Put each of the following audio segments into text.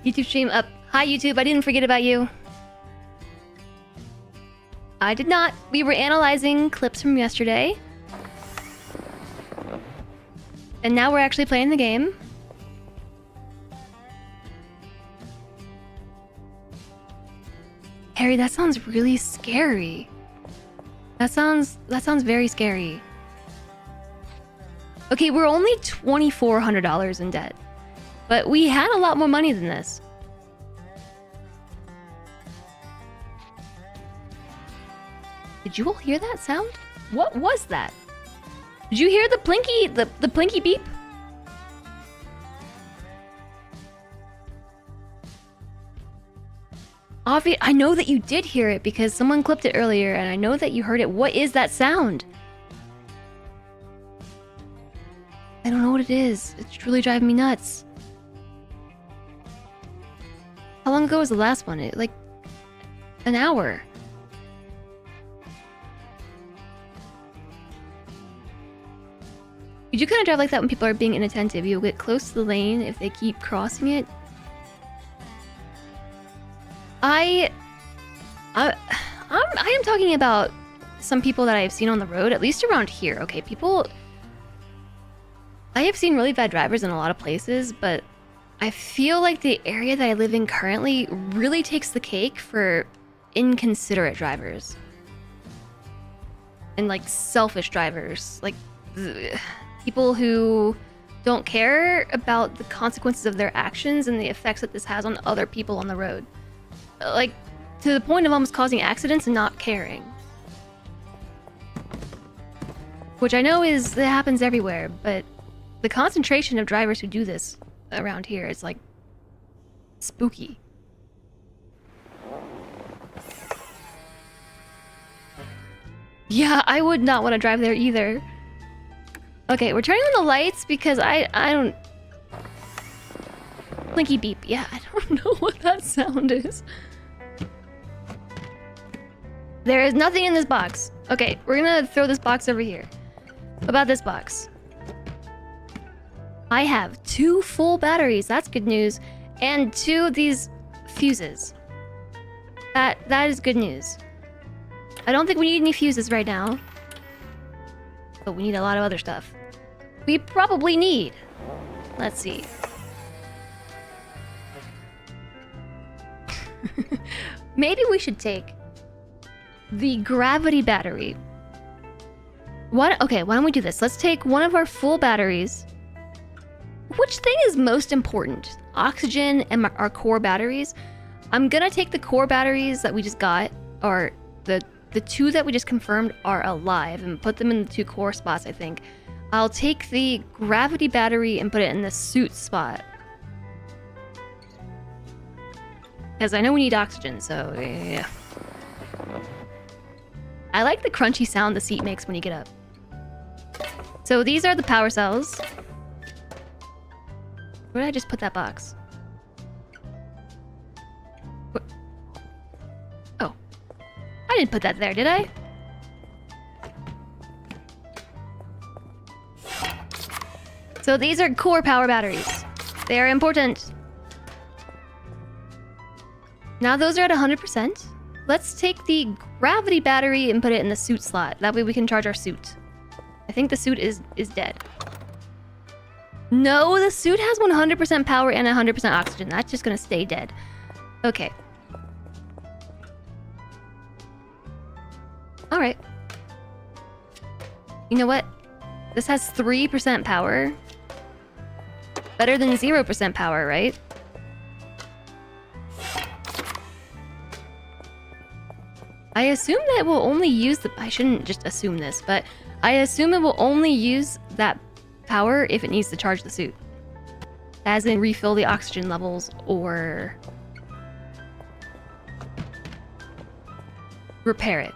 YouTube stream up. Hi, YouTube. I didn't forget about you. I did not. We were analyzing clips from yesterday. And now we're actually playing the game. Harry, that sounds really scary. That sounds very scary. Okay, we're only $2,400 in debt. But we had a lot more money than this. Did you all hear that sound? What was that? Did you hear the plinky, the plinky beep? I know that you did hear it because someone clipped it earlier and I know that you heard it. What is that sound? I don't know what it is. It's truly driving me nuts. How long ago was the last one? Like an hour. You do kind of drive like that when people are being inattentive. You'll get close to the lane if they keep crossing it. I am talking about some people that I've seen on the road, at least around here. Okay, people... I have seen really bad drivers in a lot of places, but I feel like the area that I live in currently really takes the cake for inconsiderate drivers. And like selfish drivers. Like people who don't care about the consequences of their actions and the effects that this has on other people on the road. Like, to the point of almost causing accidents and not caring. Which I know it happens everywhere, but the concentration of drivers who do this around here is like spooky. Yeah, I would not want to drive there either. Okay, we're turning on the lights because I don't... Blinky beep. Yeah, I don't know what that sound is. There is nothing in this box. Okay, we're gonna throw this box over here. About this box. I have 2 full batteries. That's good news. And 2 of these fuses. That is good news. I don't think we need any fuses right now. But we need a lot of other stuff. We probably need... Let's see. Maybe we should take the gravity battery. Okay, why don't we do this? Let's take one of our full batteries. Which thing is most important? Oxygen and our core batteries? I'm gonna take the core batteries that we just got, or the 2 that we just confirmed are alive, and put them in the 2 core spots, I think. I'll take the gravity battery and put it in the suit spot. Because I know we need oxygen, so yeah. I like the crunchy sound the seat makes when you get up. So these are the power cells. Where did I just put that box? What? Oh. I didn't put that there, did I? So these are core power batteries. They are important. Now those are at 100%. Let's take the gravity battery and put it in the suit slot. That way we can charge our suit. I think the suit is dead. No, the suit has 100% power and 100% oxygen. That's just gonna stay dead. Okay. Alright. You know what? This has 3% power. Better than 0% power, right? I assume that it will only use the... I shouldn't just assume this, but I assume it will only use that power if it needs to charge the suit. As in refill the oxygen levels or repair it.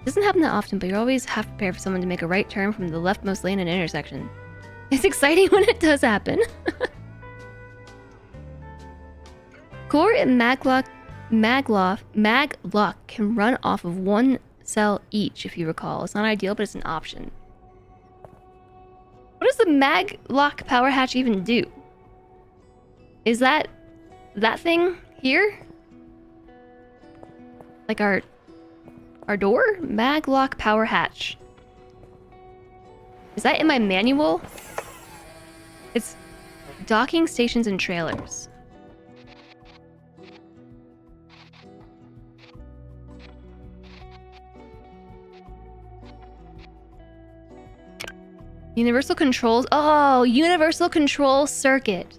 It doesn't happen that often, but you're always half prepared for someone to make a right turn from the leftmost lane in an intersection. It's exciting when it does happen. Core and maglock can run off of 1 cell each, if you recall. It's not ideal, but it's an option. What does the mag lock power hatch even do? Is that thing here? Like our door? Mag lock power hatch. Is that in my manual? It's docking stations and trailers. Universal controls. Oh, universal control circuit.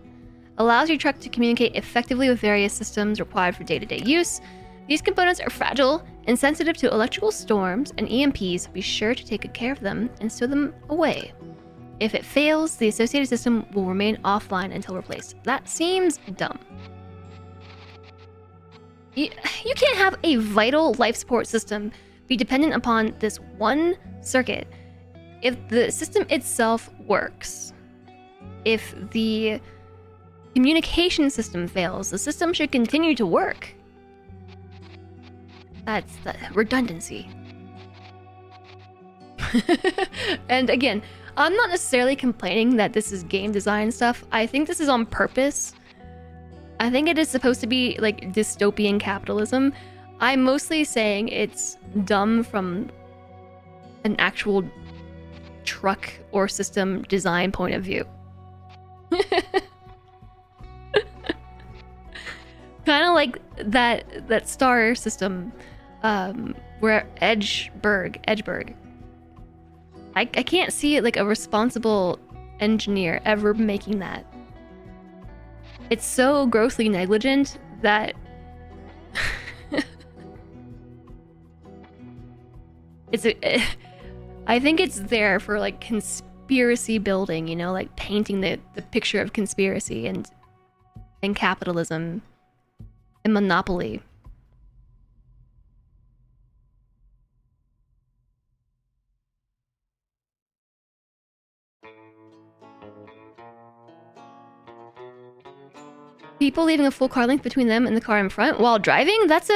Allows your truck to communicate effectively with various systems required for day-to-day use. These components are fragile and sensitive to electrical storms and EMPs. Be sure to take good care of them and stow them away. If it fails, the associated system will remain offline until replaced. That seems dumb. You can't have a vital life support system be dependent upon this one circuit. If the system itself works, if the communication system fails, the system should continue to work. That's the redundancy. And again, I'm not necessarily complaining that this is game design stuff. I think this is on purpose. I think it is supposed to be like dystopian capitalism. I'm mostly saying it's dumb from an actual truck or system design point of view. Kind of like that star system where Edgeburg. I can't see it like a responsible engineer ever making that. It's so grossly negligent that I think it's there for like conspiracy building, you know, like painting the picture of conspiracy and capitalism and monopoly. People leaving a full car length between them and the car in front while driving? That's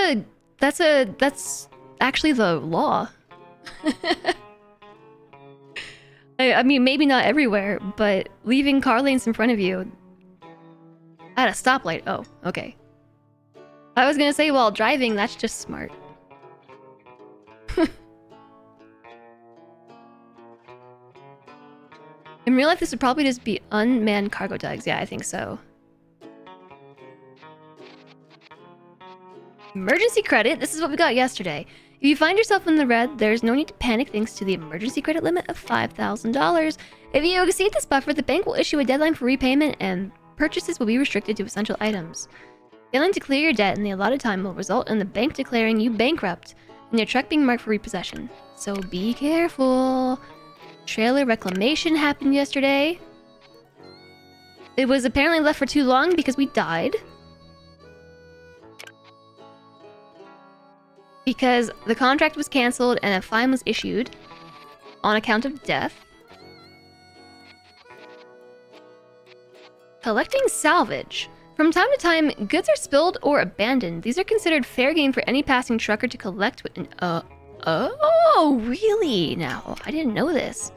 actually the law. I mean, maybe not everywhere, but leaving car lanes in front of you at a stoplight. Oh, okay. I was gonna say while driving, that's just smart. In real life, this would probably just be unmanned cargo tugs. Yeah, I think so. Emergency credit. This is what we got yesterday. If you find yourself in the red, there's no need to panic thanks to the emergency credit limit of $5,000. If you exceed this buffer, the bank will issue a deadline for repayment and purchases will be restricted to essential items. Failing to clear your debt in the allotted time will result in the bank declaring you bankrupt and your truck being marked for repossession. So be careful. Trailer reclamation happened yesterday. It was apparently left for too long because we died. Because the contract was cancelled and a fine was issued on account of death. Collecting salvage. From time to time, goods are spilled or abandoned. These are considered fair game for any passing trucker to collect with oh, really? Now, I didn't know this.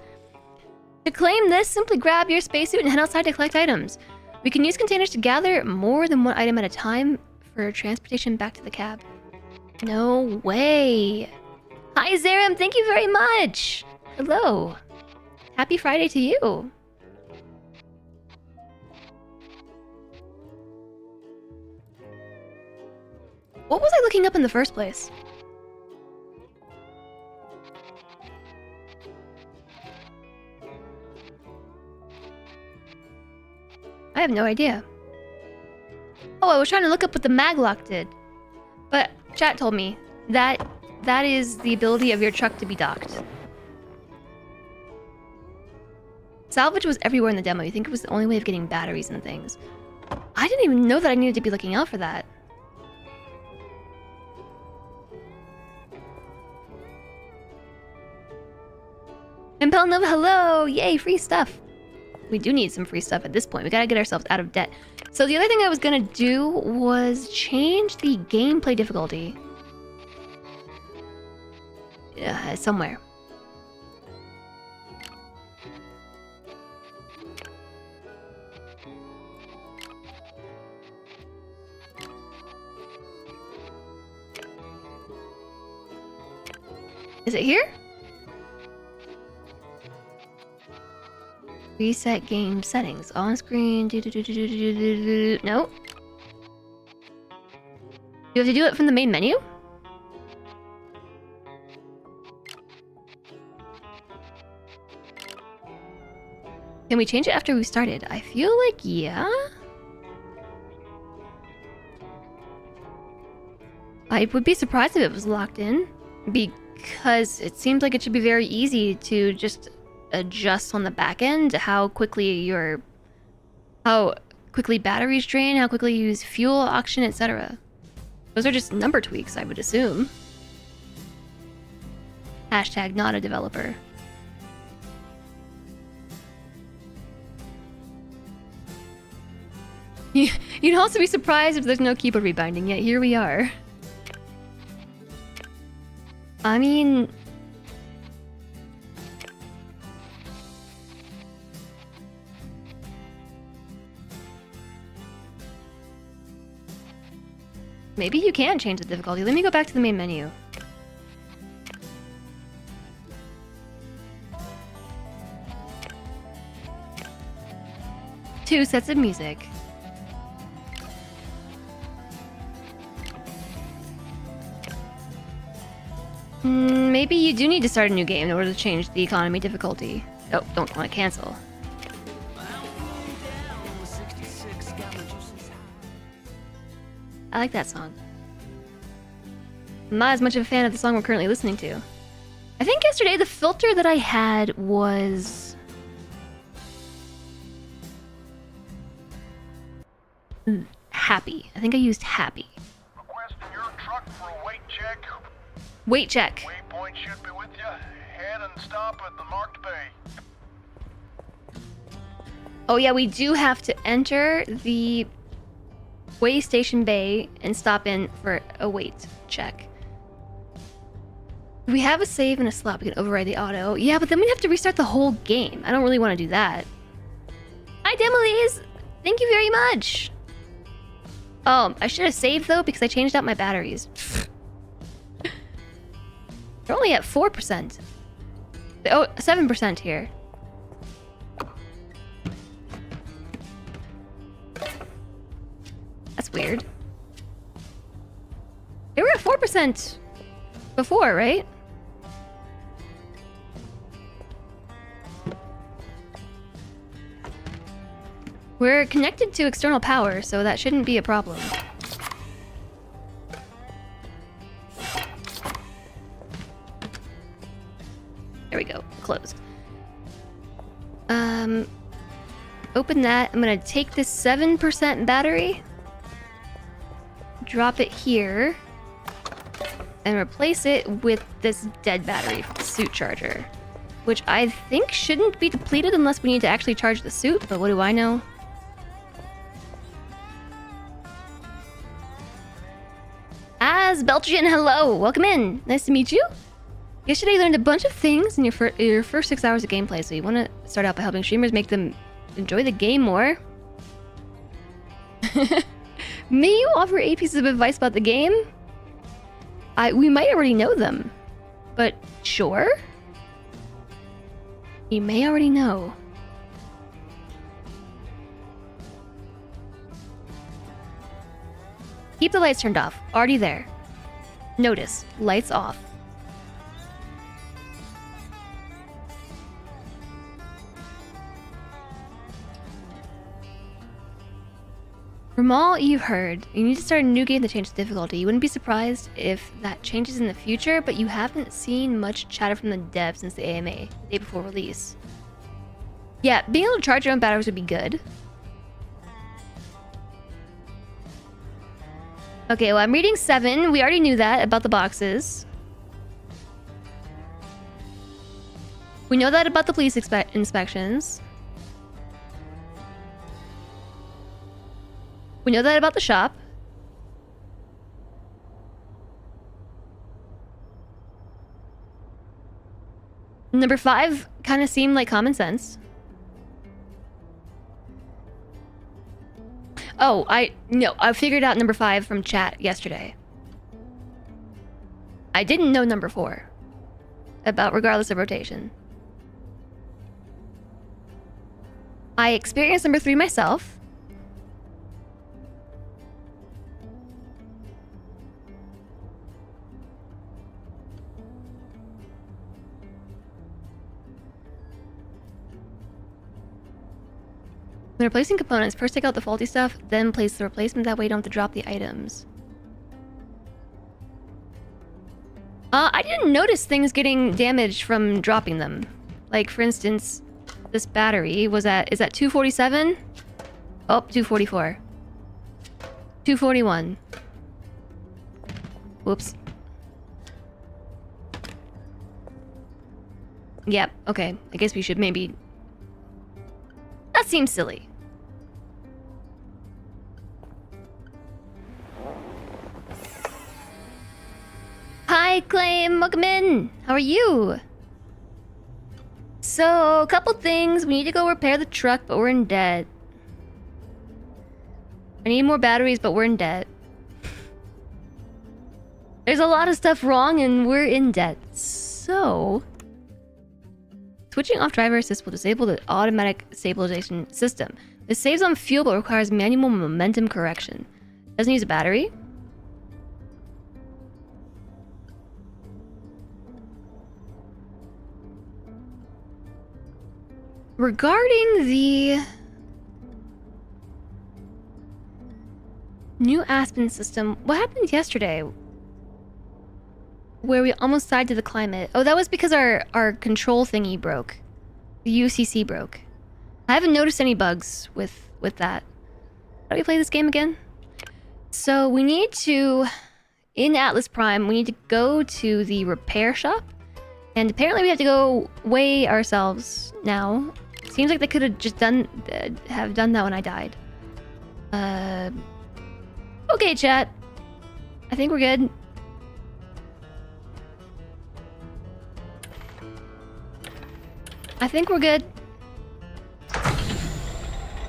To claim this, simply grab your spacesuit and head outside to collect items. We can use containers to gather more than one item at a time for transportation back to the cab. No way. Hi, Zeram. Thank you very much. Hello. Happy Friday to you. What was I looking up in the first place? I have no idea. Oh, I was trying to look up what the maglock did. But chat told me that is the ability of your truck to be docked. Salvage was everywhere in the demo. You think it was the only way of getting batteries and things. I didn't even know that I needed to be looking out for that. Impel Nova, hello! Yay, free stuff. We do need some free stuff at this point. We gotta get ourselves out of debt. So the other thing I was gonna do was change the gameplay difficulty. Somewhere. Is it here? Reset game settings. On screen. No. You have to do it from the main menu? Can we change it after we started? I feel like, yeah. I would be surprised if it was locked in, because it seems like it should be very easy to just adjust on the back end how quickly batteries drain, how quickly you use fuel, oxygen, etc. Those are just number tweaks, I would assume. Hashtag not a developer. You'd also be surprised if there's no keyboard rebinding, yet here we are. I mean... maybe you can change the difficulty. Let me go back to the main menu. Two sets of music. Maybe you do need to start a new game in order to change the economy difficulty. Oh, don't want to cancel. I like that song. I'm not as much of a fan of the song we're currently listening to. I think yesterday the filter that I had was... happy. I think I used happy. Requesting your truck for a weight check. Weight check. Waypoint should be with you. Head and stop at the marked bay. Oh yeah, we do have to enter the way station bay and stop in for a weight check. We have a save and a slot. We can override the auto. Yeah, but then we'd have to restart the whole game. I don't really want to do that. Hi, Demolise! Thank you very much! Oh, I should have saved though because I changed out my batteries. They're only at 4%. Oh, 7% here. That's weird. They were at 4% before, right? We're connected to external power, so that shouldn't be a problem. There we go. Closed. Open that. I'm gonna take this 7% battery, drop it here, and replace it with this dead battery from the suit charger, which I think shouldn't be depleted unless we need to actually charge the suit, but what do I know? As Belgian, hello! Welcome in! Nice to meet you! Yesterday you learned a bunch of things in your first 6 hours of gameplay, so you want to start out by helping streamers make them enjoy the game more. May you offer 8 pieces of advice about the game? We might already know them, but sure? You may already know. Keep the lights turned off. Already there. Notice, lights off. From all you've heard, you need to start a new game to change the difficulty. You wouldn't be surprised if that changes in the future, but you haven't seen much chatter from the devs since the AMA, the day before release. Yeah, being able to charge your own batteries would be good. Okay, well, I'm reading 7. We already knew that about the boxes. We know that about the police inspections. We know that about the shop. Number 5 kind of seemed like common sense. Oh, I figured out number 5 from chat yesterday. I didn't know number 4. about regardless of rotation. I experienced number 3 myself. When replacing components, first take out the faulty stuff, then place the replacement. That way you don't have to drop the items. I didn't notice things getting damaged from dropping them. Like, for instance, this battery is at 247? Oh, 244. 241. Whoops. Yep, okay. I guess we should maybe... That seems silly. Hi, Claim! Welcome in! How are you? So, a couple things. We need to go repair the truck, but we're in debt. I need more batteries, but we're in debt. There's a lot of stuff wrong, and we're in debt. So... Switching off driver assist will disable the automatic stabilization system. This saves on fuel, but requires manual momentum correction. Doesn't use a battery. Regarding the new Aspen system, what happened yesterday? Where we almost died to the climate. Oh, that was because our control thingy broke. The UCC broke. I haven't noticed any bugs with that. How do we play this game again? So we need to, in Atlas Prime, we need to go to the repair shop. And apparently we have to go weigh ourselves now. Seems like they could have just done that when I died. Okay, chat. I think we're good. I think we're good.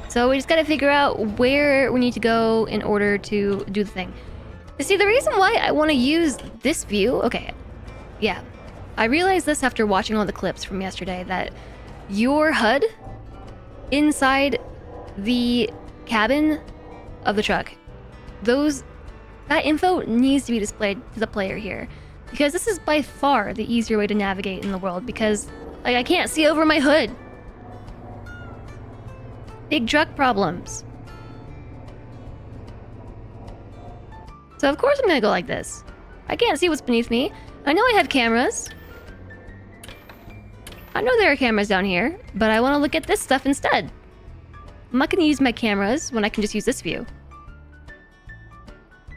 So we just gotta figure out where we need to go in order to do the thing. See, the reason why I want to use this view... Okay, yeah. I realized this after watching all the clips from yesterday, that your HUD inside the cabin of the truck, that info needs to be displayed to the player here. Because this is by far the easier way to navigate in the world, because like I can't see over my hood. Big truck problems. So of course I'm gonna go like this. I can't see what's beneath me. I know I have cameras. I know there are cameras down here, but I want to look at this stuff instead. I'm not gonna use my cameras when I can just use this view.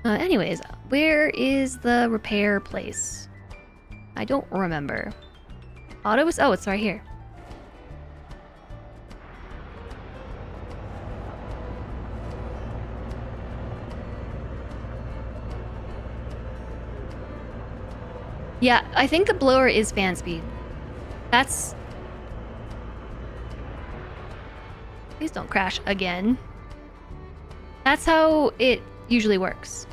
Anyways, where is the repair place? I don't remember. Auto is... Oh, it's right here. Yeah, I think the blower is fan speed. That's... Please don't crash again. That's how it usually works.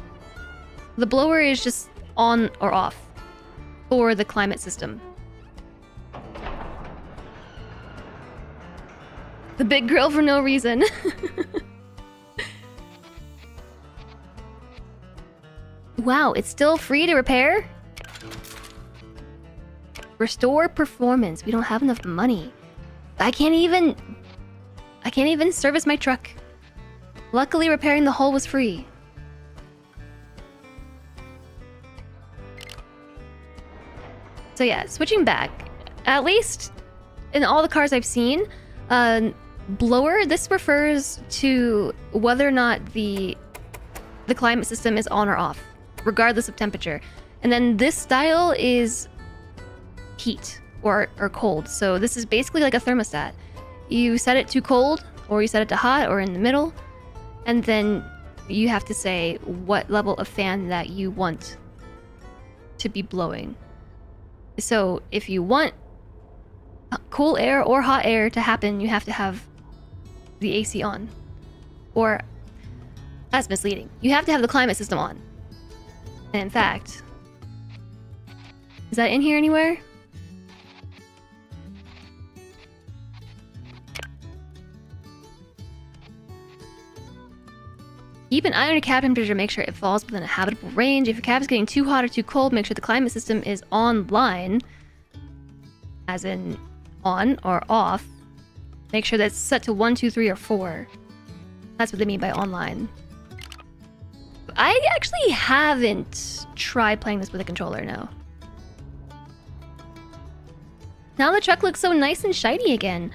The blower is just on or off for the climate system. The big grill for no reason. Wow, it's still free to repair? Restore performance. We don't have enough money. I can't even service my truck. Luckily, repairing the hull was free. So yeah, switching back. At least in all the cars I've seen, blower, this refers to whether or not the climate system is on or off, regardless of temperature. And then this style is heat or cold. So this is basically like a thermostat. You set it to cold, or you set it to hot, or in the middle, and then you have to say what level of fan that you want to be blowing. So if you want cool air or hot air to happen, you have to have the AC on. Or, that's misleading. You have to have the climate system on. And in fact, is that in here anywhere? Keep an eye on your cab temperature to make sure it falls within a habitable range. If your cab is getting too hot or too cold, make sure the climate system is online, as in on or off. Make sure that's set to 1, 2, 3, or 4. That's what they mean by online. I actually haven't tried playing this with a controller, no. Now the truck looks so nice and shiny again.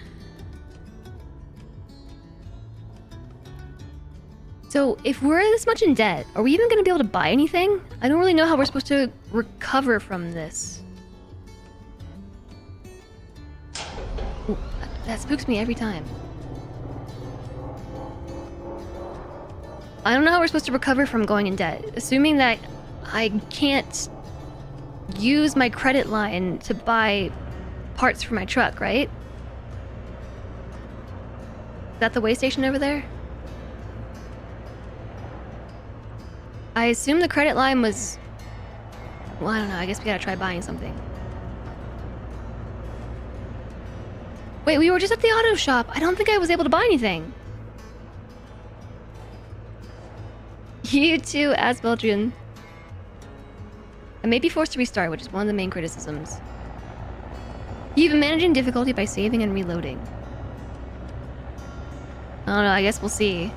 So, if we're this much in debt, are we even going to be able to buy anything? I don't really know how we're supposed to recover from this. Ooh, that spooks me every time. I don't know how we're supposed to recover from going in debt. Assuming that I can't use my credit line to buy parts for my truck, right? Is that the way station over there? I assume the credit line was... Well, I don't know. I guess we gotta try buying something. Wait, we were just at the auto shop. I don't think I was able to buy anything. You too, as Belgian. I may be forced to restart, which is one of the main criticisms. You've been managing difficulty by saving and reloading. I don't know. I guess we'll see.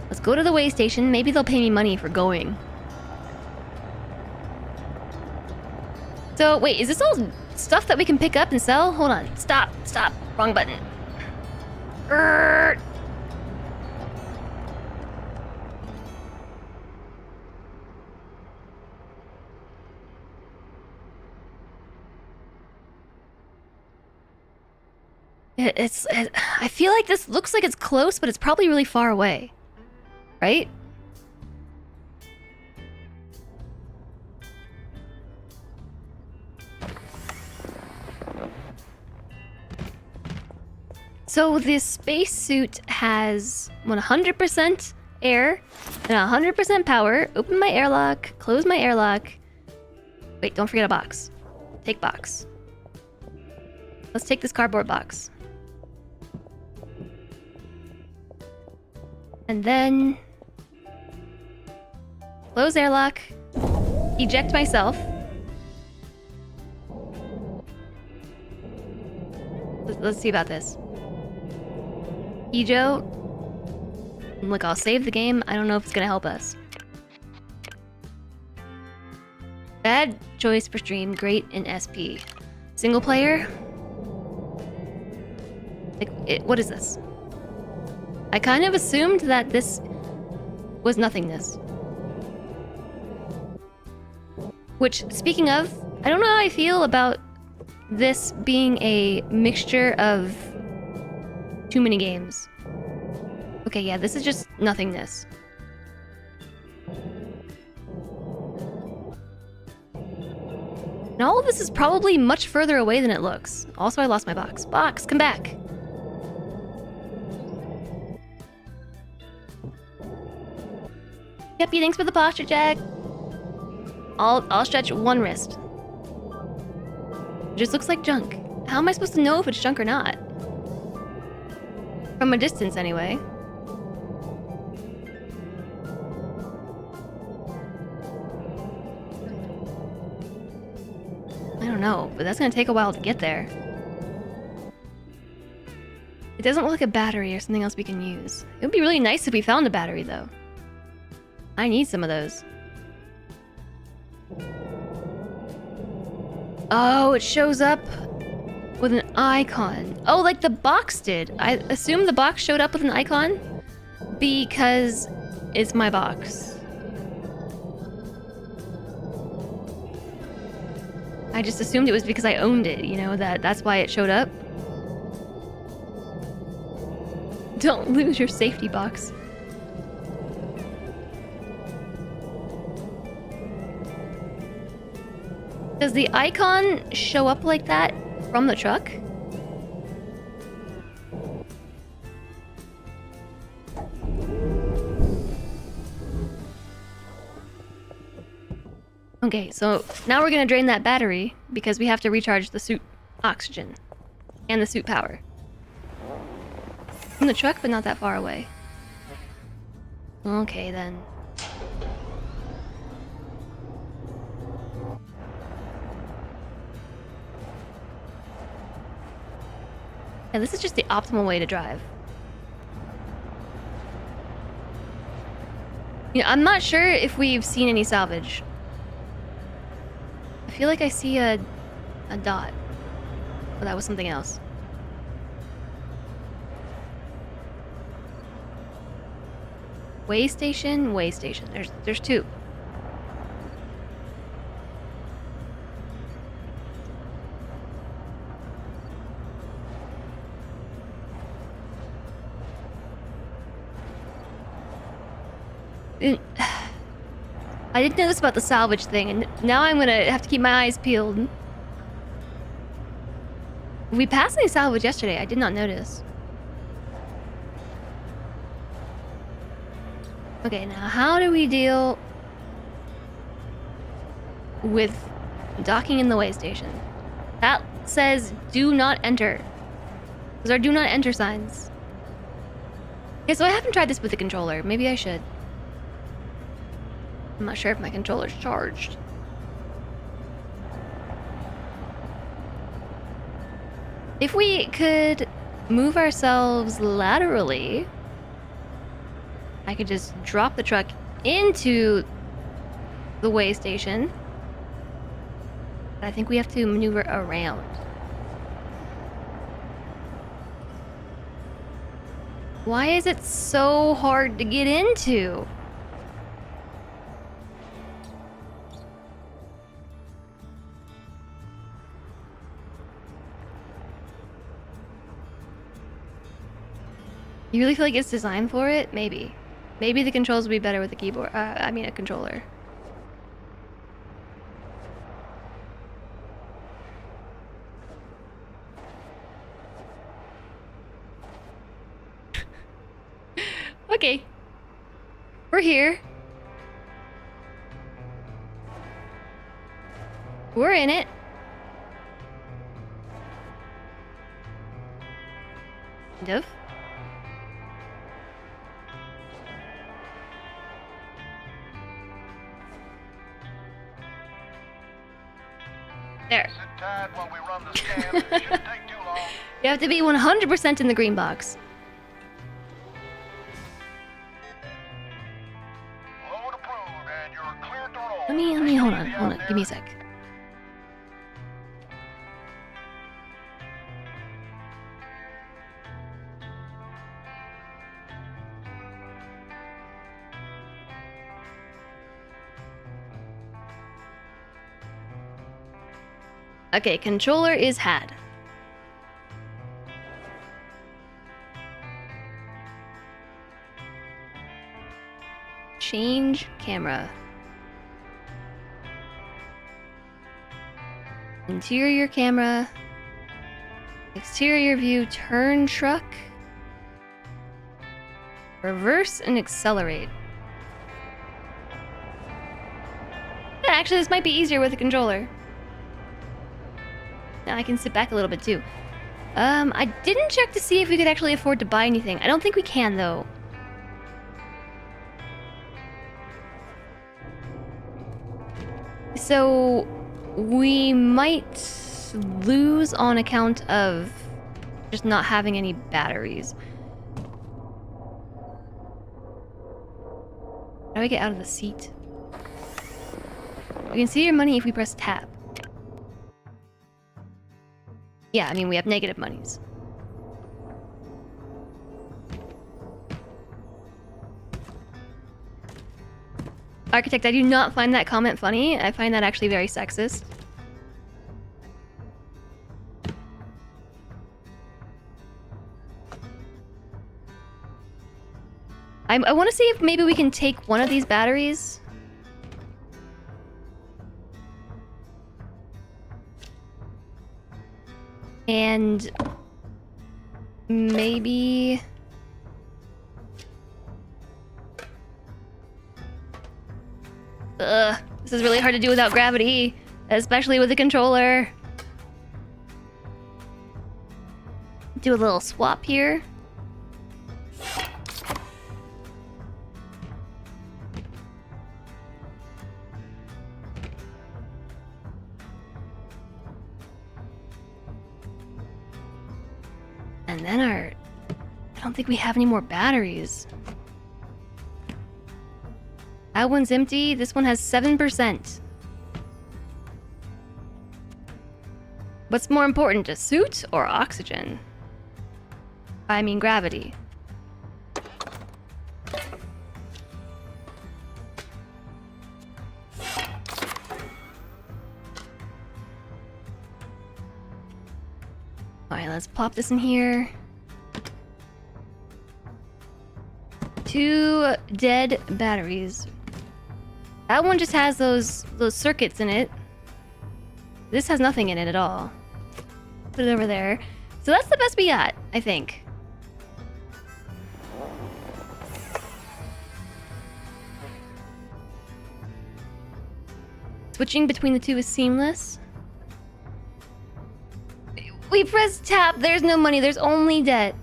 Let's go to the way station. Maybe they'll pay me money for going. So, wait, is this all stuff that we can pick up and sell? Hold on. Stop. Stop. Wrong button. I feel like this looks like it's close, but it's probably really far away. Right? So this spacesuit has 100% air and 100% power. Open my airlock, close my airlock. Wait, don't forget a box. Take box. Let's take this cardboard box. And then... Close airlock. Eject myself. Let's see about this. Ejo. Look, I'll save the game. I don't know if it's gonna help us. Bad choice for stream. Great in SP. Single player. Like, what is this? I kind of assumed that this was nothingness. Which, speaking of, I don't know how I feel about this being a mixture of too many games. Okay, yeah, this is just nothingness. And all of this is probably much further away than it looks. Also, I lost my box. Box, come back! Yuppie, thanks for the posture check. I'll stretch one wrist. It just looks like junk. How am I supposed to know if it's junk or not? From a distance, anyway. I don't know, but that's gonna take a while to get there. It doesn't look like a battery or something else we can use. It would be really nice if we found a battery, though. I need some of those. Oh, it shows up with an icon. Oh, like the box did. I assume the box showed up with an icon because it's my box. I just assumed it was because I owned it, you know, that's why it showed up. Don't lose your safety box. Does the icon show up like that from the truck? Okay, so now we're gonna drain that battery because we have to recharge the suit oxygen and the suit power. From the truck, but not that far away. Okay, then. Yeah, this is just the optimal way to drive. You know, I'm not sure if we've seen any salvage. I feel like I see a dot. But that was something else. Way station, way station. There's two. I didn't know this about the salvage thing, and now I'm gonna have to keep my eyes peeled. We passed any salvage yesterday. I did not notice. Okay, now how do we deal with docking in the way station? That says do not enter. Those are do not enter signs. Okay, so I haven't tried this with the controller. Maybe I should. I'm not sure if my controller's charged. If we could move ourselves laterally, I could just drop the truck into the way station. But I think we have to maneuver around. Why is it so hard to get into? You really feel like it's designed for it? Maybe. Maybe the controls would be better with a keyboard. I mean a controller. Okay. We're here. We're in it. Kind of. There. Sit tight while we run the scan. It shouldn't take too long. You have to be 100% in the green box. Load approved, and you're clear to roll. Let me, hold on. Give me a sec. Okay, controller is had. Change camera. Interior camera. Exterior view, turn truck. Reverse and accelerate. Yeah, actually, this might be easier with a controller. Now I can sit back a little bit too. I didn't check to see if we could actually afford to buy anything. I don't think we can though. So we might lose on account of just not having any batteries. How do I get out of the seat? You can see your money if we press tab. Yeah, I mean, we have negative monies. Architect, I do not find that comment funny. I find that actually very sexist. I want to see if maybe we can take one of these batteries. And maybe... this is really hard to do without gravity, especially with a controller. Do a little swap here. and then I don't think we have any more batteries. That one's empty. This one has 7%. What's more important, a suit or oxygen? I mean gravity. Alright, let's plop this in here. 2 dead batteries. That one just has those circuits in it. This has nothing in it at all. Put it over there. So that's the best we got, I think. Switching between the two is seamless. We press tap. There's no money. There's only debt.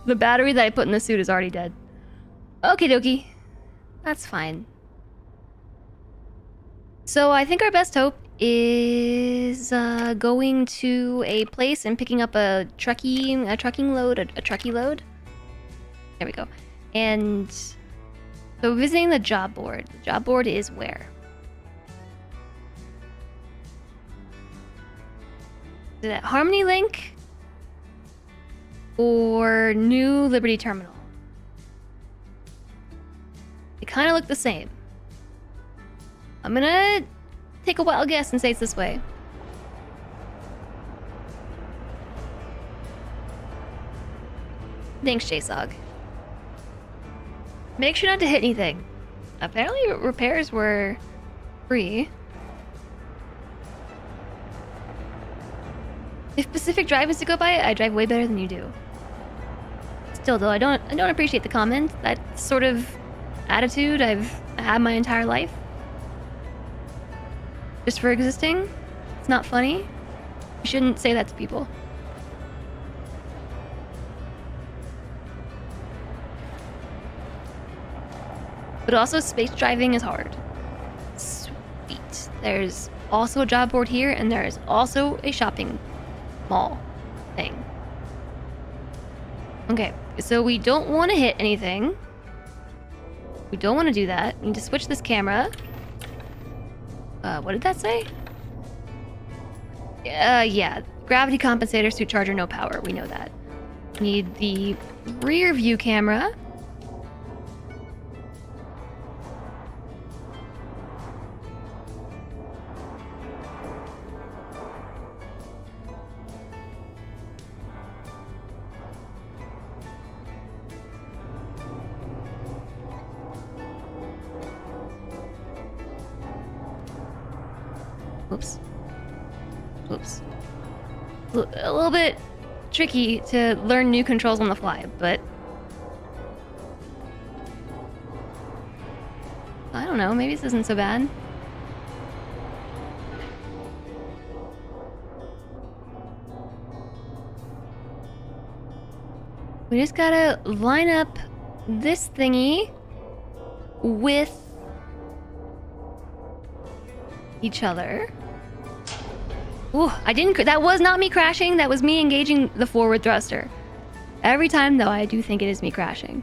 The battery that I put in the suit is already dead. Okie dokie. That's fine. So I think our best hope is going to a place and picking up a truckie load. There we go. And so visiting the job board. The job board is where? Is it at Harmony Link or New Liberty Terminal? They kind of look the same. I'm gonna take a wild guess and say it's this way. Thanks, JSOG. Make sure not to hit anything. Apparently repairs were free. If Pacific Drive is to go by, I drive way better than you do. Still though, I don't appreciate the comment. That sort of attitude I've had my entire life. Just for existing. It's not funny. You shouldn't say that to people. But also, space driving is hard. Sweet. There's also a job board here, and there is also a shopping mall thing. Okay, so we don't want to hit anything. We don't want to do that. We need to switch this camera. What did that say? Yeah. Gravity compensator, suit charger, no power. We know that. Need the rear view camera. Oops. Oops. A little bit tricky to learn new controls on the fly, but I don't know, maybe this isn't so bad. We just gotta line up this thingy with each other. Ooh, that was not me crashing, that was me engaging the forward thruster. Every time though, I do think it is me crashing.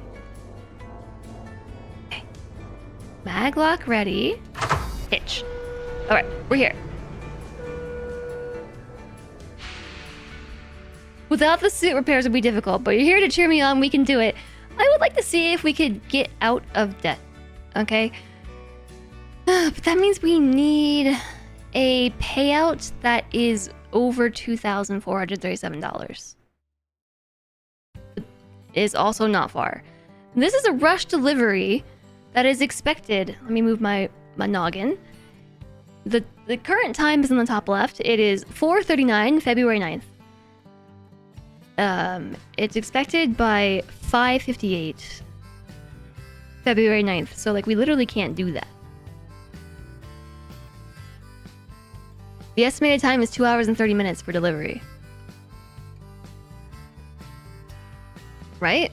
Okay. Maglock ready. Hitch. Alright, we're here. Without the suit, repairs would be difficult, but you're here to cheer me on, we can do it. I would like to see if we could get out of debt. Okay? But that means we need a payout that is over $2,437. It is also not far. This is a rush delivery that is expected. Let me move my noggin. The current time is in the top left. It is 4:39, February 9th. It's expected by 5:58, February 9th. So like we literally can't do that. The estimated time is 2 hours and 30 minutes for delivery. Right?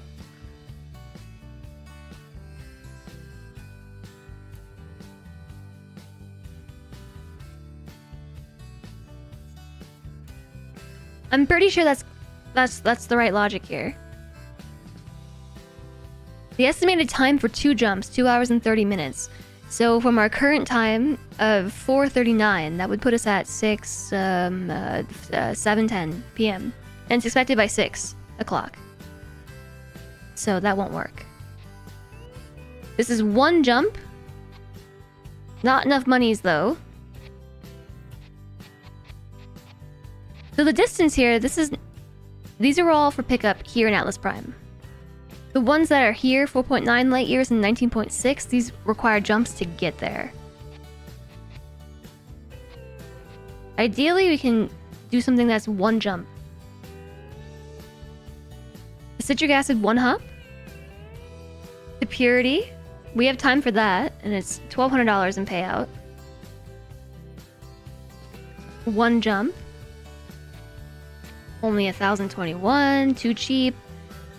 I'm pretty sure that's the right logic here. The estimated time for 2 jumps, 2 hours and 30 minutes. So from our current time of 4:39, that would put us at 7:10 p.m. And it's expected by 6 o'clock. So that won't work. This is 1 jump. Not enough monies though. So the distance here, these are all for pickup here in Atlas Prime. The ones that are here, 4.9 light years and 19.6, these require jumps to get there. Ideally, we can do something that's 1 jump. The citric acid 1 hop. The purity, we have time for that, and it's $1,200 in payout. 1 jump. Only 1,021, too cheap.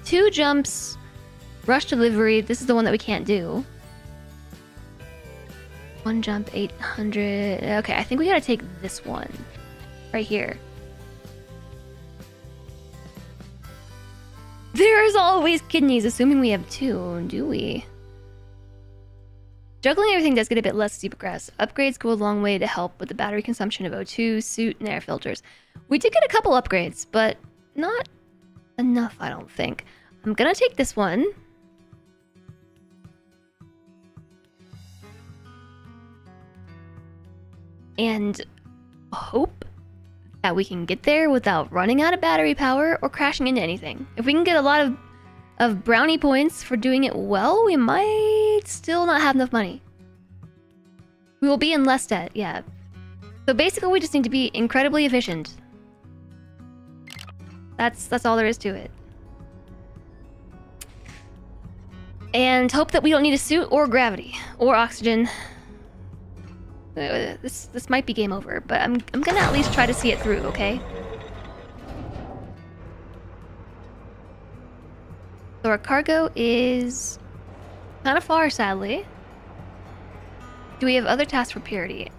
2 jumps. Rush delivery, this is the one that we can't do. 1 jump, 800. Okay, I think we gotta take this one. Right here. There's always kidneys, assuming we have 2, do we? Juggling everything does get a bit less steepgrass. Upgrades go a long way to help with the battery consumption of O2, suit, and air filters. We did get a couple upgrades, but not enough, I don't think. I'm gonna take this one. And hope that we can get there without running out of battery power or crashing into anything. If we can get a lot of brownie points for doing it well, we might still not have enough money. We will be in less debt, yeah. So basically we just need to be incredibly efficient. That's all there is to it. And hope that we don't need a suit or gravity or oxygen. This might be game over, but I'm gonna at least try to see it through, okay? So our cargo is kind of far, sadly. Do we have other tasks for purity?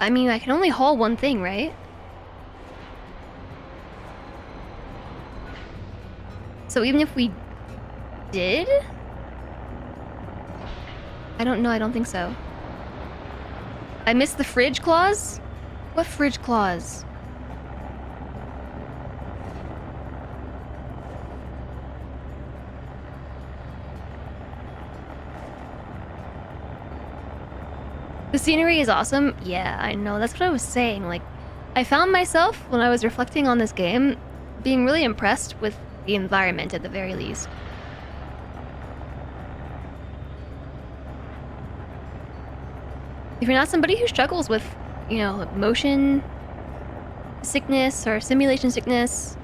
I mean, I can only haul 1 thing, right? So even if we did? I don't know, I don't think so. I missed the fridge clause? What fridge clause? The scenery is awesome. Yeah, I know. That's what I was saying. Like, I found myself, when I was reflecting on this game, being really impressed with the environment at the very least. If you're not somebody who struggles with, you know, motion sickness or simulation sickness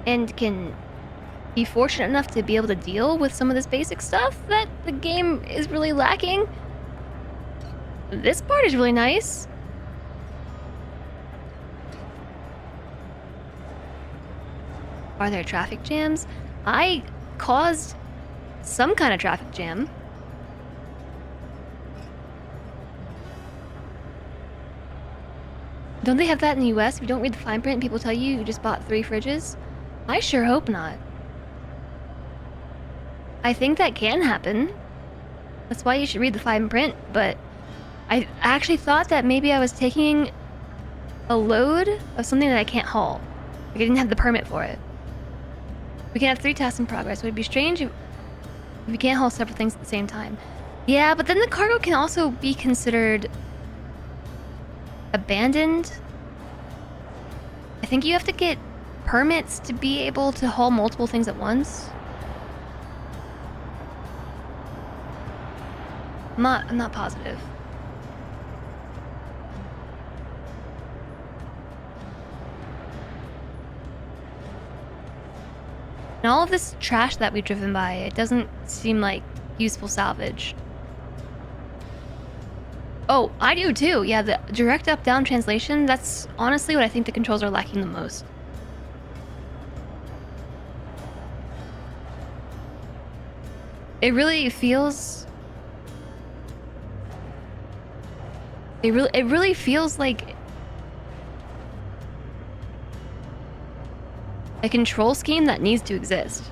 and can be fortunate enough to be able to deal with some of this basic stuff that the game is really lacking, this part is really nice. Are there traffic jams? I caused some kind of traffic jam. Don't they have that in the US? If you don't read the fine print, people tell you just bought 3 fridges? I sure hope not. I think that can happen. That's why you should read the fine print, but I actually thought that maybe I was taking a load of something that I can't haul. Like I didn't have the permit for it. We can have 3 tasks in progress. Would it be strange if we can't haul separate things at the same time? Yeah, but then the cargo can also be considered abandoned. I think you have to get permits to be able to haul multiple things at once. I'm not positive. And all of this trash that we've driven by, it doesn't seem like useful salvage. Oh, I do too. Yeah, the direct up-down translation, that's honestly what I think the controls are lacking the most. It really feels... It really feels like... a control scheme that needs to exist.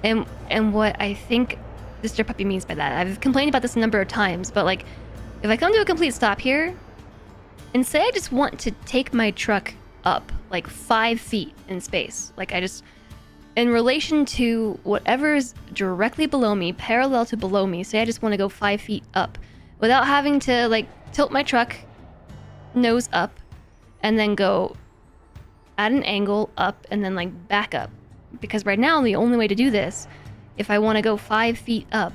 And what I think Mr. Puppy means by that, I've complained about this a number of times, but like, if I come to a complete stop here, and say I just want to take my truck up like 5 feet in space, like I just, in relation to whatever is directly below me, parallel to below me, say I just want to go 5 feet up without having to like tilt my truck nose up and then go at an angle up and then like back up. Because right now the only way to do this, if I want to go 5 feet up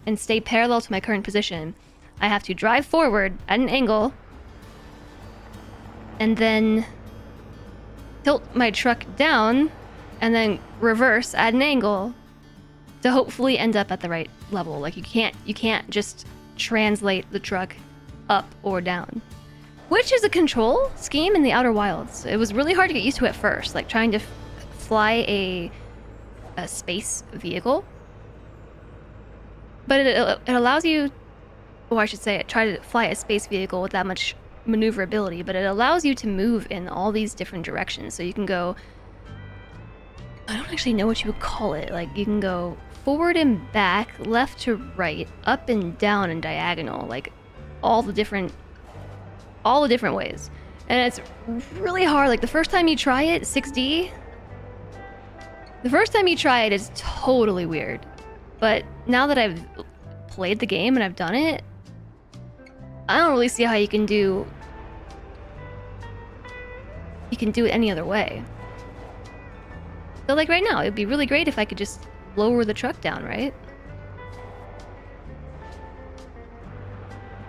and stay parallel to my current position, I have to drive forward at an angle and then tilt my truck down and then reverse at an angle to hopefully end up at the right level. Like you can't just translate the truck up or down, which is a control scheme in the Outer Wilds. It was really hard to get used to at first, like trying to fly a space vehicle. But it allows you, or I should say, try to fly a space vehicle with that much maneuverability, but it allows you to move in all these different directions. So you can go, I don't actually know what you would call it. Like you can go forward and back, left to right, up and down and diagonal, like all the different ways. And it's really hard. Like the first time you try it, 6D, the first time you try it is totally weird. But now that I've played the game and I've done it, I don't really see how you can do it any other way. So like right now, it'd be really great if I could just lower the truck down, right?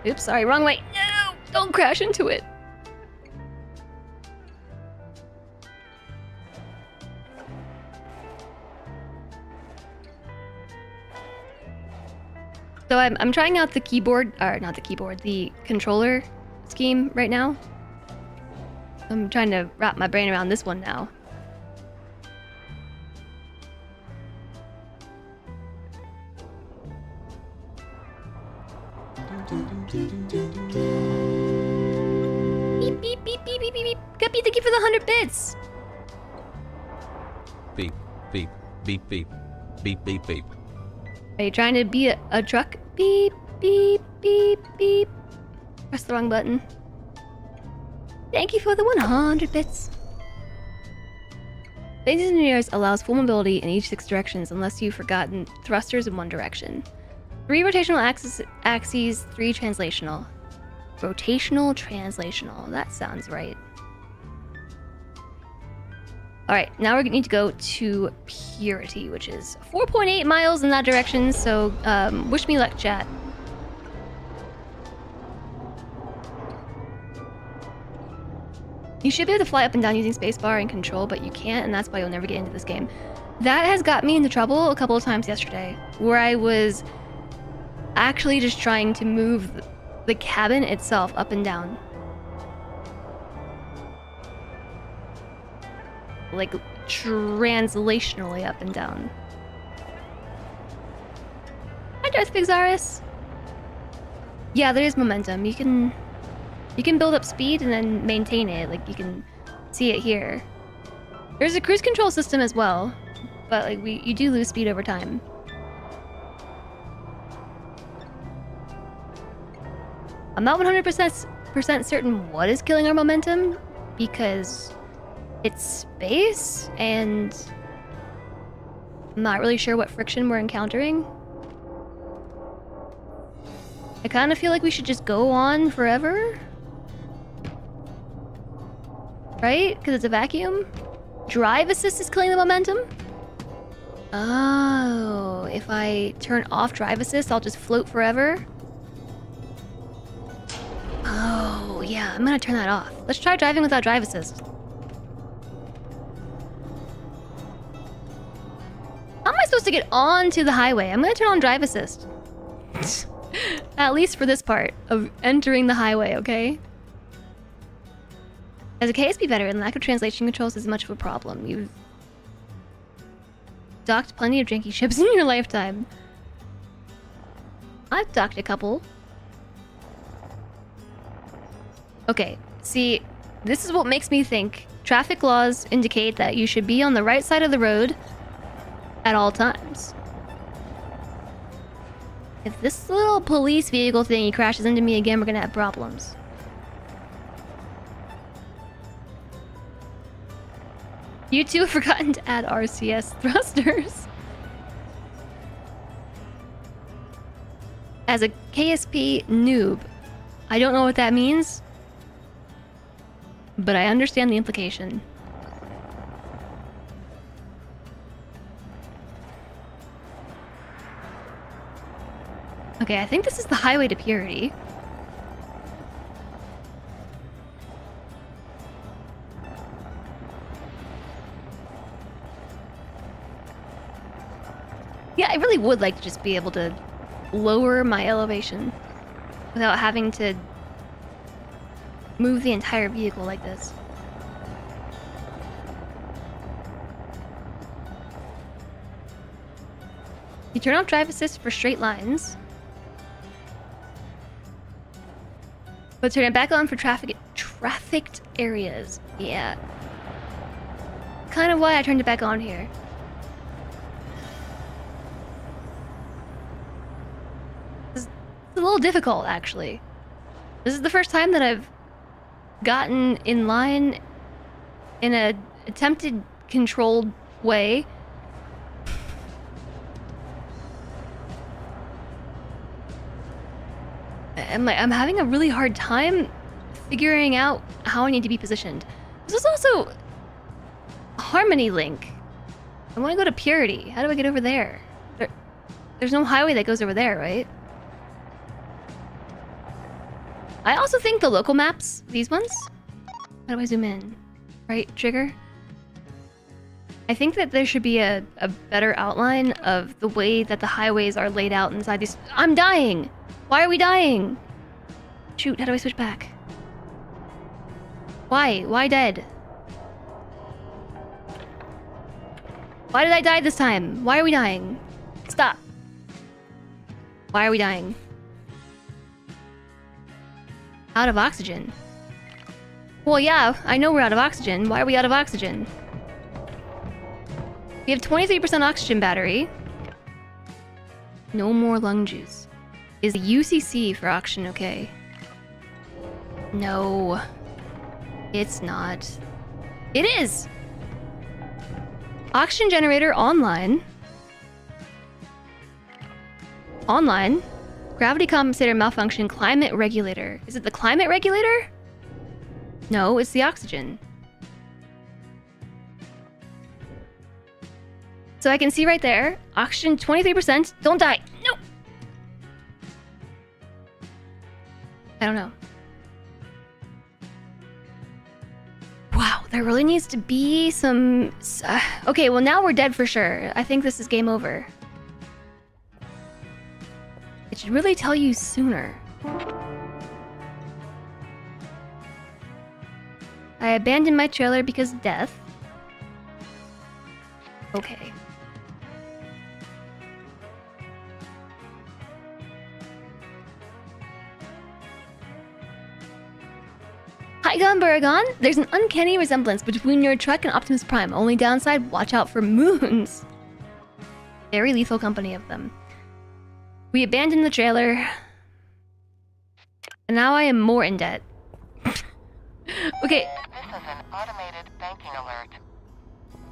Oops, sorry, wrong way. No! Don't crash into it. So I'm trying out the keyboard, or not the keyboard, the controller scheme right now. I'm trying to wrap my brain around this one now. Beep, beep, beep, beep, beep, beep, beep. Guppy, thank you for the 100 bits. Beep, beep, beep, beep, beep, beep, beep. Are you trying to be a truck? Beep, beep, beep, beep. Press the wrong button. Thank you for the 100 bits. Space Engineers allows full mobility in each 6 directions unless you've forgotten thrusters in one direction. 3 rotational axes, 3 translational. Rotational, translational. That sounds right. Alright, now we need to go to Purity, which is 4.8 miles in that direction, so wish me luck, chat. You should be able to fly up and down using spacebar and control, but you can't, and that's why you'll never get into this game. That has got me into trouble a couple of times yesterday, where I was actually just trying to move the cabin itself up and down. Like, translationally up and down. Hi, Darth Pixaris. Yeah, there is momentum. You can build up speed and then maintain it. Like, you can see it here. There's a cruise control system as well, but like you do lose speed over time. I'm not 100% certain what is killing our momentum, because it's space, and I'm not really sure what friction we're encountering. I kind of feel like we should just go on forever. Right? Because it's a vacuum? Drive assist is killing the momentum? Oh, if I turn off drive assist, I'll just float forever? Oh, yeah, I'm gonna turn that off. Let's try driving without drive assist. How am I supposed to get onto the highway? I'm gonna turn on drive assist. At least for this part of entering the highway, okay? As a KSP veteran, lack of translation controls is much of a problem. You've docked plenty of janky ships in your lifetime. I've docked a couple. Okay, see, this is what makes me think traffic laws indicate that you should be on the right side of the road at all times. If this little police vehicle thingy crashes into me again, we're gonna have problems. You two have forgotten to add RCS thrusters. As a KSP noob, I don't know what that means, but I understand the implication. Okay, I think this is the highway to Purity. Yeah, I really would like to just be able to lower my elevation without having to move the entire vehicle like this. You turn off drive assist for straight lines, but turn it back on for trafficked areas. Yeah. Kind of why I turned it back on here. It's a little difficult, actually. This is the first time that I've gotten in line in a attempted controlled way. I'm having a really hard time figuring out how I need to be positioned. This is also Harmony Link. I want to go to Purity. How do I get over there? There's no highway that goes over there, right? I also think the local maps, these ones. How do I zoom in? Right trigger? I think that there should be a better outline of the way that the highways are laid out inside these. I'm dying! Why are we dying? Shoot, how do I switch back? Why? Why dead? Why did I die this time? Why are we dying? Stop. Why are we dying? Out of oxygen. Well, yeah, I know we're out of oxygen. Why are we out of oxygen? We have 23% oxygen battery. No more lung juice. Is the UCC for oxygen okay? No. It's not. It is! Oxygen generator online. Online. Gravity compensator malfunction, climate regulator. Is it the climate regulator? No, it's the oxygen. So I can see right there, oxygen 23%. Don't die. No! I don't know. Wow, there really needs to be some... okay, well now we're dead for sure. I think this is game over. It should really tell you sooner. I abandoned my trailer because death. Okay. Hi Gunbaragon! There's an uncanny resemblance between your truck and Optimus Prime. Only downside, watch out for moons. Very lethal company of them. We abandoned the trailer. And now I am more in debt. Okay. This is an automated banking alert.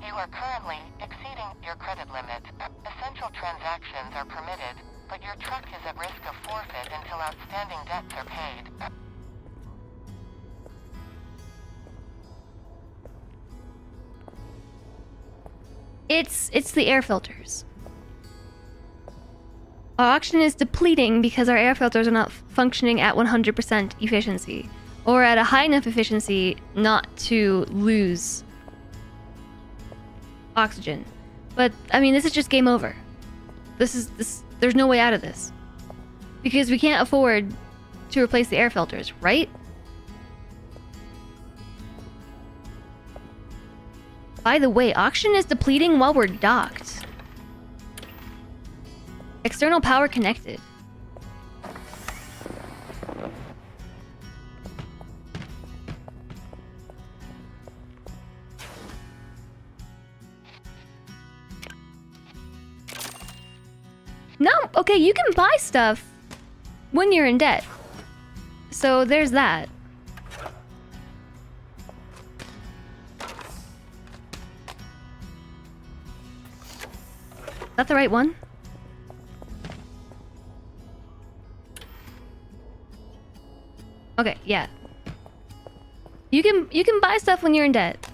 You are currently exceeding your credit limit. Essential transactions are permitted, but your truck is at risk of forfeit until outstanding debts are paid. It's the air filters. Our oxygen is depleting because our air filters are not functioning at 100% efficiency, or at a high enough efficiency not to lose oxygen. But I mean, this is just game over. There's no way out of this. Because we can't afford to replace the air filters, right? By the way, oxygen is depleting while we're docked. External power connected. No, okay, you can buy stuff when you're in debt. So there's that. Is that the right one? Okay, yeah. You can buy stuff when you're in debt.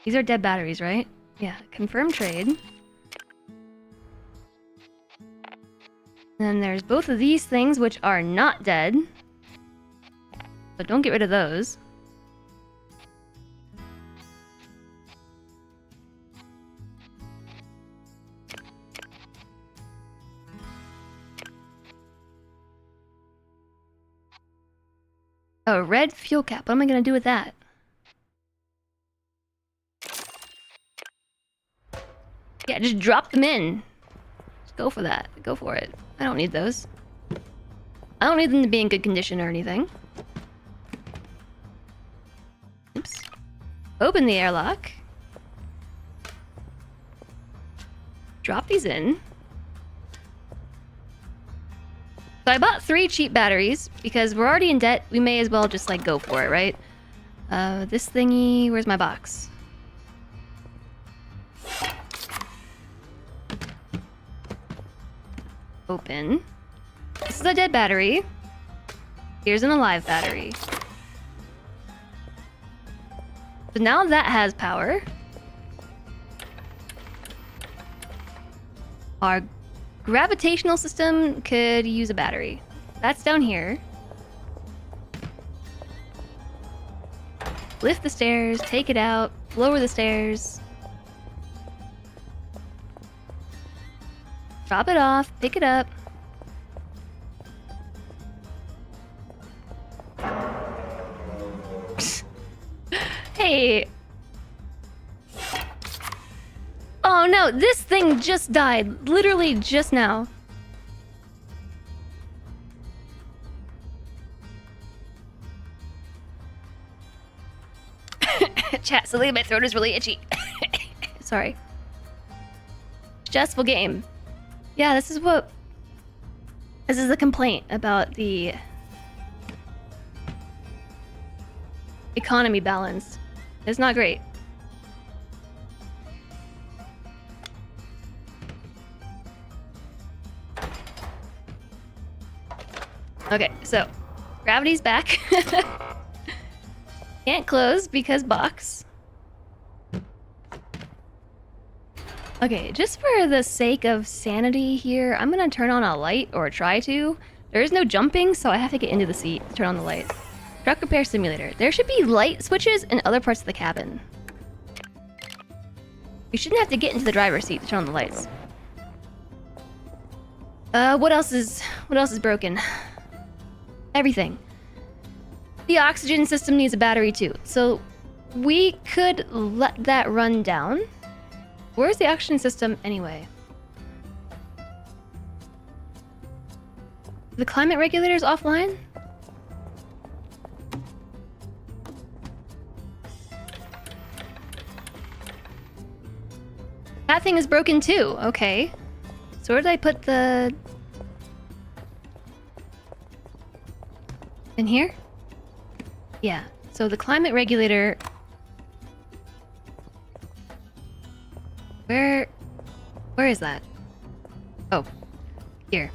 These are dead batteries, right? Yeah, confirm trade. And then there's both of these things which are not dead. But don't get rid of those. A red fuel cap. What am I gonna do with that? Yeah, just drop them in. Just go for that. Go for it. I don't need those. I don't need them to be in good condition or anything. Oops. Open the airlock. Drop these in. So I bought 3 cheap batteries because we're already in debt. We may as well just like go for it, right? This thingy, where's my box? Open. This is a dead battery. Here's an alive battery. So now that has power. Our gravitational system could use a battery. That's down here. Lift the stairs, take it out, lower the stairs. Drop it off, pick it up. Hey. Oh no, this thing just died. Literally just now. Chat, suddenly my throat is really itchy. Sorry. Stressful game. Yeah, this is a complaint about the economy balance. It's not great. Okay, so gravity's back. Can't close because box. Okay, just for the sake of sanity here, I'm gonna turn on a light, or try to. There is no jumping, so I have to get into the seat to turn on the light. Truck repair simulator. There should be light switches in other parts of the cabin. You shouldn't have to get into the driver's seat to turn on the lights. What else is broken? Everything. The oxygen system needs a battery too, so we could let that run down. Where's the oxygen system anyway? The climate regulator's offline? That thing is broken too, okay. So where did I put the... In here? Yeah, so the climate regulator... Where is that? Oh, here.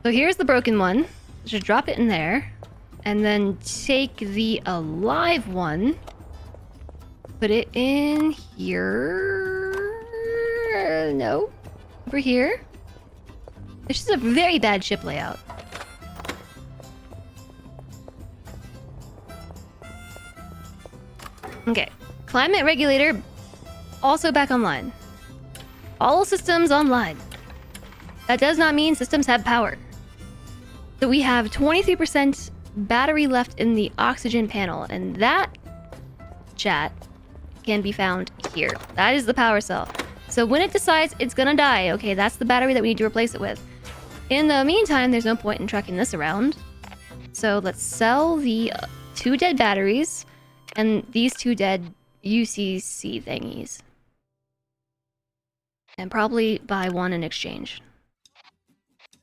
So here's the broken one. Just drop it in there. And then take the alive one. Put it in here. No. Over here. This is a very bad ship layout. Okay. Climate regulator also back online. All systems online. That does not mean systems have power. So we have 23% battery left in the oxygen panel, and that, chat, can be found here. That is the power cell. So when it decides it's gonna die, okay, that's the battery that we need to replace it with. In the meantime, there's no point in trucking this around. So let's sell the 2 dead batteries and these 2 dead UCC thingies. And probably buy 1 in exchange.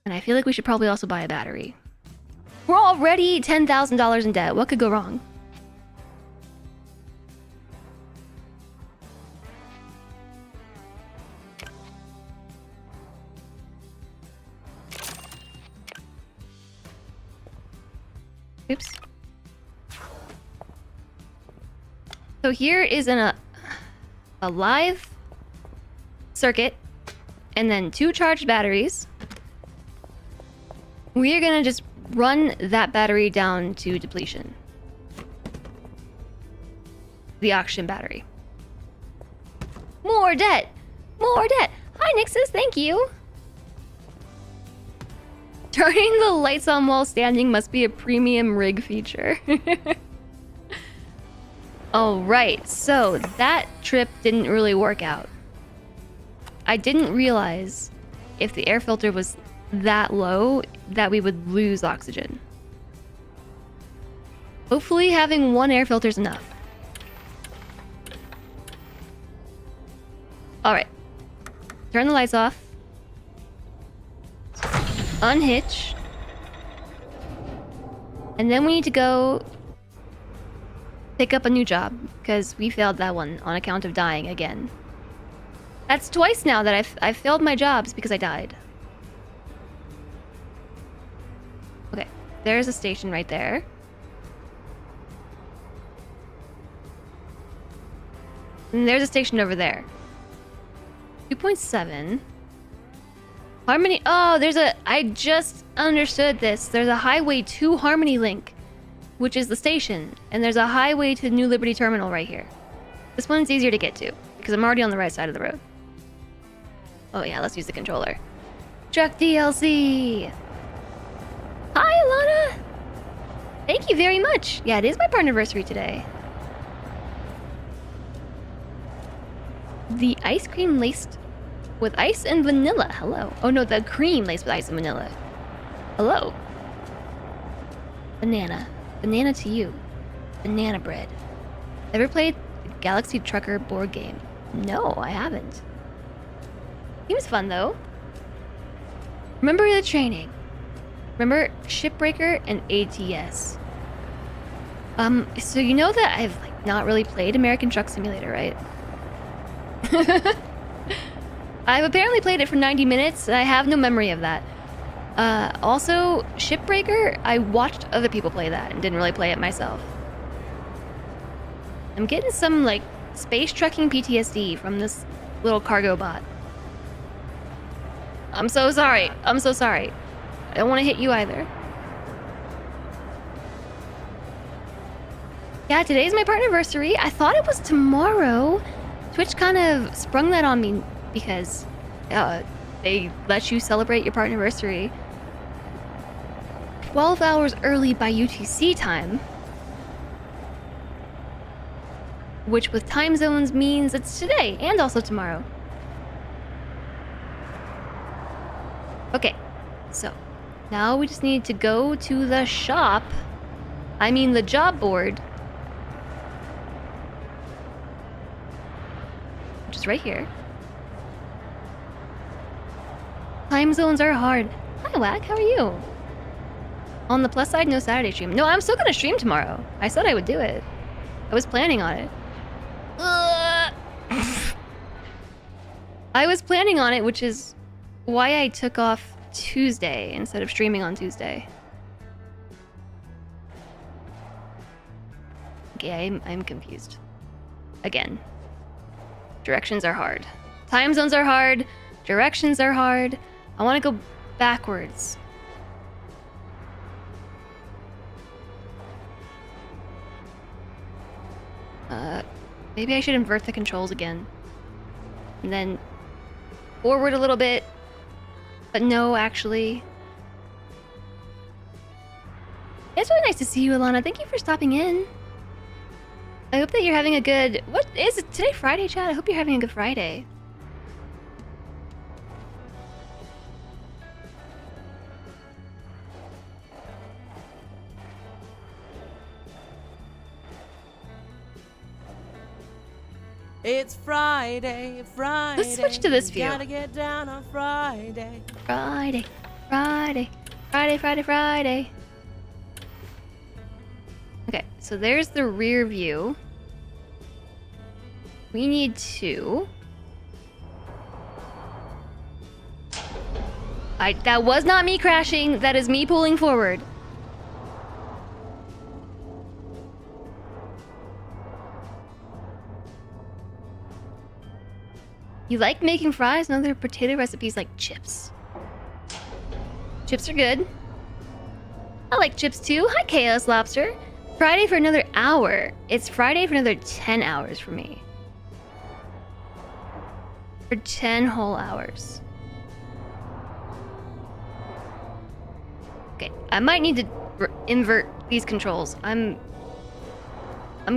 And I feel like we should probably also buy a battery. We're already $10,000 in debt. What could go wrong? Oops. So here is a live circuit and then 2 charged batteries. We are gonna just run that battery down to depletion. The oxygen battery. More debt! More debt! Hi Nixus, thank you! Turning the lights on while standing must be a premium rig feature. Alright, so that trip didn't really work out. I didn't realize if the air filter was that low that we would lose oxygen. Hopefully having 1 air filter is enough. Alright. Turn the lights off. Unhitch. And then we need to go pick up a new job, because we failed that one on account of dying again. That's twice now that I've failed my jobs because I died. Okay, there's a station right there. And there's a station over there. 2.7. Harmony. Oh, there's a. I just understood this. There's a highway to Harmony Link, which is the station, and there's a highway to New Liberty Terminal right here. This one's easier to get to because I'm already on the right side of the road. Oh yeah, let's use the controller. Truck DLC. Hi, Alana. Thank you very much. Yeah, it is my partnerversary today. The ice cream laced with ice and vanilla. Hello. Oh no, the cream laced with ice and vanilla. Hello. Banana. Banana to you. Banana bread. Ever played Galaxy Trucker board game? No, I haven't. Seems fun though. Remember the training. Remember Shipbreaker and ATS. So you know that I've not really played American Truck Simulator, right? I've apparently played it for 90 minutes, and I have no memory of that. Also, Shipbreaker, I watched other people play that and didn't really play it myself. I'm getting some, space trucking PTSD from this little cargo bot. I'm so sorry. I'm so sorry. I don't want to hit you either. Yeah, today's my partnerversary. I thought it was tomorrow. Twitch kind of sprung that on me because they let you celebrate your partnerversary 12 hours early by UTC time. Which with time zones means it's today and also tomorrow. Okay, so now we just need to go to the shop. I mean the job board. Which is right here. Time zones are hard. Hi Wack, how are you? On the plus side, no Saturday stream. No, I'm still gonna stream tomorrow. I said I would do it. I was planning on it. I was planning on it, which is why I took off Tuesday instead of streaming on Tuesday. Okay, I'm confused. Again. Directions are hard. Time zones are hard. Directions are hard. I want to go backwards. Maybe I should invert the controls again. And then forward a little bit. But no, actually. It's really nice to see you, Alana. Thank you for stopping in. I hope that you're having a good... What is it? Today Friday, chat? I hope you're having a good Friday. It's Friday, Friday. Let's switch to this view. Gotta get down on Friday. Friday, Friday, Friday, Friday, Friday. Okay, so there's the rear view. We need to... that was not me crashing. That is me pulling forward. You like making fries and other potato recipes like chips. Chips are good. I like chips too. Hi, Chaos Lobster. Friday for another hour. It's Friday for another 10 hours for me. For 10 whole hours. Okay, I might need to invert these controls. I'm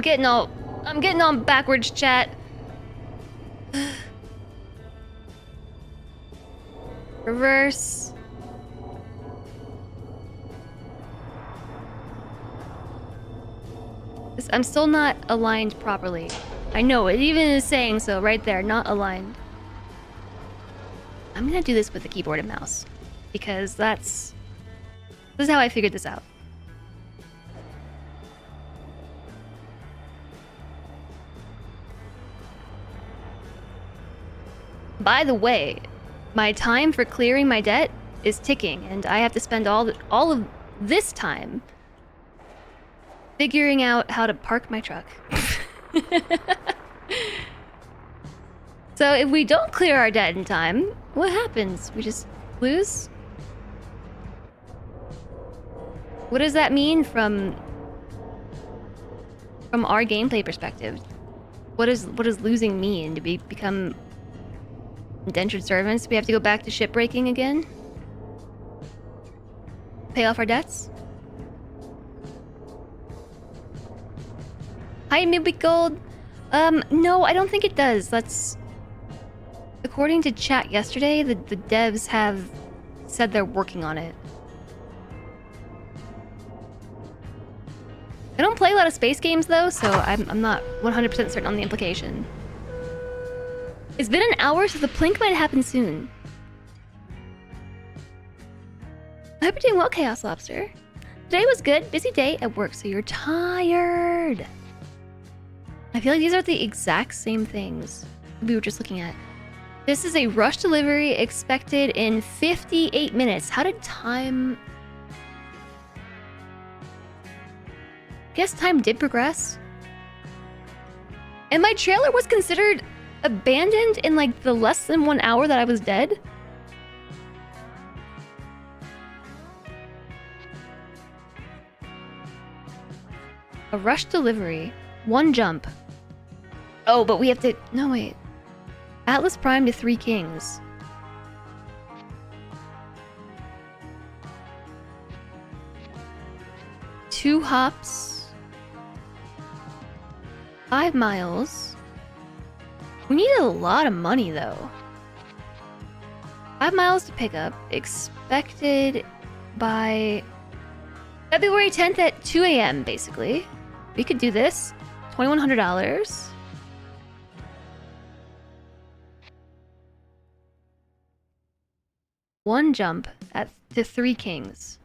getting all backwards, chat. Reverse. I'm still not aligned properly. I know, it even is saying so right there, not aligned. I'm gonna do this with the keyboard and mouse. Because this is how I figured this out. By the way, my time for clearing my debt is ticking, and I have to spend all of this time figuring out how to park my truck. So if we don't clear our debt in time, what happens? We just lose? What does that mean from our gameplay perspective? What does losing mean? Do we become indentured servants? Do we have to go back to shipbreaking again? Pay off our debts? Hi, Midweek Gold. No, I don't think it does. That's... According to chat yesterday, the devs have said they're working on it. I don't play a lot of space games, though, so I'm not 100% certain on the implication. It's been an hour, so the plink might happen soon. I hope you're doing well, Chaos Lobster. Today was good. Busy day at work, so you're tired. I feel like these are the exact same things we were just looking at. This is a rush delivery expected in 58 minutes. How did time... Guess time did progress. And my trailer was considered abandoned in like the less than 1 hour that I was dead. A rush delivery. 1 jump. Oh, but we have to... No, wait. Atlas Prime to 3 Kings. Two hops. 5 miles. We need a lot of money, though. 5 miles to pick up. Expected by February 10th at 2 a.m., basically. We could do this. $2,100. One jump to 3 Kings.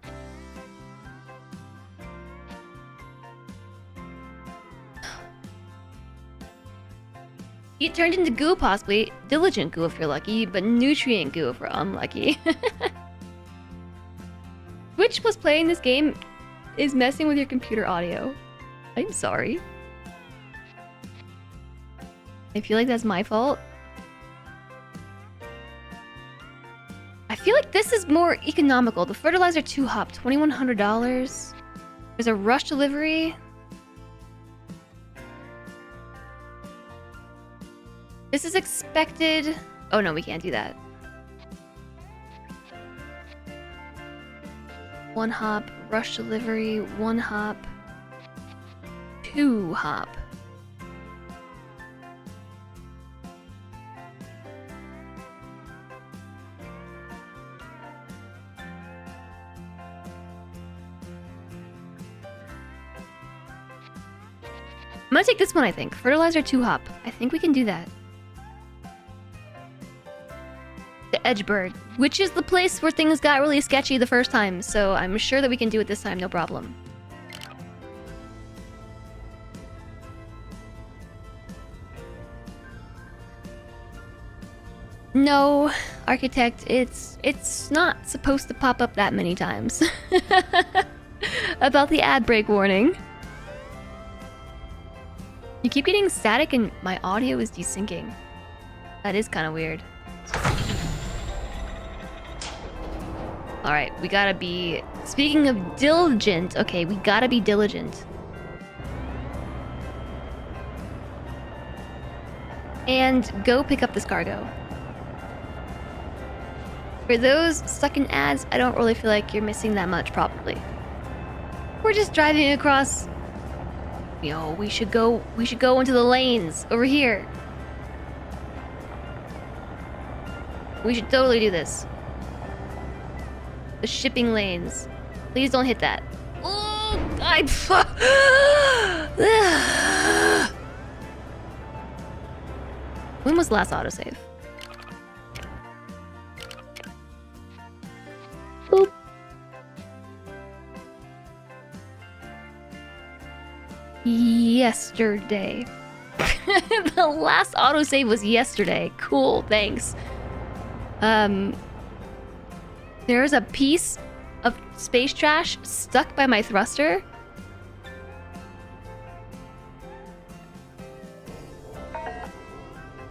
It turned into goo, possibly. Diligent goo if you're lucky, but nutrient goo if we're unlucky. Twitch plus playing this game is messing with your computer audio. I'm sorry. I feel like that's my fault. I feel like this is more economical. The fertilizer 2 hop, $2,100. There's a rush delivery. This is expected... Oh no, we can't do that. 1 hop, rush delivery, 1 hop, 2 hop. I'm gonna take this one, I think. Fertilizer 2-hop. I think we can do that. The Edgebird, which is the place where things got really sketchy the first time, so I'm sure that we can do it this time, no problem. No, Architect, it's not supposed to pop up that many times. About the ad break warning. You keep getting static and my audio is desyncing. That is kind of weird. Alright, we gotta be... Speaking of diligent, okay, we gotta be diligent. And go pick up this cargo. For those stuck in ads, I don't really feel like you're missing that much, probably. We're just driving across... Yo, we should go into the lanes over here. We should totally do this. The shipping lanes. Please don't hit that. Oh, when was the last autosave? Boop. Yesterday. The last autosave was yesterday. Cool, thanks. There's a piece of space trash stuck by my thruster.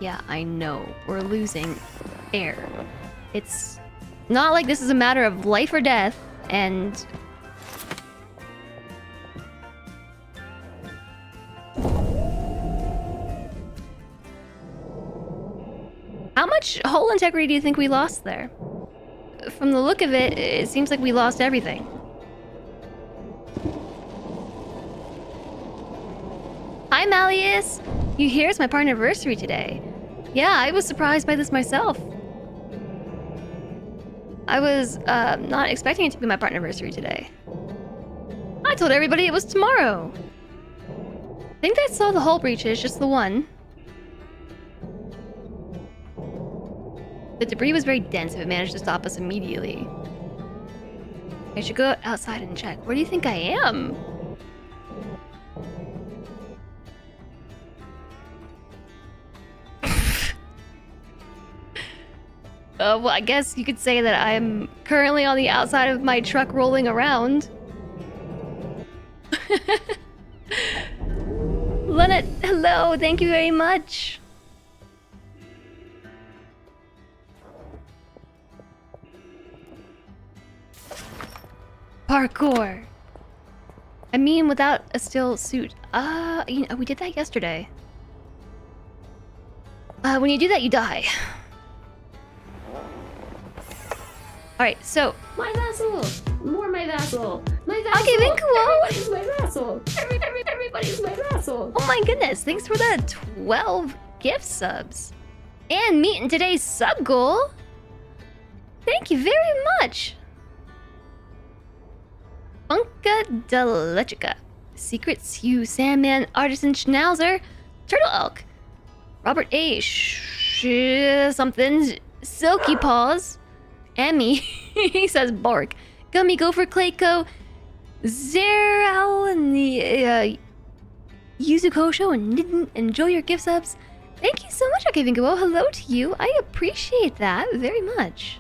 Yeah, I know. We're losing air. It's not like this is a matter of life or death, and... How much hull integrity do you think we lost there? From the look of it, it seems like we lost everything. Hi, Malleus! You hear it's my partnerversary today. Yeah, I was surprised by this myself. I was, not expecting it to be my partnerversary today. I told everybody it was tomorrow. I think I saw the hull breaches, just the one. The debris was very dense if it managed to stop us immediately. I should go outside and check. Where do you think I am? Well, I guess you could say that I'm currently on the outside of my truck rolling around. Lynette, hello, thank you very much. Parkour. I mean, without a still suit. You know, we did that yesterday. When you do that, you die. Alright, so... My vassal! More my vassal! My vassal! Okay, Vinkuo! Everybody's my vassal! Everybody's my vassal! Oh my goodness, thanks for the 12 gift subs. And meeting today's sub goal. Thank you very much. Funka Delechica, Secret Sue, Sandman, Artisan Schnauzer, Turtle Elk, Robert A. Something, Silky Paws, Emmy, he says Bark, Gummy Gopher Clayco, Zeral, and the Yuzukosho, and didn't enjoy your gift subs. Thank you so much, Okay Vinko. Hello to you. I appreciate that very much.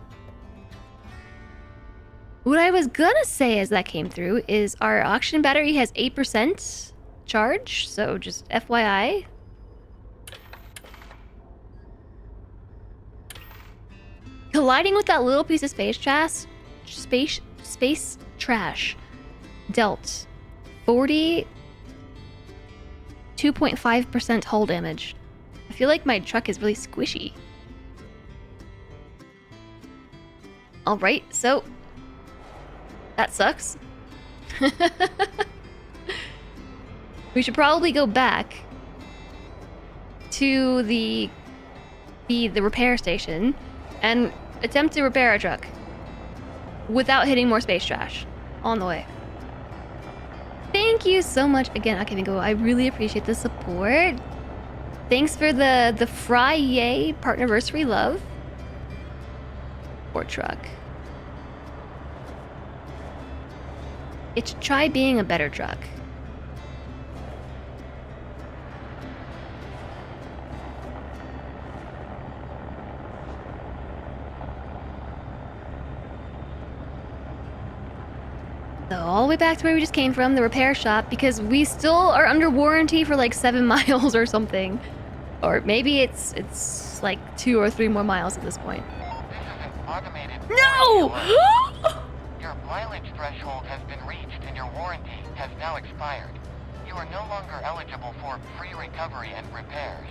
What I was gonna say as that came through is our auction battery has 8% charge, so just FYI. Colliding with that little piece of space trash dealt 42.5% hull damage. I feel like my truck is really squishy. Alright, so that sucks. We should probably go back to the repair station and attempt to repair our truck without hitting more space trash on the way. Thank you so much again, Akimigo. I really appreciate the support. Thanks for the Friday partnerversary love. Or truck. It's try being a better truck. So all the way back to where we just came from, the repair shop, because we still are under warranty for like 7 miles or something. Or maybe it's like 2 or 3 more miles at this point. This is an automated No! warranty alert. Your mileage threshold has been reached and your warranty has now expired. You are no longer eligible for free recovery and repairs.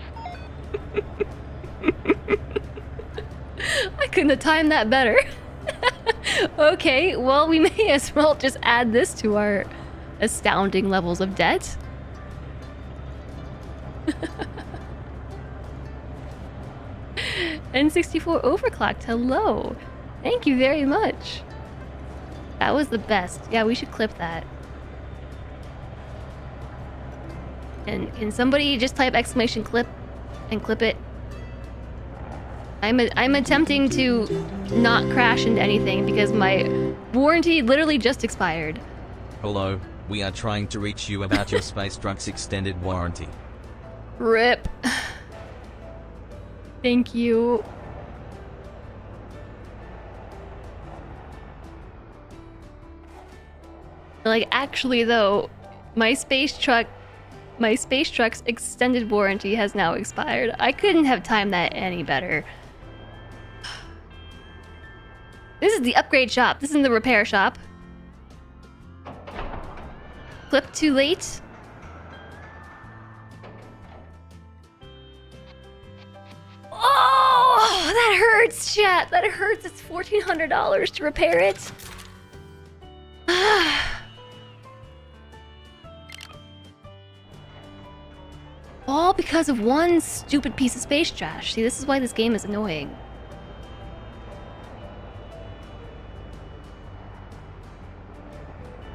I couldn't have timed that better. Okay, well, we may as well just add this to our astounding levels of debt. N64 overclocked, hello. Thank you very much. That was the best. Yeah, we should clip that. And can somebody just type exclamation clip and clip it? I'm attempting to not crash into anything because my warranty literally just expired. Hello, we are trying to reach you about your space truck's extended warranty. RIP. Thank you. Like, actually though, my space truck's extended warranty has now expired. I couldn't have timed that any better. This is the upgrade shop. This is the repair shop. Clip too late. Oh, that hurts, chat. That hurts. It's $1,400 to repair it. All because of one stupid piece of space trash. See, this is why this game is annoying.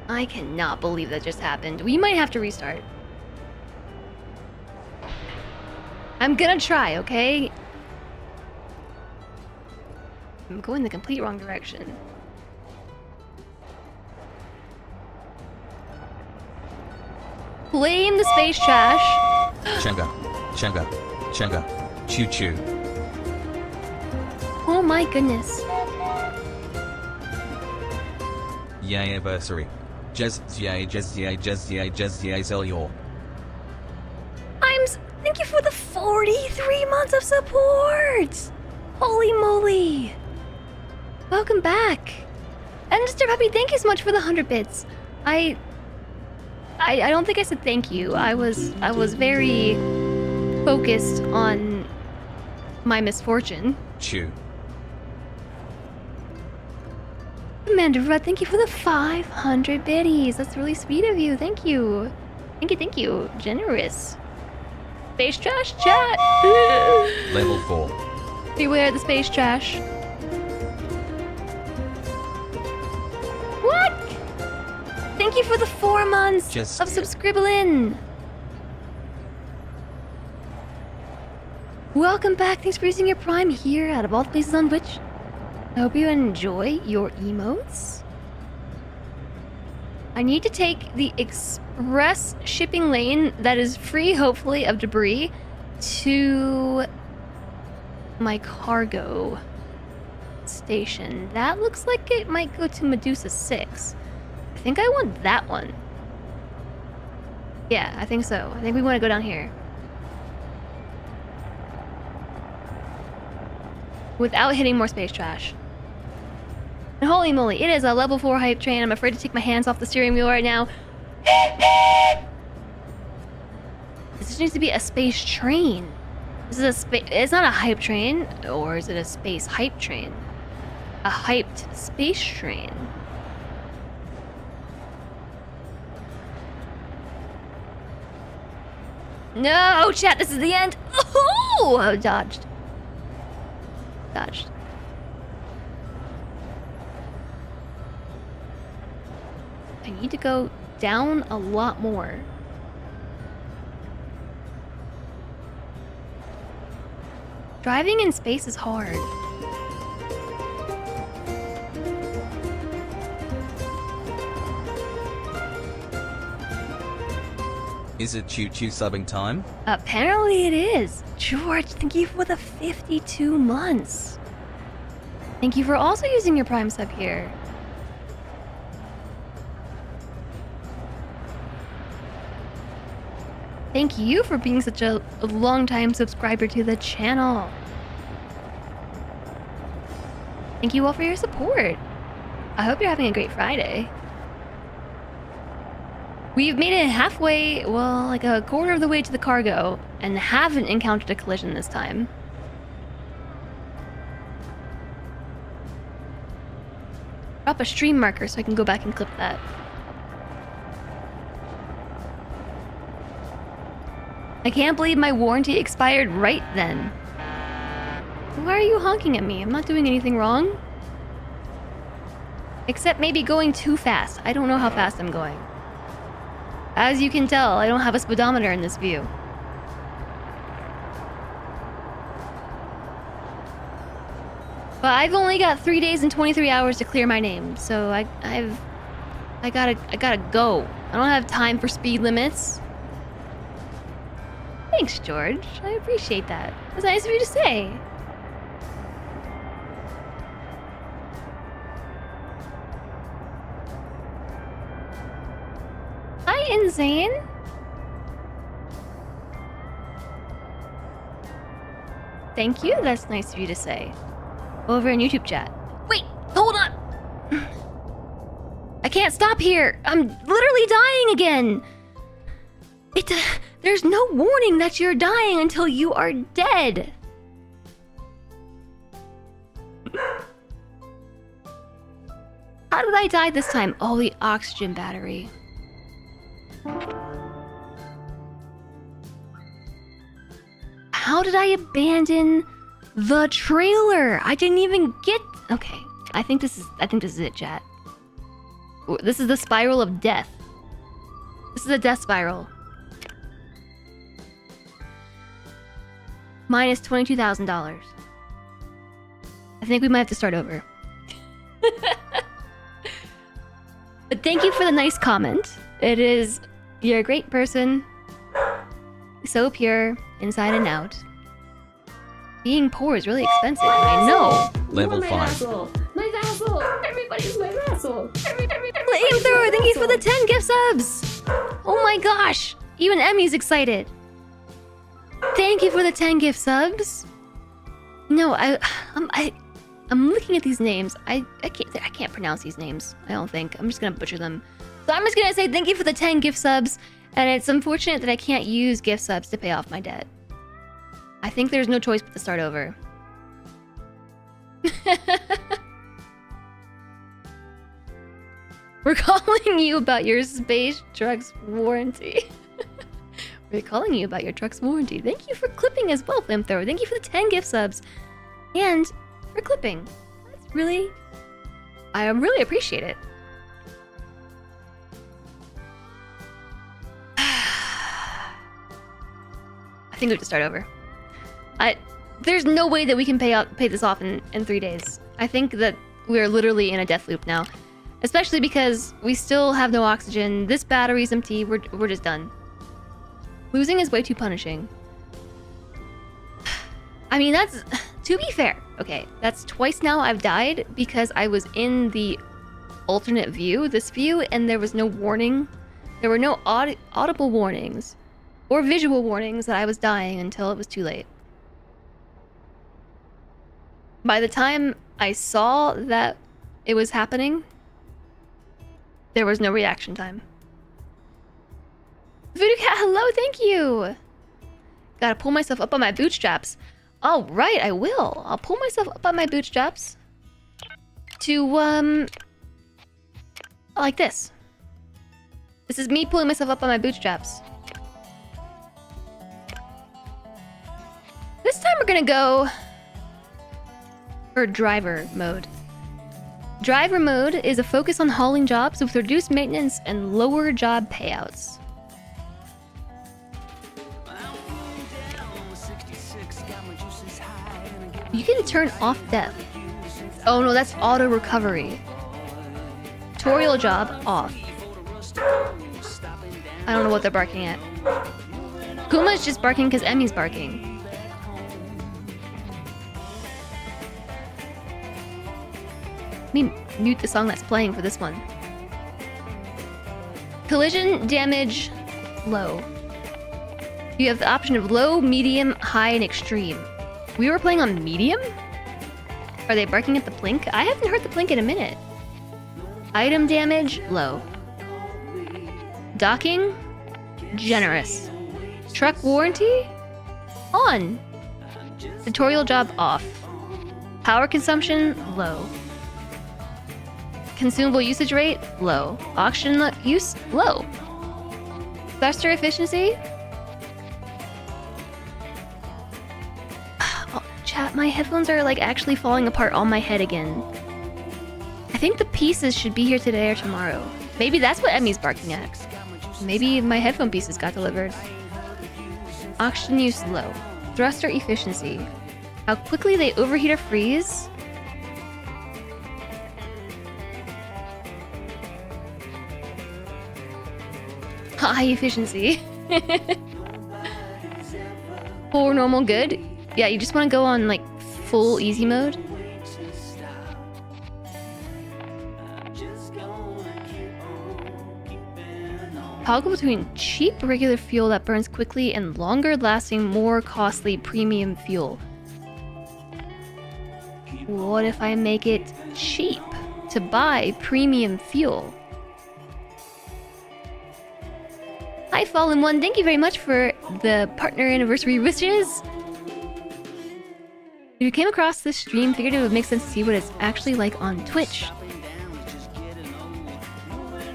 I cannot believe that just happened. We might have to restart. I'm gonna try, okay? I'm going the complete wrong direction. Blame the space trash. Chenga, chenga, chenga, choo choo. Oh my goodness. Yay anniversary. Thank you for the 43 months of support. Holy moly. Welcome back. And Mr. Puppy, thank you so much for the 100 bits. I don't think I said thank you. I was very focused on my misfortune. Chew. Amanda Rudd, thank you for the 500 biddies. That's really sweet of you. Thank you. Thank you. Generous. Space trash chat. Level 4. Beware the space trash. What? Thank you for the 4 months Just of subscribbling. Welcome back. Thanks for using your Prime here out of all the places on Twitch. I hope you enjoy your emotes. I need to take the express shipping lane that is free, hopefully, of debris to my cargo station. That looks like it might go to Medusa 6. I think I want that one. Yeah, I think so. I think we want to go down here. Without hitting more space trash. And holy moly, it is a level 4 hype train. I'm afraid to take my hands off the steering wheel right now. This just needs to be a space train. This is a space. It's not a hype train, or is it a space hype train? A hyped space train. No, chat, this is the end. Oh, I dodged. I need to go down a lot more. Driving in space is hard. Is it choo-choo subbing time? Apparently it is. George, thank you for the 52 months. Thank you for also using your Prime sub here. Thank you for being such a long-time subscriber to the channel. Thank you all for your support. I hope you're having a great Friday. We've made it halfway, well, like a quarter of the way to the cargo, and haven't encountered a collision this time. Drop a stream marker so I can go back and clip that. I can't believe my warranty expired right then. Why are you honking at me? I'm not doing anything wrong. Except maybe going too fast. I don't know how fast I'm going. As you can tell, I don't have a speedometer in this view. But I've only got 3 days and 23 hours to clear my name, so I gotta go. I don't have time for speed limits. Thanks, George. I appreciate that. It was nice of you to say. Hi, Insane. Thank you. That's nice of you to say. Over in YouTube chat. Wait, hold on. I can't stop here. I'm literally dying again. There's no warning that you're dying until you are dead. How did I die this time? Oh, the oxygen battery. How did I abandon the trailer? I didn't even get... Okay, I think this is it, chat. This is the spiral of death. This is a death spiral. Minus $22,000. I think we might have to start over. But thank you for the nice comment. You're a great person. So pure, inside and out. Being poor is really expensive, I know. Level My 5. vassal. My vassal. Everybody's my vassal. Flamethrower, thank you for the 10 gift subs. Oh my gosh, even Emmy's excited. Thank you for the 10 gift subs. No, I'm looking at these names. I can't pronounce these names. I don't think. I'm just gonna butcher them. So I'm just gonna say thank you for the 10 gift subs. And it's unfortunate that I can't use gift subs to pay off my debt. I think there's no choice but to start over. We're calling you about your space truck's warranty. We're calling you about your truck's warranty. Thank you for clipping as well, Flamethrower. Thank you for the 10 gift subs. And for clipping. That's really... I really appreciate it. I think we have to start over. There's no way that we can pay this off in 3 days. I think that we're literally in a death loop now. Especially because we still have no oxygen. This battery's empty. We're just done. Losing is way too punishing. I mean, that's... To be fair, okay, that's twice now I've died because I was in the alternate view, this view, and there was no warning. There were no audible warnings or visual warnings that I was dying until it was too late. By the time I saw that it was happening, there was no reaction time. Voodoo Cat, hello, thank you! Gotta pull myself up on my bootstraps. All right, I will. I'll pull myself up on my bootstraps to, like this. This is me pulling myself up on my bootstraps. This time we're gonna go for driver mode. Driver mode is a focus on hauling jobs with reduced maintenance and lower job payouts. You can turn off death. Oh no, that's auto recovery. Tutorial job off. I don't know what they're barking at. Kuma's just barking because Emmy's barking. Let me mute the song that's playing for this one. Collision damage low. You have the option of low, medium, high, and extreme. We were playing on medium? Are they barking at the plink? I haven't heard the plink in a minute. Item damage low. Docking generous. Truck warranty on. Tutorial job off. Power consumption low. Consumable usage rate low. Auction use low. Thruster efficiency. Oh, chat, my headphones are like actually falling apart on my head again. I think the pieces should be here today or tomorrow. Maybe that's what Emmy's barking at. Maybe my headphone pieces got delivered. Auction use low. Thruster efficiency. How quickly they overheat or freeze. High efficiency. Full normal good. Yeah, you just want to go on like full easy mode. Toggle between cheap regular fuel that burns quickly and longer lasting, more costly premium fuel. What if I make it cheap to buy premium fuel? Hi, Fallen One. Thank you very much for the partner anniversary wishes. If you came across this stream, figured it would make sense to see what it's actually like on Twitch.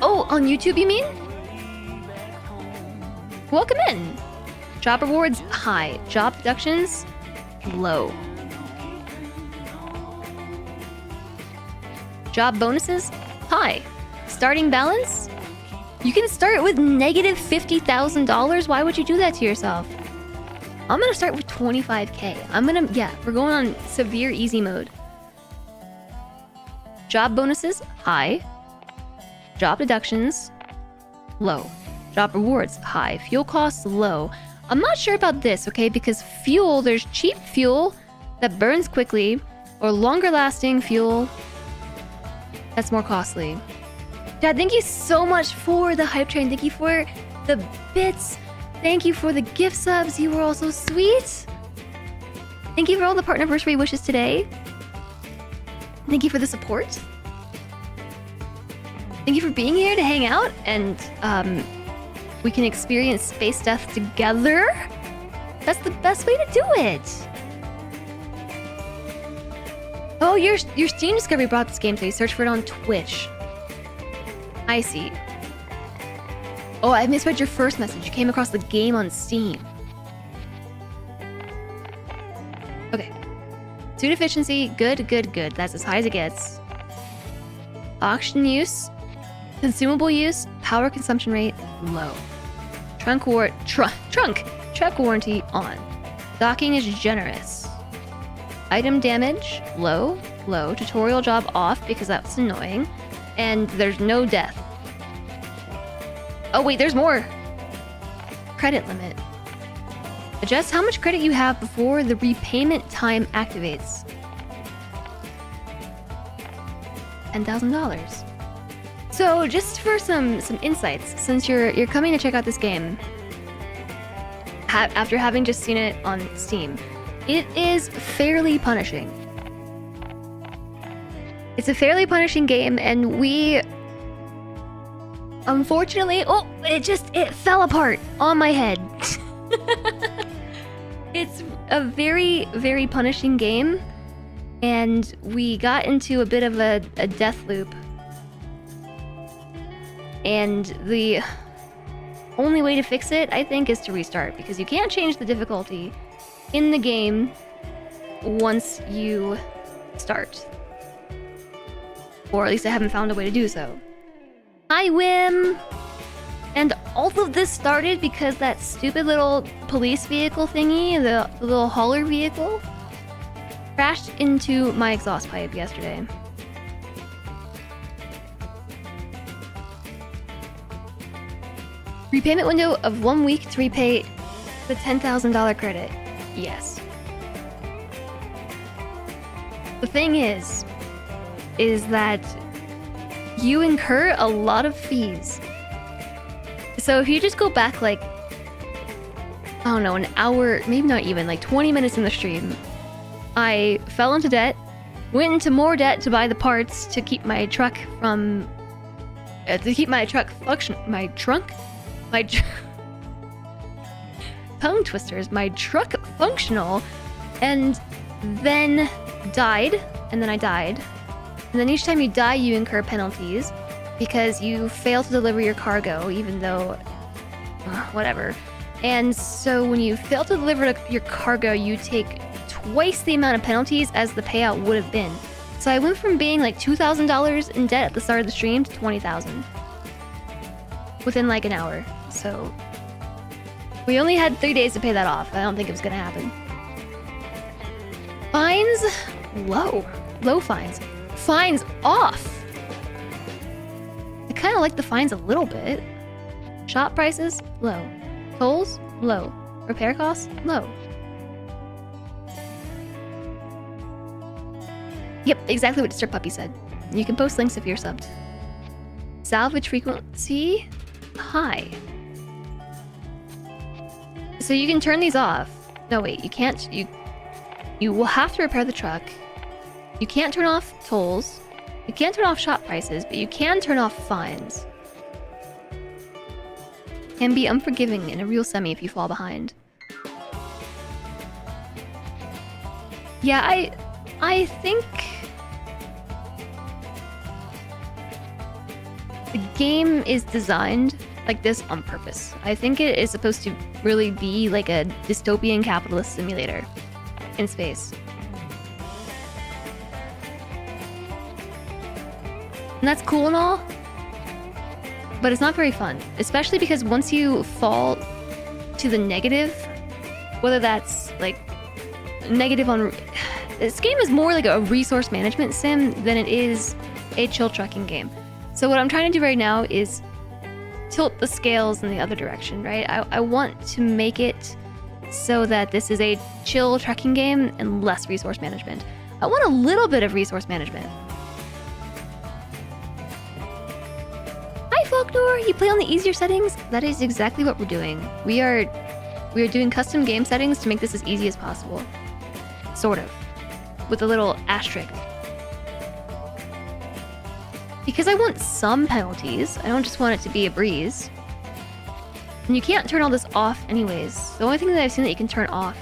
Oh, on YouTube, you mean? Welcome in. Job rewards high. Job deductions low. Job bonuses high. Starting balance? You can start with negative $50,000. Why would you do that to yourself? I'm gonna start with 25K. Yeah, we're going on severe easy mode. Job bonuses high. Job deductions low. Job rewards high. Fuel costs low. I'm not sure about this, okay? Because fuel, there's cheap fuel that burns quickly, or longer lasting fuel that's more costly. Dad, thank you so much for the hype train. Thank you for the bits. Thank you for the gift subs. You were all so sweet. Thank you for all the partner anniversary wishes today. Thank you for the support. Thank you for being here to hang out and we can experience space death together. That's the best way to do it. Oh, your Steam Discovery brought this game, so you search for it on Twitch. I see. Oh, I misread your first message. You came across the game on Steam. Okay. Suit efficiency, good, good, good. That's as high as it gets. Auction use, consumable use, power consumption rate, low. Truck warranty on. Docking is generous. Item damage, low. Tutorial job off because that's annoying. And there's no death. Oh wait, there's more. Credit limit. Adjust how much credit you have before the repayment time activates. $10,000. So just for some insights, since you're coming to check out this game, after having just seen it on Steam, it is fairly punishing. It's a fairly punishing game, and we unfortunately, it fell apart on my head. It's a very, very punishing game, and we got into a bit of a death loop. And the only way to fix it, I think, is to restart, because you can't change the difficulty in the game once you start. Or at least I haven't found a way to do so. Hi, Wim! And all of this started because that stupid little police vehicle thingy, the little hauler vehicle, crashed into my exhaust pipe yesterday. Repayment window of 1 week to repay the $10,000 credit. Yes. The thing is that you incur a lot of fees. So if you just go back like, I don't know, an hour, maybe not even, like 20 minutes in the stream, I fell into debt, went into more debt to buy the parts to keep my truck from, tongue twisters, my truck functional, and then died, and then I died. And then each time you die, you incur penalties because you fail to deliver your cargo, even though, whatever. And so when you fail to deliver your cargo, you take twice the amount of penalties as the payout would have been. So I went from being like $2,000 in debt at the start of the stream to $20,000 within like an hour. So we only had 3 days to pay that off. I don't think it was gonna happen. Fines, low fines. Fines off. I kind of like the fines a little bit. Shop prices, low. Tolls, low. Repair costs, low. Yep, exactly what Disturb Puppy said. You can post links if you're subbed. Salvage frequency, high. So you can turn these off. No, wait, you can't. You will have to repair the truck. You can't turn off tolls. You can't turn off shop prices, but you can turn off fines. Can be unforgiving in a real semi if you fall behind. Yeah, I think the game is designed like this on purpose. I think it is supposed to really be like a dystopian capitalist simulator in space. And that's cool and all, but it's not very fun, especially because once you fall to the negative, whether that's like negative on... This game is more like a resource management sim than it is a chill trucking game. So what I'm trying to do right now is tilt the scales in the other direction, right? I want to make it so that this is a chill trucking game and less resource management. I want a little bit of resource management. Hi Faulkner, you play on the easier settings? That is exactly what we're doing. We are doing custom game settings to make this as easy as possible. Sort of. With a little asterisk. Because I want some penalties. I don't just want it to be a breeze. And you can't turn all this off anyways. The only thing that I've seen that you can turn off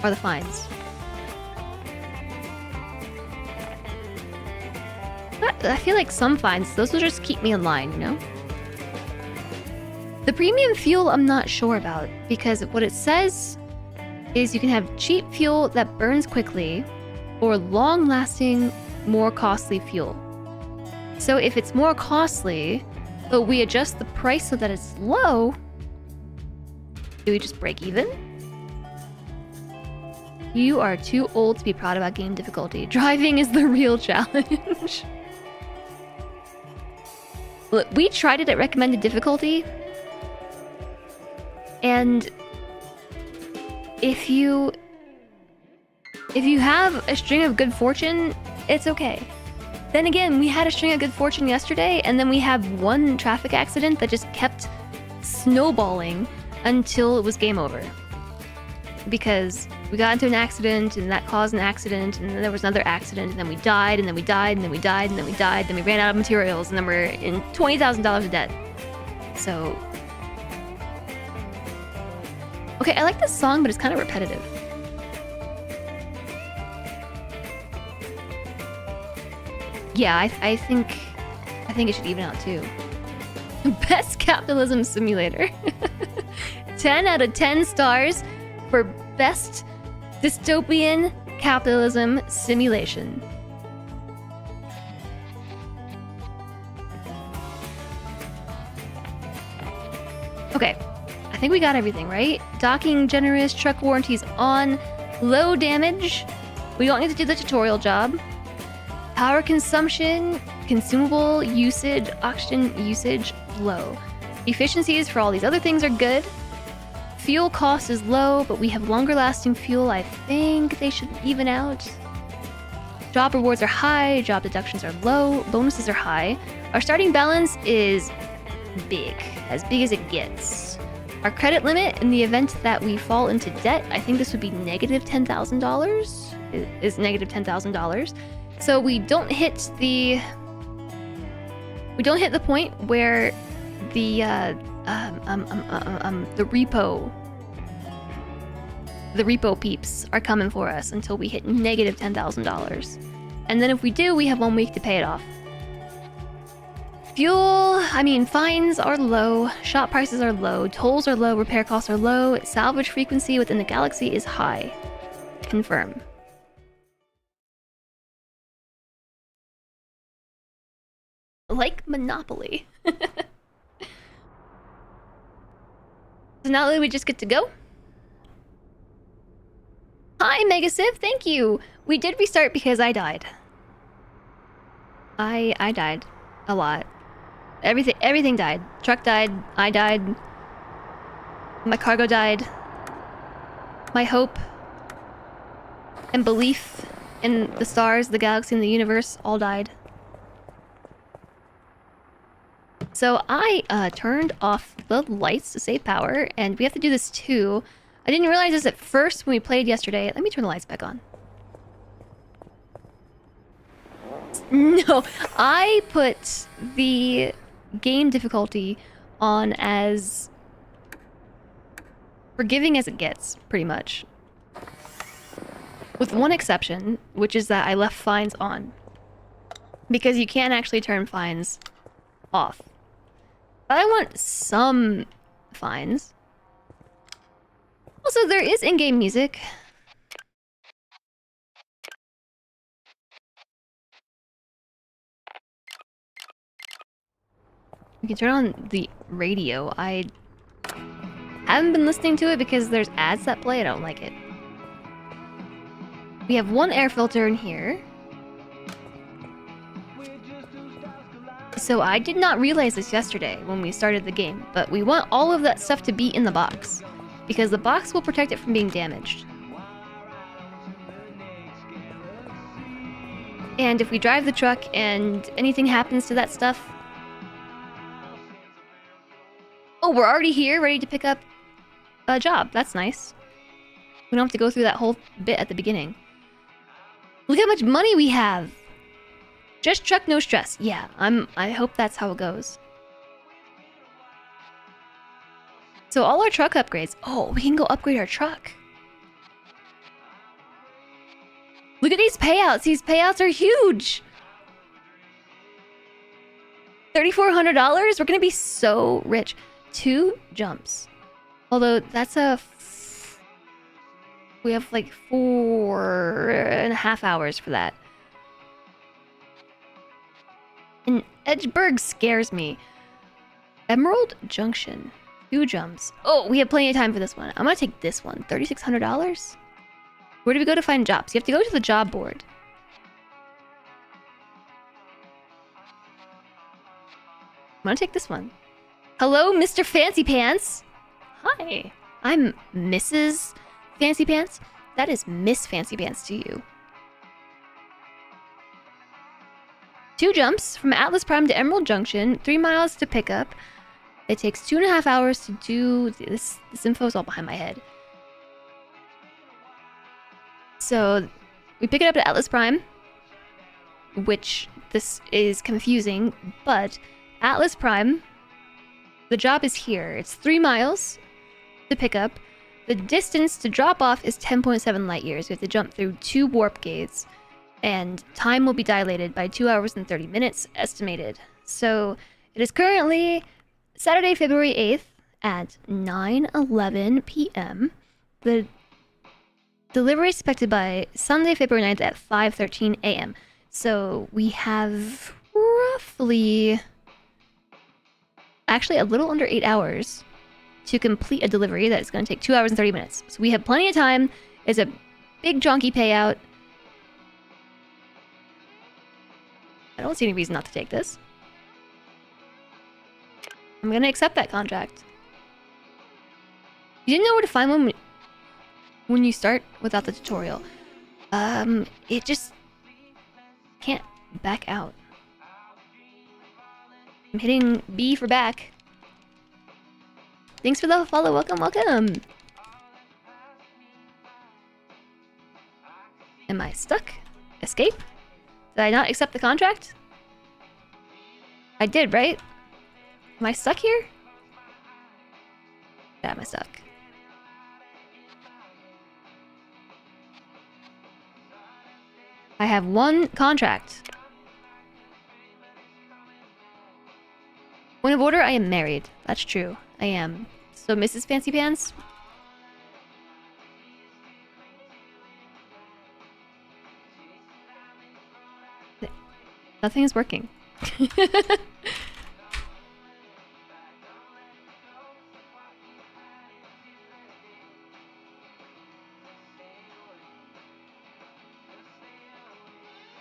are the fines. But I feel like some fines, those will just keep me in line, you know? The premium fuel I'm not sure about, because what it says is you can have cheap fuel that burns quickly or long-lasting, more costly fuel. So if it's more costly, but we adjust the price so that it's low, do we just break even? You are too old to be proud about game difficulty. Driving is the real challenge. Look, we tried it at recommended difficulty, and if you have a string of good fortune, it's okay. Then again, we had a string of good fortune yesterday, and then we had one traffic accident that just kept snowballing until it was game over. Because we got into an accident, and that caused an accident, and then there was another accident, and then we died, and then we died, and then we died, and then we died, then we ran out of materials, and then we're in $20,000 of debt. So... Okay, I like this song, but it's kind of repetitive. Yeah, I think it should even out too. Best capitalism simulator. 10 out of 10 stars for best dystopian capitalism simulation. Okay, I think we got everything, right? Docking generous, truck warranties on, low damage. We don't need to do the tutorial job. Power consumption, consumable usage, oxygen usage, low. Efficiencies for all these other things are good. Fuel cost is low, but we have longer lasting fuel. I think they should even out. Job rewards are high, job deductions are low, bonuses are high. Our starting balance is big, as big as it gets. Our credit limit, in the event that we fall into debt, I think this would be negative $10,000. Is negative $10,000. So we don't hit the point where the repo peeps are coming for us until we hit negative $10,000. And then if we do, we have 1 week to pay it off. Fines are low, shop prices are low, tolls are low, repair costs are low, salvage frequency within the galaxy is high. Confirm. Like Monopoly. So now that we just get to go. Hi, Megasiv, thank you. We did restart because I died. I died a lot. Everything died. Truck died. I died. My cargo died. My hope and belief in the stars, the galaxy, and the universe all died. So I turned off the lights to save power, and we have to do this too. I didn't realize this at first when we played yesterday. Let me turn the lights back on. No, I put the game difficulty on as forgiving as it gets, pretty much. With one exception, which is that I left fines on. Because you can't actually turn fines off. But I want some fines. Also, there is in-game music. You can turn on the radio. I haven't been listening to it because there's ads that play. I don't like it. We have one air filter in here. So I did not realize this yesterday when we started the game, but we want all of that stuff to be in the box, because the box will protect it from being damaged. And if we drive the truck and anything happens to that stuff... Oh, we're already here, ready to pick up a job. That's nice. We don't have to go through that whole bit at the beginning. Look how much money we have! Just truck, no stress. Yeah, I hope that's how it goes. So all our truck upgrades. Oh, we can go upgrade our truck. Look at these payouts. These payouts are huge. $3,400? We're gonna be so rich. 2 jumps. Although that's we have like 4.5 hours for that. And Edgeburg scares me. Emerald Junction. 2 jumps. Oh, we have plenty of time for this one. I'm gonna take this one. $3,600? Where do we go to find jobs? You have to go to the job board. I'm gonna take this one. Hello, Mr. Fancy Pants. Hi. I'm Mrs. Fancy Pants. That is Miss Fancy Pants to you. 2 jumps from Atlas Prime to Emerald Junction, 3 miles to pick up. It takes 2.5 hours to do this. This info is all behind my head. So we pick it up at Atlas Prime, which this is confusing, but Atlas Prime, the job is here. It's 3 miles to pick up. The distance to drop off is 10.7 light years. We have to jump through 2 warp gates. And time will be dilated by 2 hours and 30 minutes estimated. So it is currently Saturday, February 8th at 9:11 p.m. The delivery is expected by Sunday, February 9th at 5:13 a.m. So we have roughly, actually a little under 8 hours to complete a delivery that is going to take 2 hours and 30 minutes. So we have plenty of time. It's a big chonky payout. I don't see any reason not to take this. I'm going to accept that contract. You didn't know where to find one when you start without the tutorial. It just can't back out. I'm hitting B for back. Thanks for the follow. Welcome, welcome. Am I stuck? Escape? Did I not accept the contract? I did, right? Am I stuck here? Yeah, am I stuck? I have one contract. Point of order, I am married. That's true. I am. So, Mrs. Fancy Pants? Nothing is working.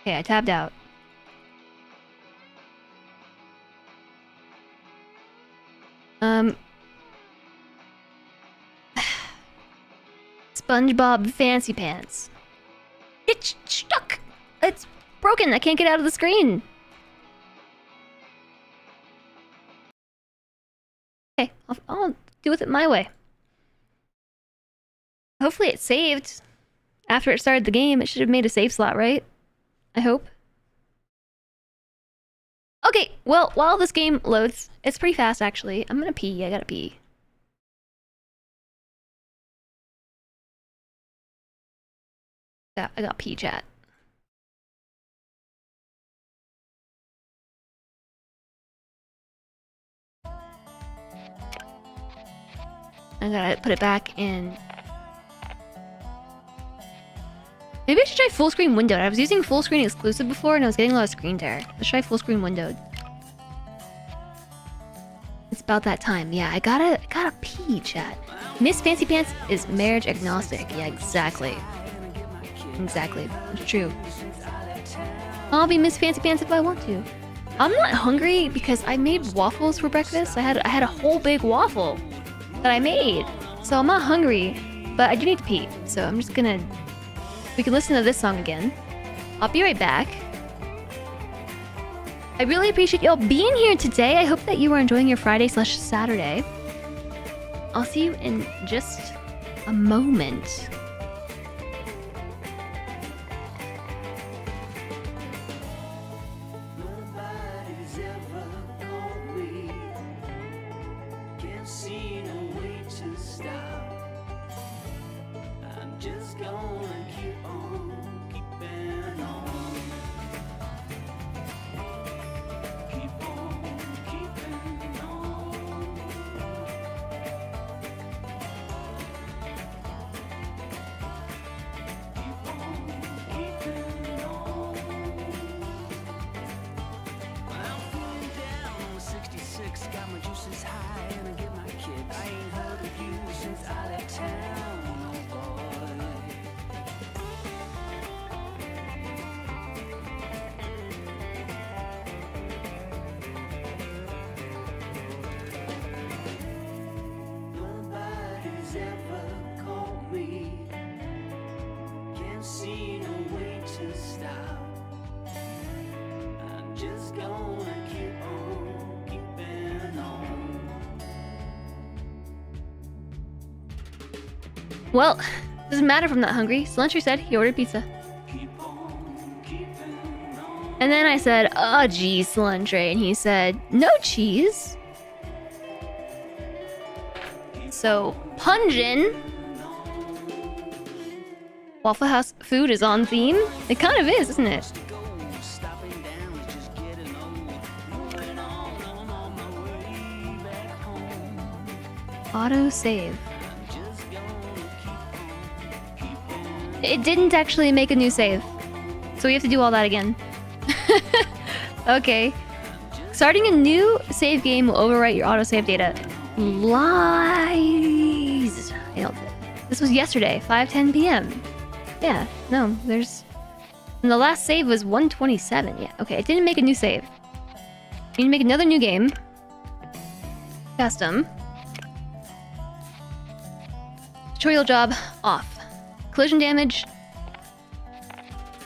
Okay, I tabbed out. SpongeBob Fancy Pants. It's stuck! It's broken! I can't get out of the screen! Okay, I'll do with it my way. Hopefully it saved. After it started the game, it should have made a save slot, right? I hope. Okay, well, while this game loads, it's pretty fast actually. I'm gonna pee, I gotta pee. Yeah, I got pee chat. I gotta put it back in. Maybe I should try full screen windowed. I was using full screen exclusive before and I was getting a lot of screen tear. Let's try full screen windowed. It's about that time. Yeah, I gotta pee, chat. Miss Fancy Pants is marriage agnostic. Yeah, exactly. Exactly. It's true. I'll be Miss Fancy Pants if I want to. I'm not hungry because I made waffles for breakfast. I had a whole big waffle that I made. So I'm not hungry, but I do need to pee. So I'm just gonna... We can listen to this song again. I'll be right back. I really appreciate y'all being here today. I hope that you are enjoying your Friday/Saturday. I'll see you in just a moment. Well, doesn't matter if I'm not hungry. Cilantro said he ordered pizza. And then I said, oh geez, Cilantro. And he said, no cheese. So, pungent. Waffle House food is on theme. It kind of is, isn't it? Auto save. It didn't actually make a new save. So we have to do all that again. Okay. Starting a new save game will overwrite your autosave data. Lies. I don't. This was yesterday, 5:10 p.m. Yeah. No, there's. And the last save was 127. Yeah. Okay. I didn't make a new save. I need to make another new game. Custom. Tutorial job off. Collision damage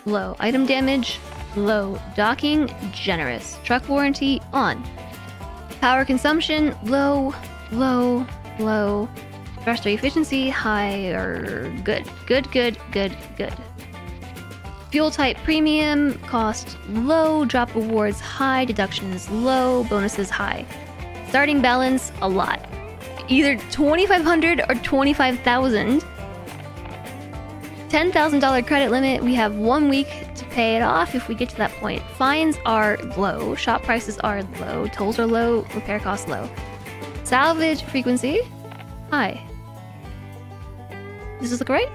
low. Item damage low. Docking generous. Truck warranty on. Power consumption low, low, low. Thruster efficiency high or good. Good, good, good, good. Fuel type premium. Cost low. Drop rewards high. Deductions low. Bonuses high. Starting balance a lot. Either 2,500 or 25,000. $10,000 credit limit. We have 1 week to pay it off if we get to that point. Fines are low. Shop prices are low. Tolls are low. Repair costs low. Salvage frequency high. Does this look right?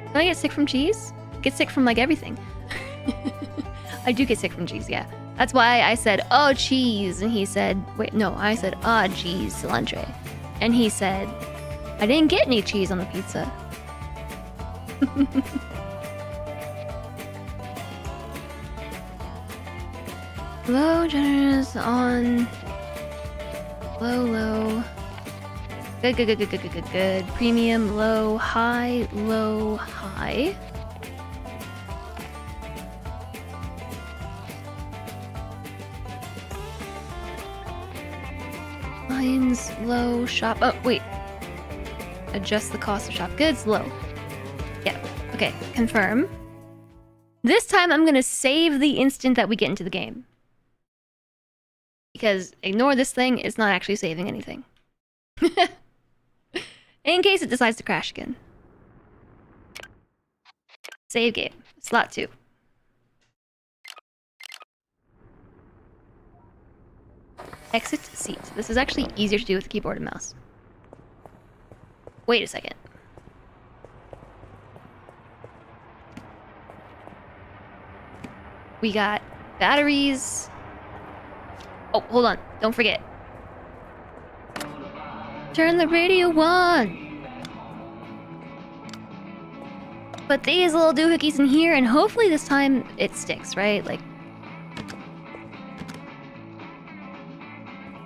Can I get sick from cheese? Get sick from like everything. I do get sick from cheese, yeah. That's why I said, oh, cheese. And he said, wait, no, I said, ah, cheese, cilantro. And he said, I didn't get any cheese on the pizza. Low, generous, on. Low, low. Good, good, good, good, good, good, good, good. Premium, low, high, low, high. Lines, low, shop. Oh, wait. Adjust the cost of shop goods, low. Yeah. Okay, confirm. This time I'm gonna save the instant that we get into the game. Because ignore this thing, it's not actually saving anything. In case it decides to crash again. Save game. Slot 2. Exit seat. This is actually easier to do with the keyboard and mouse. Wait a second. We got batteries. Oh, hold on. Don't forget. Turn the radio on. Put these little doohickeys in here, and hopefully this time it sticks, right? Like,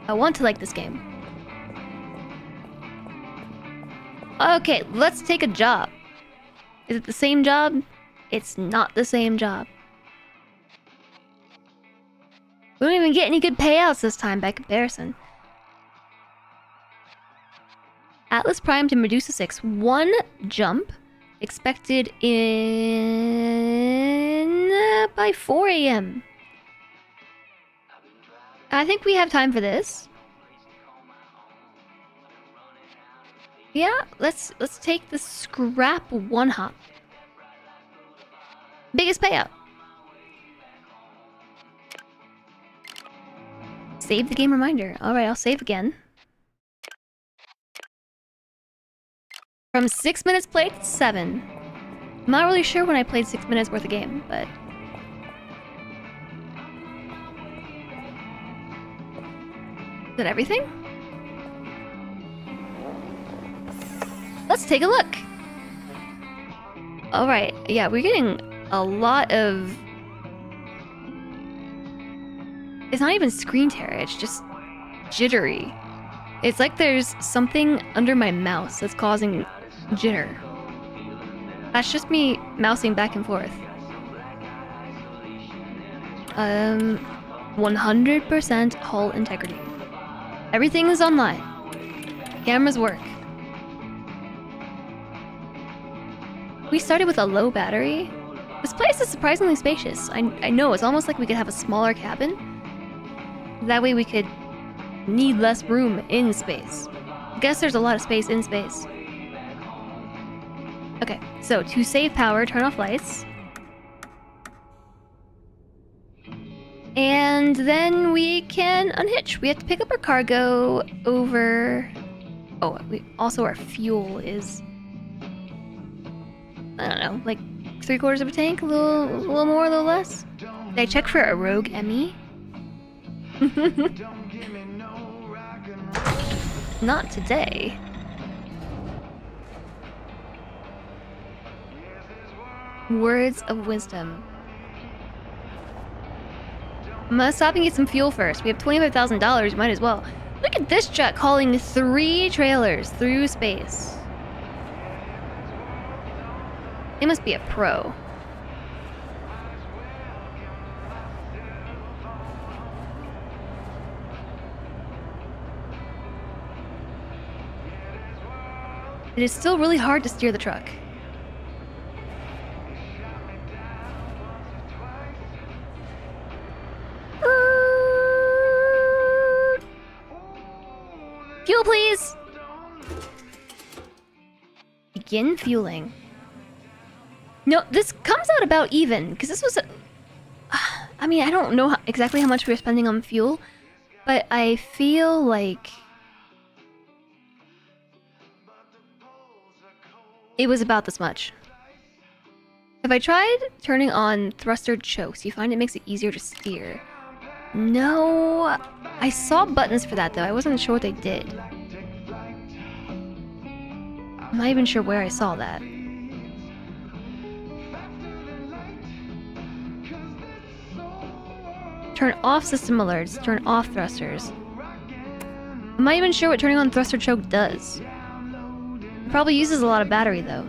I want to like this game. Okay, let's take a job. Is it the same job? It's not the same job. We don't even get any good payouts this time by comparison. Atlas Prime to Medusa 6. 1 jump. Expected in... by 4 a.m. I think we have time for this. Yeah, let's take the scrap 1 hop. Biggest payout. Save the game reminder. Alright, I'll save again. From 6 minutes played to 7. I'm not really sure when I played 6 minutes worth of game, but... Is that everything? Let's take a look! Alright, yeah, we're getting a lot of... It's not even screen tear, it's just jittery. It's like there's something under my mouse that's causing jitter. That's just me mousing back and forth. 100% hull integrity. Everything is online. Cameras work. We started with a low battery. This place is surprisingly spacious. I know, it's almost like we could have a smaller cabin. That way we could need less room in space. I guess there's a lot of space in space. Okay, so to save power, turn off lights. And then we can unhitch. We have to pick up our cargo over... Oh, also our fuel is... I don't know, like 3/4 of a tank? A little more, a little less? Did I check for a rogue ME? Not today. Words of wisdom. I'm gonna stop and get some fuel first. We have $25,000, might as well. Look at this truck hauling 3 trailers through space. It must be a pro. It is still really hard to steer the truck. Fuel, please! Begin fueling. No, this comes out about even, because this was I mean, I don't know exactly how much we were spending on fuel, but I feel like it was about this much. Have I tried turning on thruster chokes? You find it makes it easier to steer? No, I saw buttons for that though. I wasn't sure what they did. I'm not even sure where I saw that. Turn off system alerts, turn off thrusters. I'm not even sure what turning on thruster choke does. It probably uses a lot of battery though.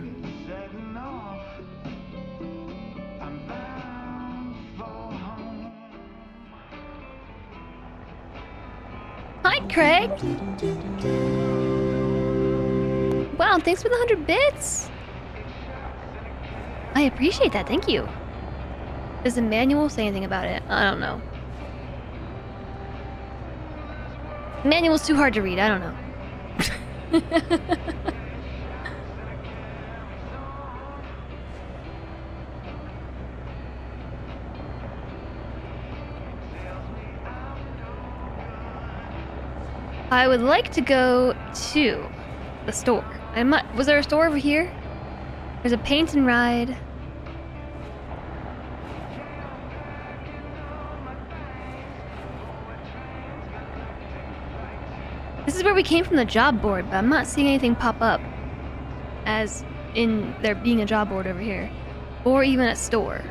Hi, Craig! Wow, thanks for the 100 bits! I appreciate that, thank you. Does the manual say anything about it? I don't know. Manual's too hard to read, I don't know. I would like to go to the store. Was there a store over here? There's a paint and ride. This is where we came from the job board, but I'm not seeing anything pop up as in there being a job board over here. Or even a store.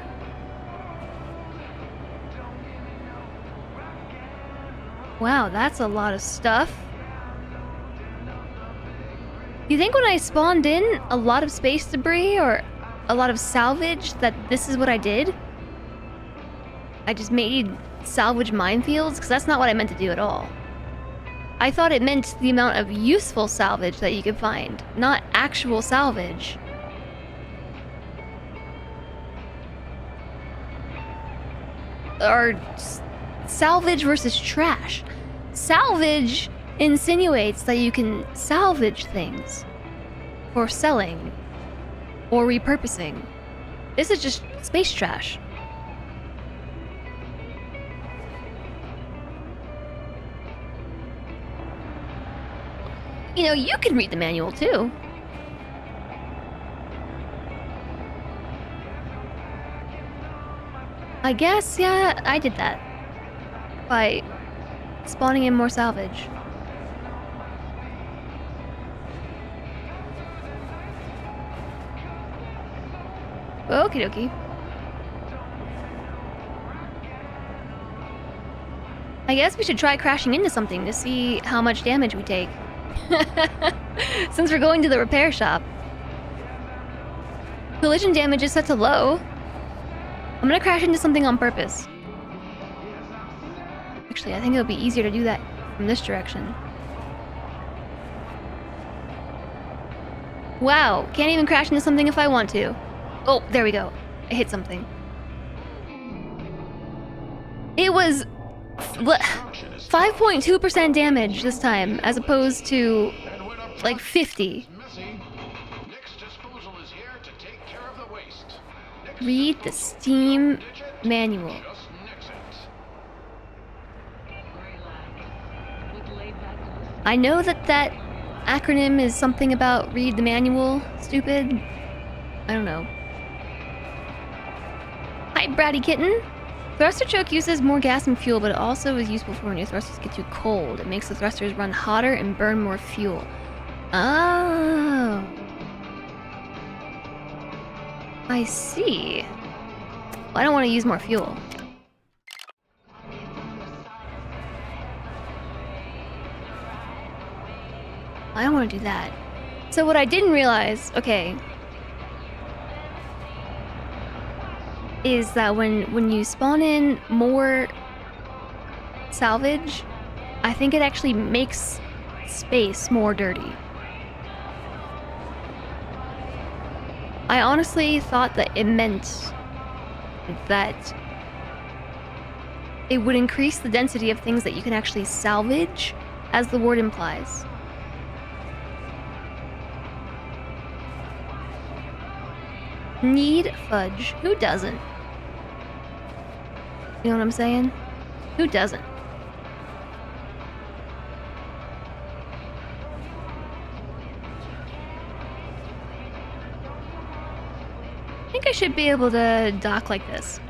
Wow, that's a lot of stuff. You think when I spawned in a lot of space debris or a lot of salvage that this is what I did? I just made salvage minefields? Because that's not what I meant to do at all. I thought it meant the amount of useful salvage that you could find, not actual salvage. Or salvage versus trash. Salvage insinuates that you can salvage things for selling or repurposing. This is just space trash. You know, you can read the manual too. I guess, yeah, I did that. By spawning in more salvage. Okie dokie. I guess we should try crashing into something to see how much damage we take. Since we're going to the repair shop. Collision damage is set to low. I'm gonna crash into something on purpose. Actually, I think it would be easier to do that from this direction. Wow, can't even crash into something if I want to. Oh, there we go. I hit something. It was 5.2% damage this time, as opposed to like 50. Read the Steam manual. I know that acronym is something about read the manual, stupid. I don't know. Hi, Bratty Kitten. Thruster choke uses more gas and fuel, but it also is useful for when your thrusters get too cold. It makes the thrusters run hotter and burn more fuel. Oh. I see. Well, I don't want to use more fuel. I don't want to do that. So what I didn't realize, okay, is that when you spawn in more salvage, I think it actually makes space more dirty. I honestly thought that it meant that it would increase the density of things that you can actually salvage, as the word implies. Need fudge. Who doesn't? You know what I'm saying? Who doesn't? I think I should be able to dock like this.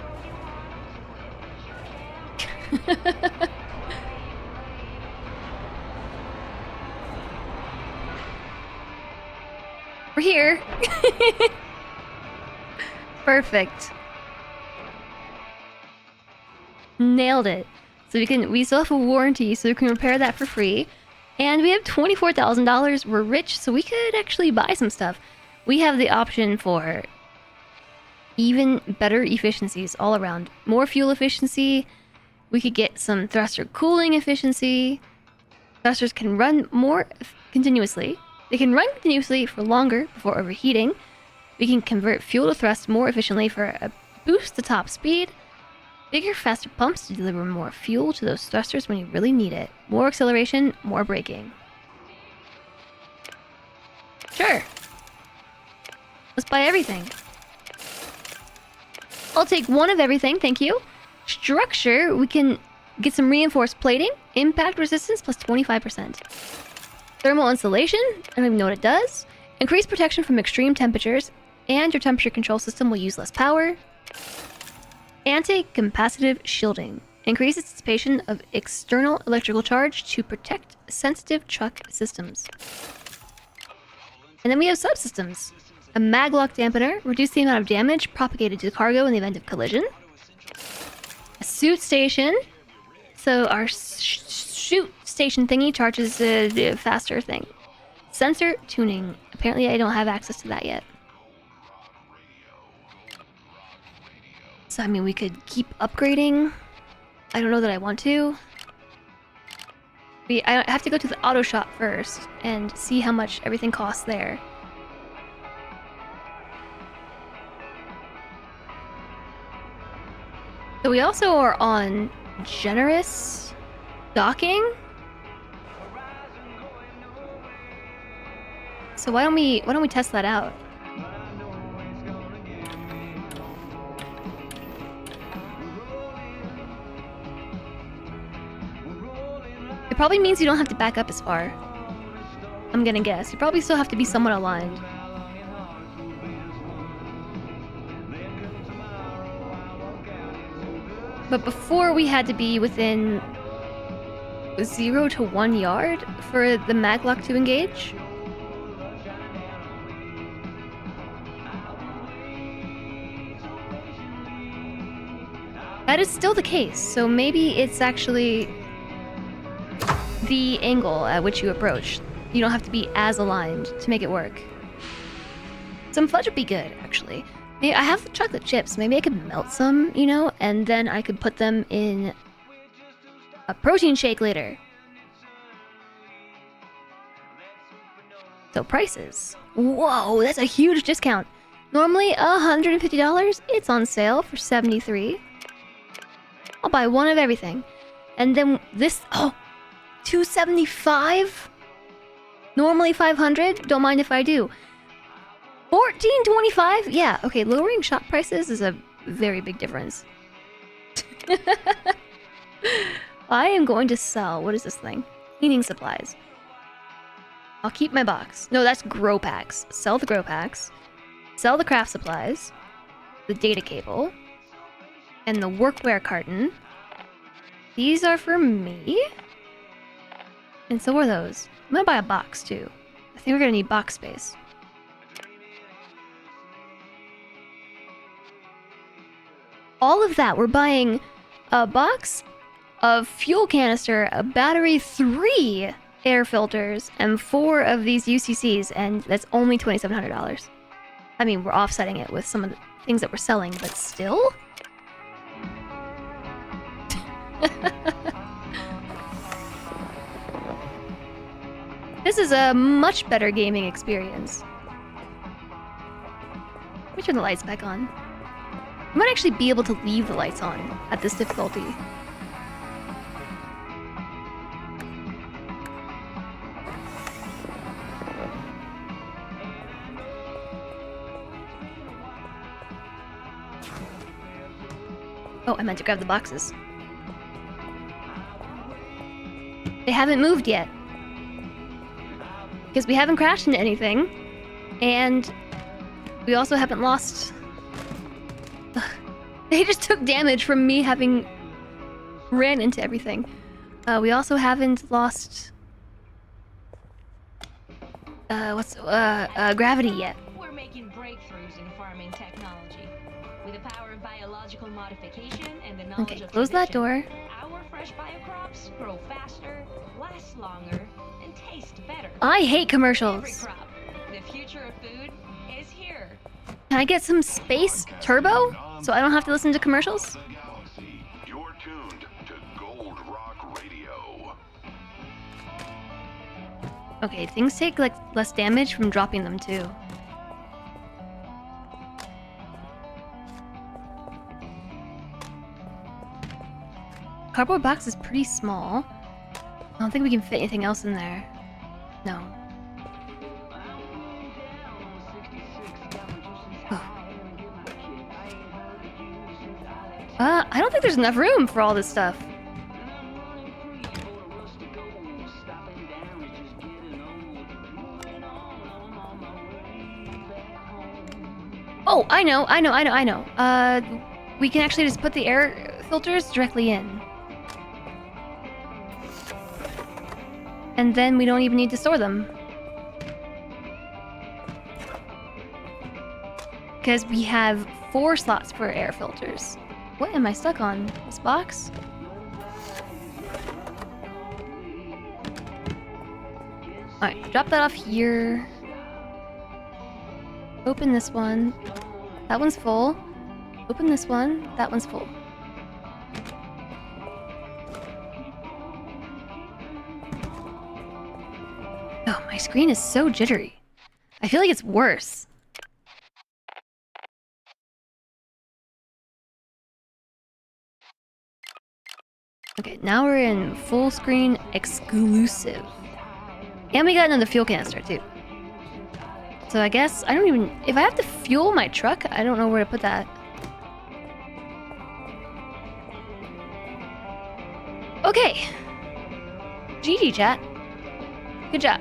We're here. Perfect. Nailed it. So we still have a warranty, so we can repair that for free. And we have $24,000. We're rich, so we could actually buy some stuff. We have the option for even better efficiencies all around. More fuel efficiency. We could get some thruster cooling efficiency. Thrusters can run more continuously. They can run continuously for longer before overheating. We can convert fuel to thrust more efficiently for a boost to top speed. Bigger, faster pumps to deliver more fuel to those thrusters when you really need it. More acceleration, more braking. Sure. Let's buy everything. I'll take one of everything, thank you. Structure, we can get some reinforced plating. Impact resistance plus 25%. Thermal insulation, I don't even know what it does. Increased protection from extreme temperatures. And your temperature control system will use less power. Anti-capacitive shielding. Increases dissipation of external electrical charge to protect sensitive truck systems. And then we have subsystems. A maglock dampener. Reduce the amount of damage propagated to the cargo in the event of collision. A suit station. So our shoot station thingy charges the faster thing. Sensor tuning. Apparently I don't have access to that yet. So, I mean, we could keep upgrading. I don't know that I want to. I have to go to the auto shop first and see how much everything costs there. So we also are on generous docking. So why don't we test that out? It probably means you don't have to back up as far. I'm gonna guess. You probably still have to be somewhat aligned. But before we had to be within 0 to 1 yard for the maglock to engage. That is still the case, so maybe it's actually the angle at which you approach. You don't have to be as aligned to make it work. Some fudge would be good, actually. Maybe I have chocolate chips. Maybe I could melt some, you know, and then I could put them in a protein shake later. So prices. Whoa, that's a huge discount. Normally $150. It's on sale for $73. I'll buy one of everything. And then this, oh, $275? Normally $500. Don't mind if I do. $14.25? Yeah, okay, lowering shop prices is a very big difference. I am going to sell, what is this thing? Cleaning supplies. I'll keep my box. No, that's grow packs. Sell the grow packs. Sell the craft supplies. The data cable. And the workwear carton. These are for me. And so are those. I'm gonna buy a box too. I think we're gonna need box space. All of that, we're buying a box, a fuel canister, a battery, 3 air filters, and 4 of these UCCs, and that's only $2,700. I mean, we're offsetting it with some of the things that we're selling, but still? This is a much better gaming experience. Let me turn the lights back on. I might actually be able to leave the lights on at this difficulty. Oh, I meant to grab the boxes. They haven't moved yet. Because we haven't crashed into anything. And we also haven't lost... Ugh. They just took damage from me having ran into everything. We also haven't lost... gravity yet. We're making breakthroughs in farming technology. With the power of biological modification and the knowledge Okay, of close that tradition, door. our fresh biocrops grow faster, last longer, and taste better. I hate Every commercials. crop. The future of food is here. Can I get some space turbo so I don't have to listen to commercials? Galaxy, you're tuned to Gold Rock Radio. Okay, things take like less damage from dropping them too. Cardboard box is pretty small. I don't think we can fit anything else in there. No. I don't think there's enough room for all this stuff. Oh, I know. We can actually just put the air filters directly in. And then we don't even need to store them. Because we have 4 slots for air filters. What am I stuck on? This box? Alright, drop that off here. Open this one. That one's full. Open this one. That one's full. Oh, my screen is so jittery. I feel like it's worse. Okay, now we're in full screen exclusive. And we got another fuel canister too. So I guess, I don't even... If I have to fuel my truck, I don't know where to put that. Okay. GG, chat. Good job.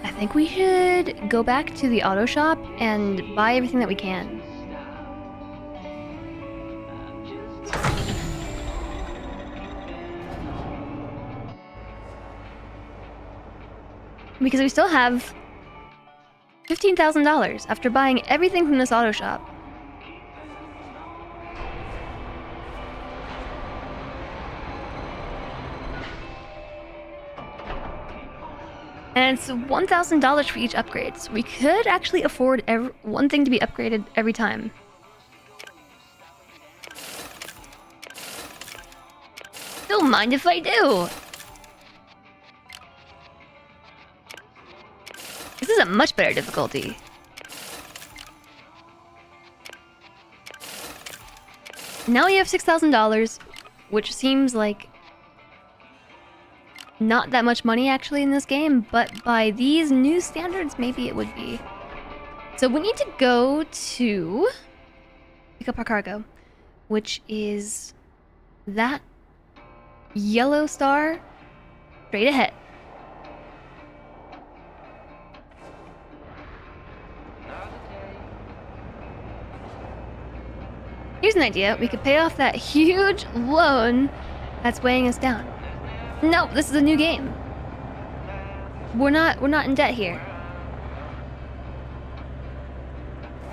I think we should go back to the auto shop and buy everything that we can. Because we still have $15,000 after buying everything from this auto shop. And it's $1,000 for each upgrade, so we could actually afford one thing to be upgraded every time. Don't mind if I do! This is a much better difficulty. Now we have $6,000, which seems like not that much money actually in this game, but by these new standards, maybe it would be. So we need to go to pick up our cargo, which is that yellow star straight ahead. here's an idea. We could pay off that huge loan that's weighing us down. No, this is a new game. We're not in debt here.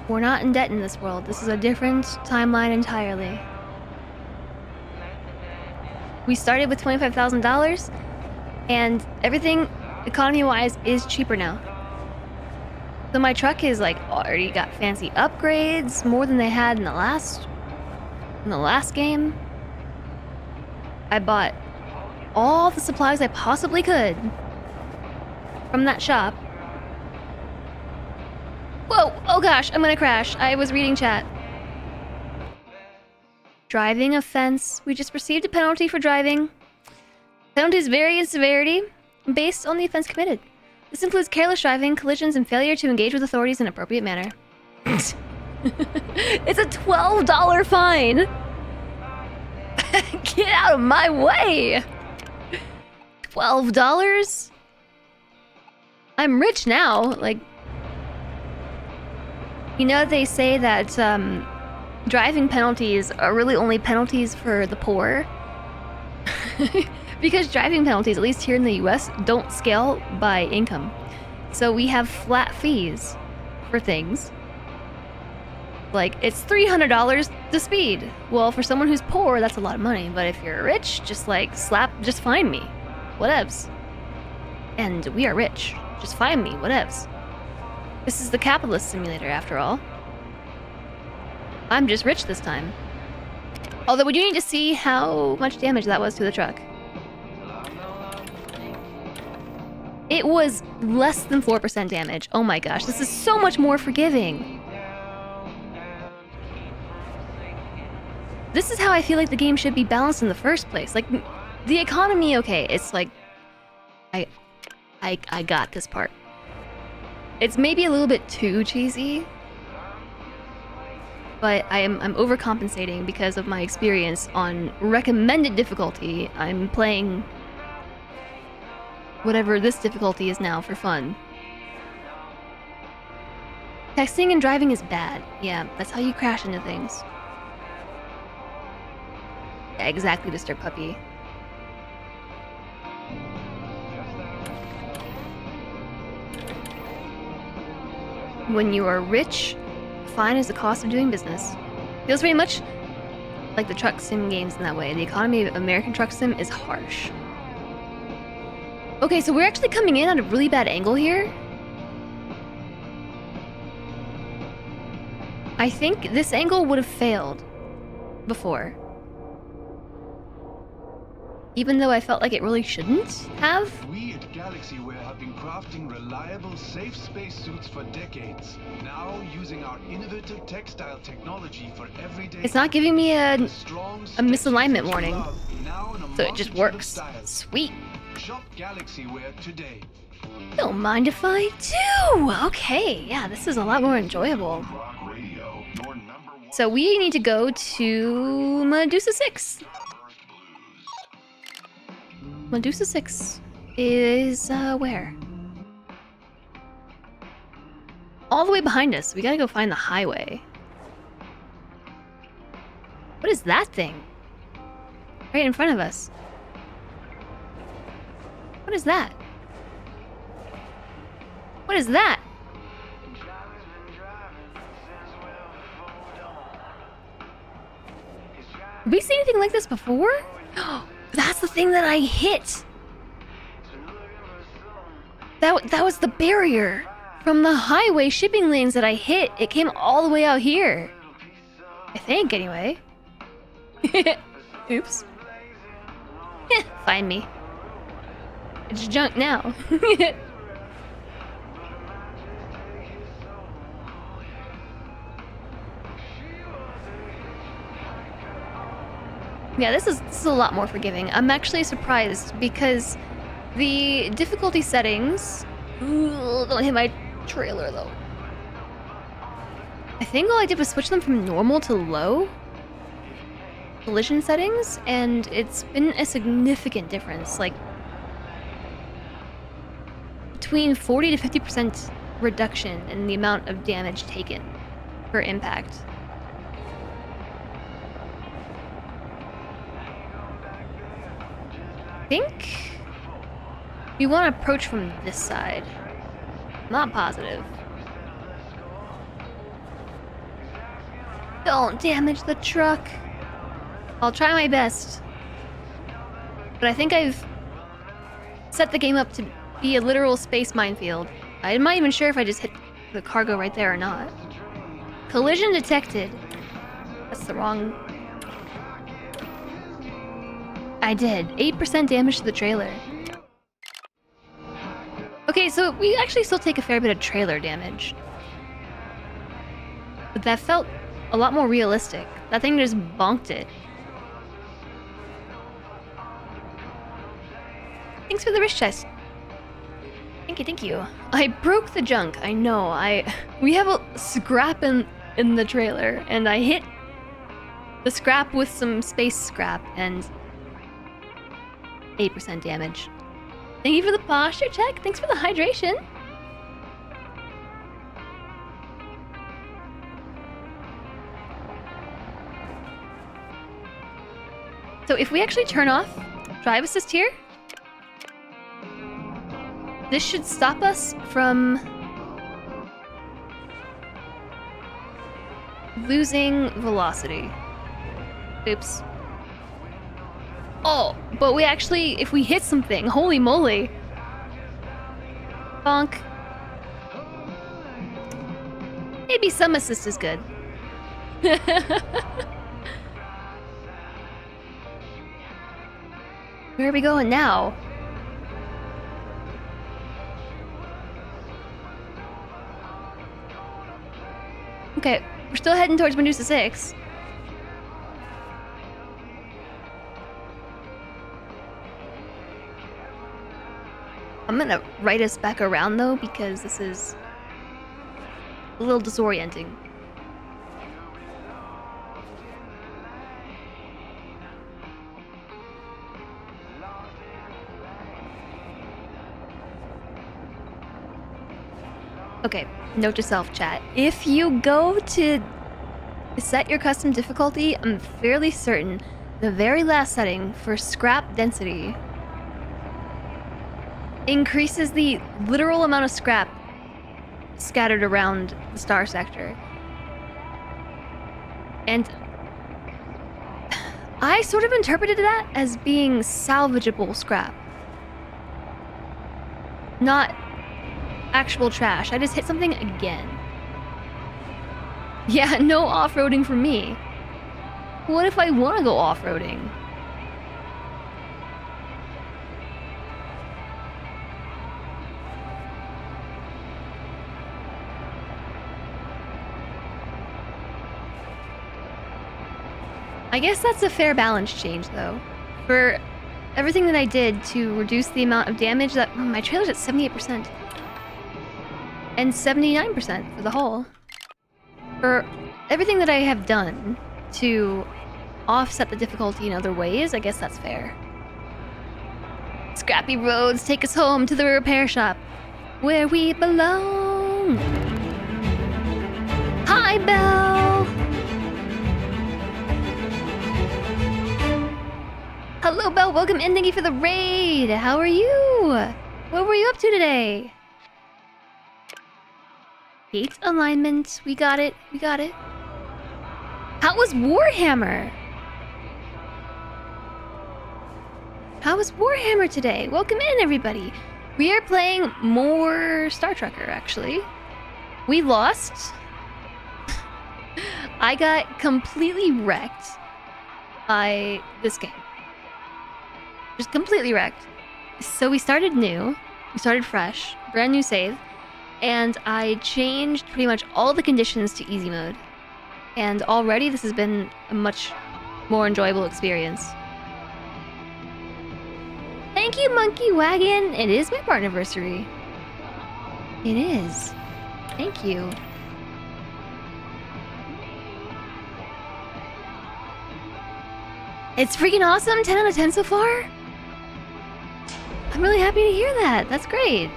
We're not in debt in this world. This is a different timeline entirely. We started with $25,000, and everything, economy-wise, is cheaper now. So my truck is like already got fancy upgrades, more than they had in the last game. I bought all the supplies I possibly could from that shop. Whoa! Oh gosh, I'm gonna crash. I was reading chat. Driving offense. We just received a penalty for driving. Penalties vary in severity based on the offense committed. This includes careless driving, collisions, and failure to engage with authorities in an appropriate manner. It's a $12 fine! Get out of my way! $12? I'm rich now, like... You know, they say that, driving penalties are really only penalties for the poor. Because driving penalties, at least here in the US, don't scale by income. So we have flat fees for things. Like, it's $300 to speed. Well, for someone who's poor, that's a lot of money. But if you're rich, just fine me. Whatevs. And we are rich. Just fine me. Whatevs. This is the capitalist simulator, after all. I'm just rich this time. Although we do need to see how much damage that was to the truck. It was less than 4% damage. Oh my gosh, this is so much more forgiving. This is how I feel like the game should be balanced in the first place. Like, the economy, okay, it's like... I got this part. It's maybe a little bit too cheesy. But I'm overcompensating because of my experience on recommended difficulty. I'm playing... whatever this difficulty is now for fun. Texting and driving is bad. Yeah, that's how you crash into things. Yeah, exactly, Mr. Puppy. When you are rich, fine is the cost of doing business. Feels very much like the truck sim games in that way. The economy of American truck sim is harsh. Okay, so we're actually coming in at a really bad angle here. I think this angle would have failed before. Even though I felt like it really shouldn't have. We at GalaxyWare have been crafting reliable, safe spacesuits for decades. Now, using our innovative textile technology for everyday... It's not giving me a misalignment warning. So it just works. Sweet. Shop GalaxyWare today. Don't mind if I do. Okay, yeah, this is a lot more enjoyable. So we need to go to Medusa 6. Medusa 6 is, where? All the way behind us. We gotta go find the highway. What is that thing? Right in front of us. What is that? What is that? Have we seen anything like this before? That's the thing that I hit! That was the barrier from the highway shipping lanes that I hit. It came all the way out here. I think, anyway. Oops. Find me. It's junk now. Yeah, this is a lot more forgiving. I'm actually surprised because the difficulty settings... Ooh, don't hit my trailer though. I think all I did was switch them from normal to low collision settings, and it's been a significant difference. Like, between 40 to 50% reduction in the amount of damage taken per impact. think we want to approach from this side. Not positive. Don't damage the truck. I'll try my best. But I think I've set the game up to be a literal space minefield. I'm not even sure if I just hit the cargo right there or not. Collision detected. That's the wrong... I did. 8% damage to the trailer. Okay, so we actually still take a fair bit of trailer damage. But that felt a lot more realistic. That thing just bonked it. Thanks for the wrist chest. Thank you. I broke the junk. I know. We have a scrap in the trailer, and I hit the scrap with some space scrap, and 8% damage. Thank you for the posture check. Thanks for the hydration. So if we actually turn off drive assist here, this should stop us from losing velocity. Oops. Oh, but we actually, if we hit something, holy moly. Bonk. Maybe some assist is good. Where are we going now? Okay, we're still heading towards Medusa 6. I'm gonna write us back around though, because this is a little disorienting. Okay, note to self, chat. If you go to set your custom difficulty, I'm fairly certain the very last setting for scrap density increases the literal amount of scrap scattered around the star sector. And I sort of interpreted that as being salvageable scrap. Not actual trash. I just hit something again. Yeah, no off-roading for me. What if I want to go off-roading? I guess that's a fair balance change, though. For everything that I did to reduce the amount of damage that my trailer's at 78%. And 79% for the whole. For everything that I have done to offset the difficulty in other ways, I guess that's fair. Scrappy roads take us home to the repair shop, where we belong. Hi, Belle! Hello, Belle. Welcome in. Thank you for the raid. How are you? What were you up to today? Gate alignment. We got it. We got it. How was Warhammer? How was Warhammer today? Welcome in, everybody. We are playing more Star Trekker, actually. We lost. I got completely wrecked by this game. Just completely wrecked. So we started new. We started fresh. Brand new save. And I changed pretty much all the conditions to easy mode. And already this has been a much more enjoyable experience. Thank you, Monkey Wagon! It is my partnerversary. It is. Thank you. It's freaking awesome! 10 out of 10 so far? I'm really happy to hear that. That's great.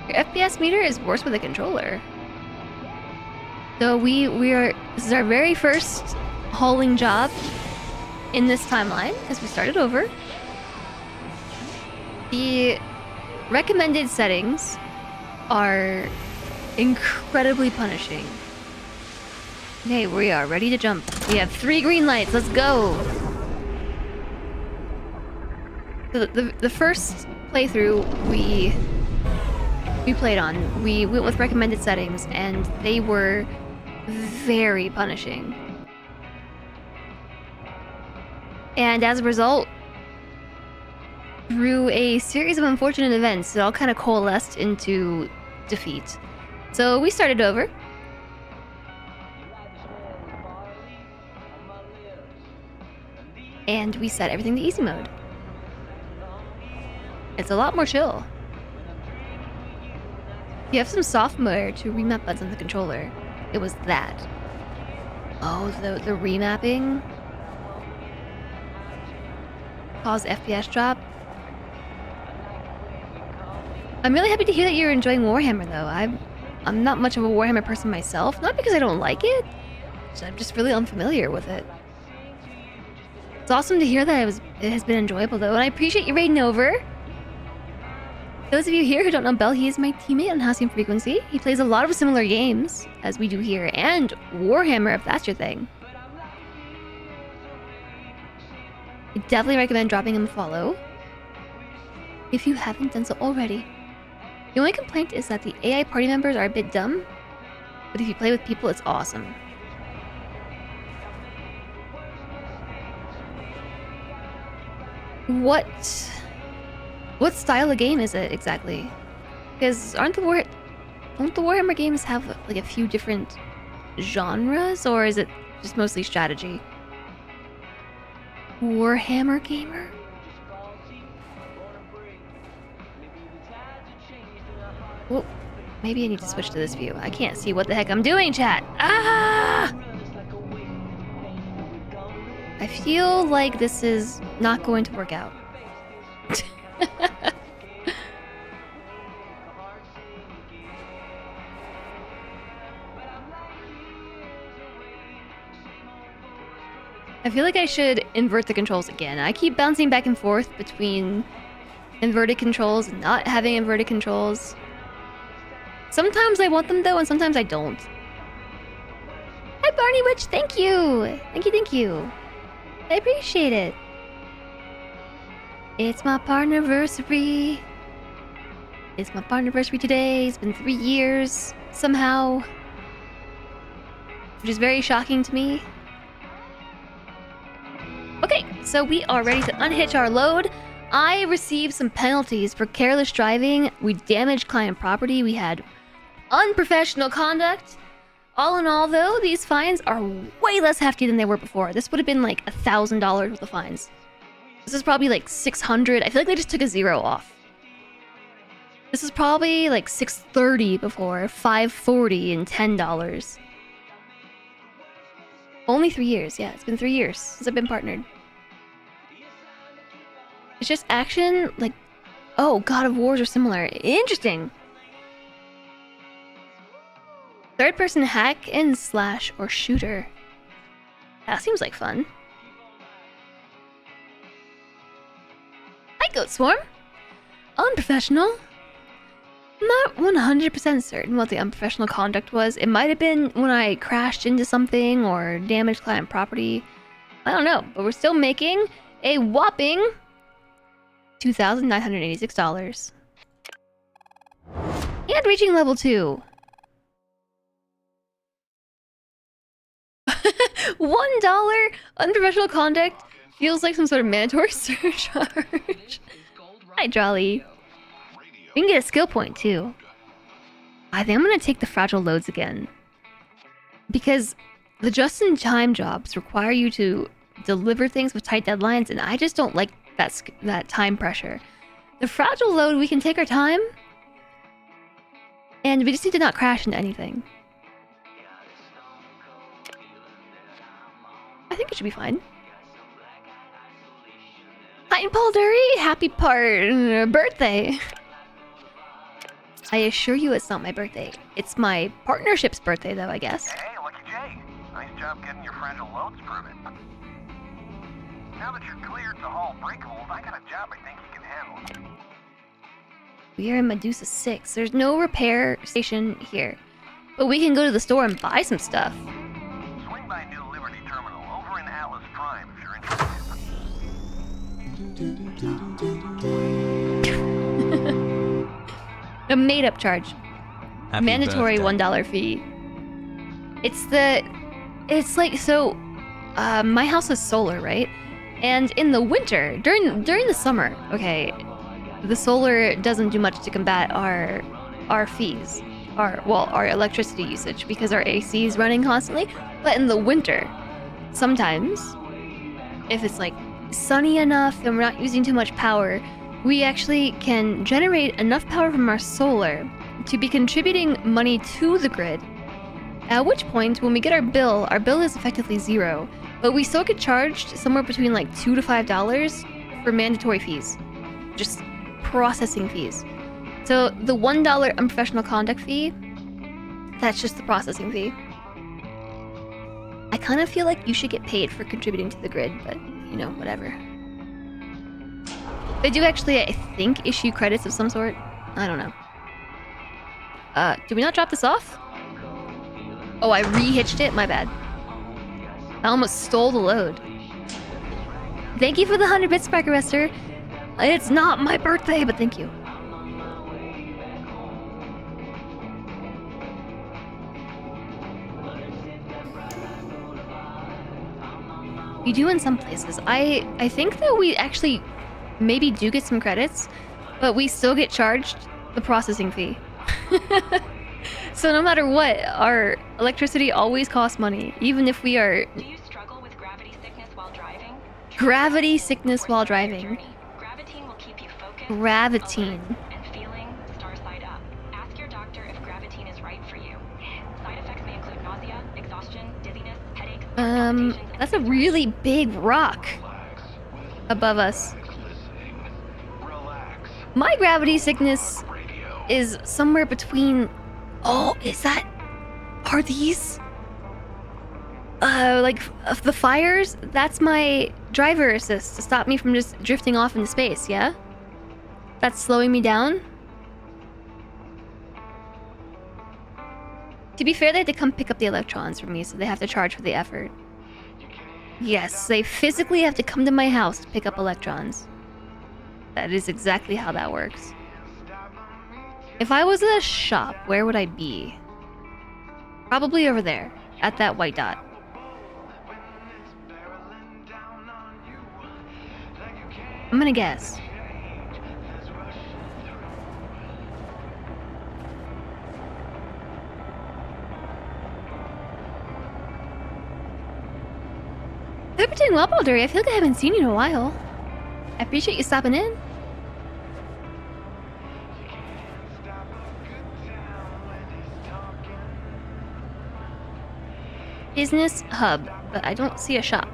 Your FPS meter is worse with a controller. So we are, this is our very first hauling job. in this timeline, as we started over, the recommended settings are incredibly punishing. Okay, we are ready to jump. We have 3 green lights. Let's go. So the first playthrough we played on, we went with recommended settings, and they were very punishing. And as a result, through a series of unfortunate events, it all kind of coalesced into defeat. So we started over. And we set everything to easy mode. It's a lot more chill. You have some software to remap buttons on the controller. It was that. Oh, the remapping caused FPS drop. I'm really happy to hear that you're enjoying Warhammer, though. I'm not much of a Warhammer person myself. Not because I don't like it. I'm just really unfamiliar with it. It's awesome to hear that it has been enjoyable, though, and I appreciate you raiding over. Those of you here who don't know Bell, he is my teammate on Halcyon Frequency. He plays a lot of similar games as we do here, and Warhammer if that's your thing. I definitely recommend dropping him a follow if you haven't done so already. The only complaint is that the AI party members are a bit dumb, but if you play with people, it's awesome. What style of game is it exactly? Because don't the Warhammer games have like a few different genres, or is it just mostly strategy? Warhammer gamer? Well, maybe I need to switch to this view. I can't see what the heck I'm doing, chat. Ah! I feel like this is not going to work out. I feel like I should invert the controls again. I keep bouncing back and forth between inverted controls and not having inverted controls. Sometimes I want them though, and sometimes I don't. Hi Barney Witch, thank you! Thank you. I appreciate it. It's my partnerversary. It's my partnerversary today. It's been 3 years, somehow. Which is very shocking to me. Okay, so we are ready to unhitch our load. I received some penalties for careless driving. We damaged client property. We had unprofessional conduct. All in all, though, these fines are way less hefty than they were before. This would have been like $1,000 worth of fines. This is probably like 600. I feel like they just took a 0 off. This is probably like 630 before, 540 and $10. Only 3 years, yeah, it's been 3 years since I've been partnered. It's just action, like, oh, God of Wars are similar. Interesting. Third-person hack and slash or shooter. That seems like fun. Hi, Goat Swarm. Unprofessional. I'm not 100% certain what the unprofessional conduct was. It might have been when I crashed into something or damaged client property. I don't know, but we're still making a whopping $2,986. And reaching level 2. $1 unprofessional conduct feels like some sort of mandatory surcharge. Hi, Jolly. We can get a skill point too. I think I'm gonna take the fragile loads again. Because the just-in-time jobs require you to deliver things with tight deadlines, and I just don't like that time pressure. The fragile load, we can take our time, and we just need to not crash into anything. I think it should be fine. Hi, Paul Dury! Happy birthday! I assure you it's not my birthday. It's my partnership's birthday, though, I guess. Hey, Lucky Jay. Nice job getting your fragile loads permit. Now that you're cleared the hall break hold, I got a job I think you can handle. We are in Medusa 6. There's no repair station here. But we can go to the store and buy some stuff. Swing by New Liberty Terminal over in Alice Prime if you're interested. A made-up charge. Happy Mandatory birthday. $1 fee. It's like, so, my house is solar, right? And in the winter, during the summer, okay, the solar doesn't do much to combat our fees, our electricity usage, because our AC is running constantly. But in the winter, sometimes, if it's like sunny enough and we're not using too much power, we actually can generate enough power from our solar to be contributing money to the grid. At which point, when we get our bill is effectively zero, but we still get charged somewhere between like $2 to $5 for mandatory fees, just processing fees. So the $1 unprofessional conduct fee, that's just the processing fee. I kind of feel like you should get paid for contributing to the grid, but you know, whatever. They do actually, I think, issue credits of some sort. I don't know. Did we not drop this off? Oh, I re-hitched it? My bad. I almost stole the load. Thank you for the 100 bits, Spark Arrestor. It's not my birthday, but thank you. You do in some places. I think that we actually maybe do get some credits, but we still get charged the processing fee. So no matter what, our electricity always costs money, even if we are... Do you struggle with gravity sickness while driving? Gravity sickness while driving. Gravitine will keep you focused, Gravitine. alert, and feeling star side up. Ask your doctor if Gravitine is right for you. Side effects may include nausea, exhaustion, dizziness, headaches, palpitations, and That's a really big rock above us. My gravity sickness is somewhere between... Oh, are these? Like, the fires? That's my driver assist to stop me from just drifting off into space, yeah? That's slowing me down? To be fair, they had to come pick up the electrons from me, so they have to charge for the effort. Yes, they physically have to come to my house to pick up electrons. That is exactly how that works. If I was at a shop, where would I be? Probably over there, at that white dot. I'm gonna guess. I hope you're doing well, Balduri. I feel like I haven't seen you in a while. I appreciate you stopping in. Business hub, but I don't see a shop.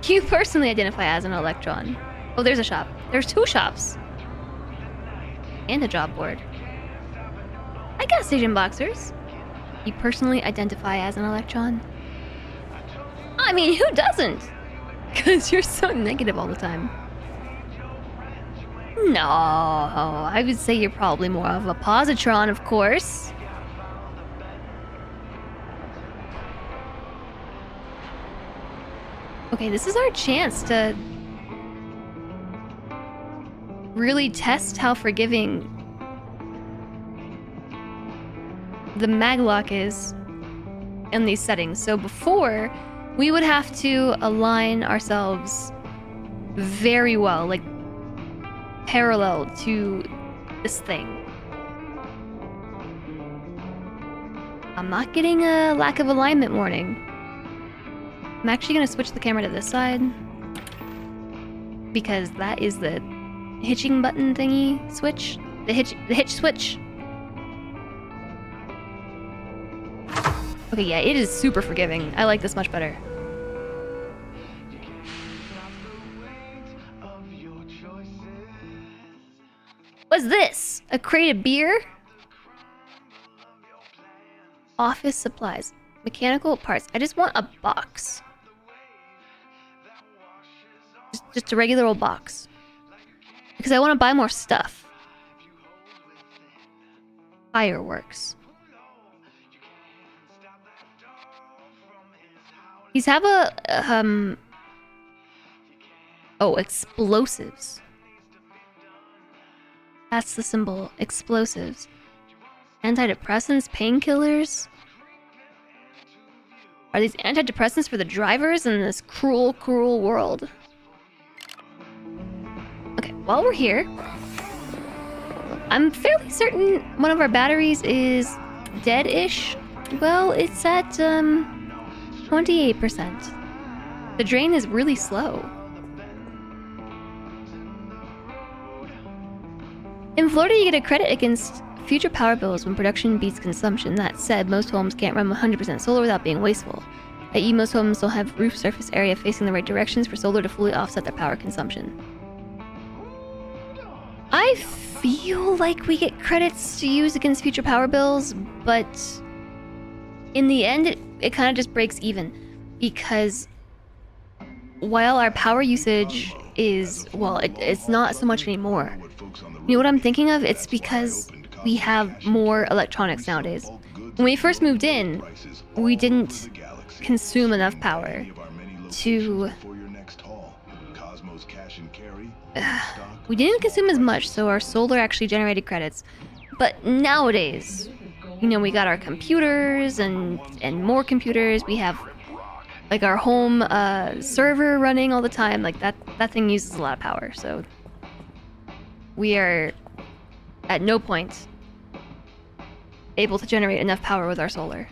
You personally identify as an electron. Oh, there's a shop. There's 2 shops. And a job board. I got station boxers. You personally identify as an electron? I mean, who doesn't? Because you're so negative all the time. No, I would say you're probably more of a positron, of course. Okay, this is our chance to really test how forgiving the maglock is in these settings. So before, we would have to align ourselves very well, like parallel to this thing. I'm not getting a lack of alignment warning. I'm actually gonna switch the camera to this side because that is the hitching button thingy switch. The hitch switch. Okay, yeah, it is super forgiving. I like this much better. What's this? A crate of beer? Office supplies. Mechanical parts. I just want a box. Just a regular old box. Because I want to buy more stuff. Fireworks. These have a, oh, explosives. That's the symbol. Explosives. Antidepressants, painkillers. Are these antidepressants for the drivers in this cruel, cruel world? Okay, while we're here, I'm fairly certain one of our batteries is dead-ish. Well, it's at 28%. The drain is really slow. In Florida, you get a credit against future power bills when production beats consumption. That said, most homes can't run 100% solar without being wasteful. i.e., most homes will have roof surface area facing the right directions for solar to fully offset their power consumption. I feel like we get credits to use against future power bills, but in the end, it kind of just breaks even. Because while our power usage is, well, it's not so much anymore. You know what I'm thinking of? It's because we have more electronics nowadays. When we first moved in, we didn't consume enough power to... we didn't consume as much, so our solar actually generated credits. But nowadays, you know, we got our computers and more computers. We have like our home server running all the time. Like that thing uses a lot of power, so we are at no point able to generate enough power with our solar.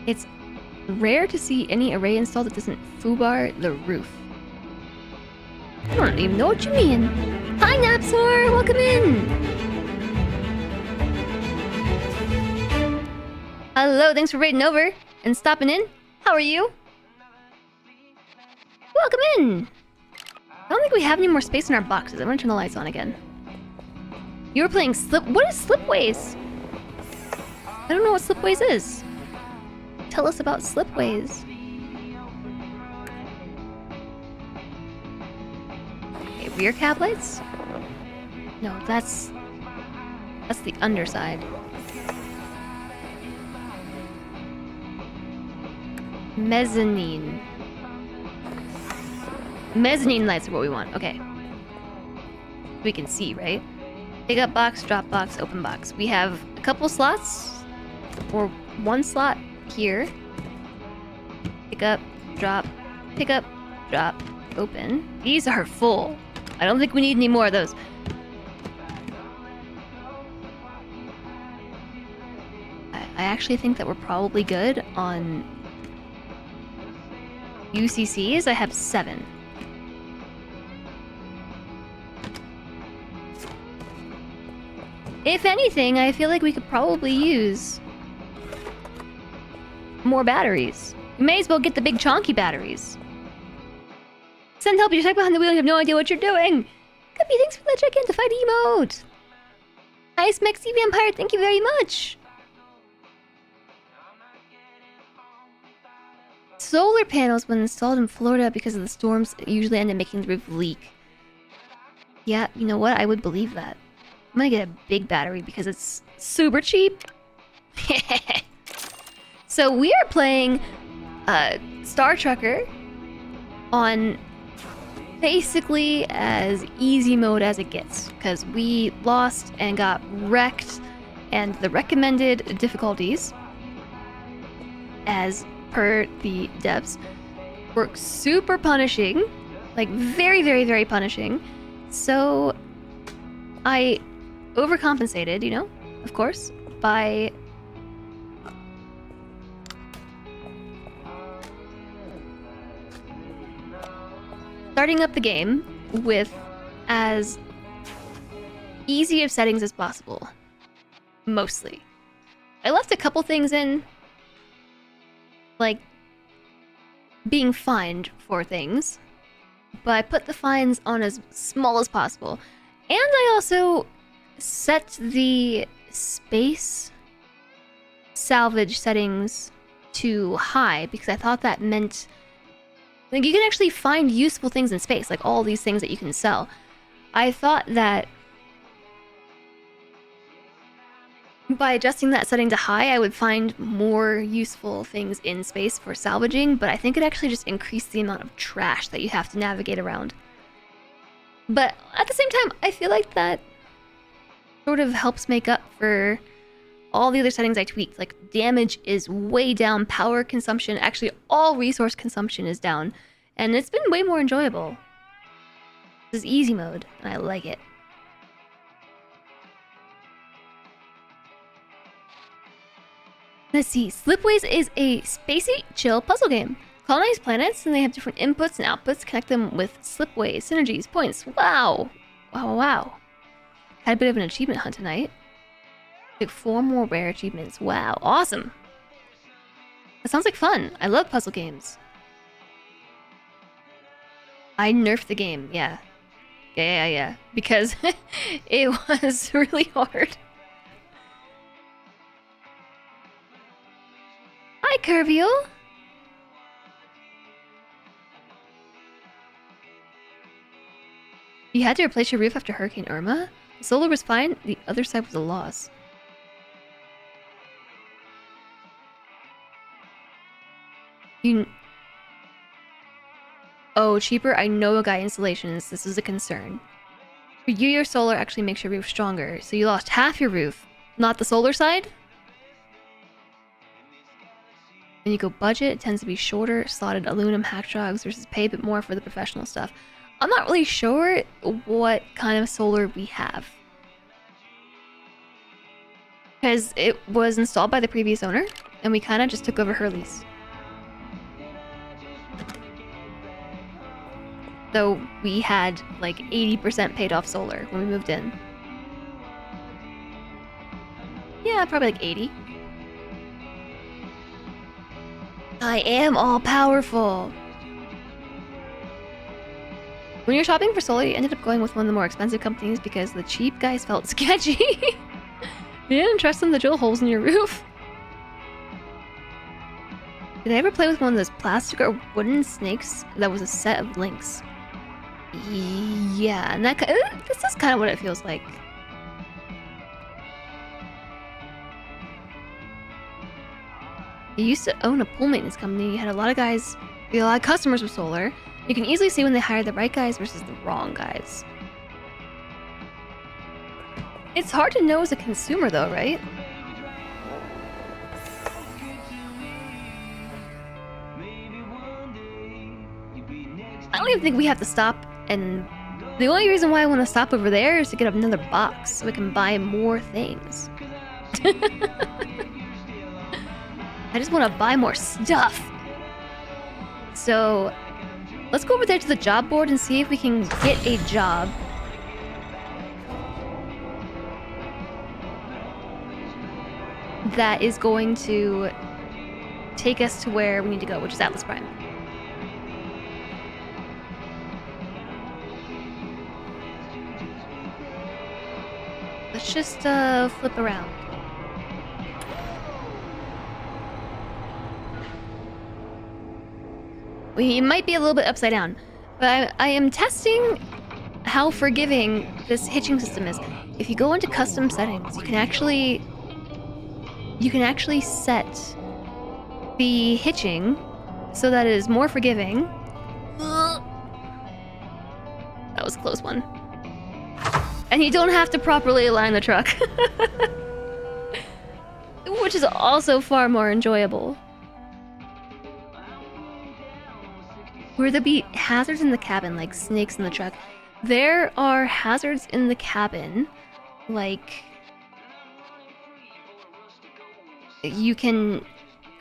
It's rare to see any array installed that doesn't foobar the roof. I don't even know what you mean. Hi, Napsor! Welcome in! Hello, thanks for raiding over and stopping in. How are you? Welcome in! I don't think we have any more space in our boxes. I'm gonna turn the lights on again. You were playing Slip... What is Slipways? I don't know what Slipways is. Tell us about Slipways. Okay, rear cab lights? No, that's the underside. Mezzanine. Mezzanine lights are what we want. Okay. We can see, right? Pick up box, drop box, open box. We have a couple slots, or one slot here. Pick up, drop, open. These are full. I don't think we need any more of those. I actually think that we're probably good on UCCs. I have 7. If anything, I feel like we could probably use more batteries. You may as well get the big chonky batteries. Send help, you're stuck behind the wheel, you have no idea what you're doing. Guppy, thanks for the check-in to fight emote. Ice Mexi Vampire, thank you very much. Solar panels, when installed in Florida because of the storms, usually end up making the roof leak. Yeah, you know what? I would believe that. I'm gonna get a big battery because it's super cheap. So we are playing Star Trucker on basically as easy mode as it gets, because we lost and got wrecked, and the recommended difficulties, as per the devs, were super punishing, like very, very, very punishing. So I overcompensated, you know, of course, by starting up the game with as easy of settings as possible. Mostly. I left a couple things in, like being fined for things, but I put the fines on as small as possible. And I also set the space salvage settings to high because I thought that meant like you can actually find useful things in space, like all these things that you can sell. I thought that by adjusting that setting to high, I would find more useful things in space for salvaging, but I think it actually just increased the amount of trash that you have to navigate around. But at the same time, I feel like that sort of helps make up for all the other settings I tweaked. Like damage is way down, power consumption, actually all resource consumption is down, and it's been way more enjoyable. This is easy mode, and I like it. Let's see, Slipways is a spacey, chill puzzle game. Colonize planets, and they have different inputs and outputs. Connect them with slipways, synergies, points. Wow! Wow. Had a bit of an achievement hunt tonight. Took 4 more rare achievements. Wow, awesome! That sounds like fun. I love puzzle games. I nerfed the game, yeah. Yeah. Because it was really hard. Hi, Curvial! You had to replace your roof after Hurricane Irma? The solar was fine, the other side was a loss. Oh, cheaper? I know a guy installations. This is a concern. For you, your solar actually makes your roof stronger, so you lost half your roof, not the solar side? When you go budget, it tends to be shorter, slotted aluminum hack jogs versus pay a bit more for the professional stuff. I'm not really sure what kind of solar we have, because it was installed by the previous owner, and we kind of just took over her lease. So we had like 80% paid off solar when we moved in. Yeah, probably like 80. I am all powerful. When you're shopping for solar, you ended up going with one of the more expensive companies because the cheap guys felt sketchy. You didn't trust them to drill holes in your roof. Did I ever play with one of those plastic or wooden snakes that was a set of links? Yeah, and that this is kind of what it feels like. You used to own a pool maintenance company. You had a lot of customers with solar. You can easily see when they hire the right guys versus the wrong guys. It's hard to know as a consumer though, right? I don't even think we have to stop, and the only reason why I want to stop over there is to get another box so we can buy more things. I just want to buy more stuff. So let's go over there to the job board and see if we can get a job. That is going to take us to where we need to go, which is Atlas Prime. Let's just flip around. We might be a little bit upside down, but I am testing how forgiving this hitching system is. If you go into custom settings, you can actually set the hitching so that it is more forgiving. That was a close one. And you don't have to properly align the truck. Which is also far more enjoyable. Will there be hazards in the cabin, like snakes in the truck? There are hazards in the cabin, like you can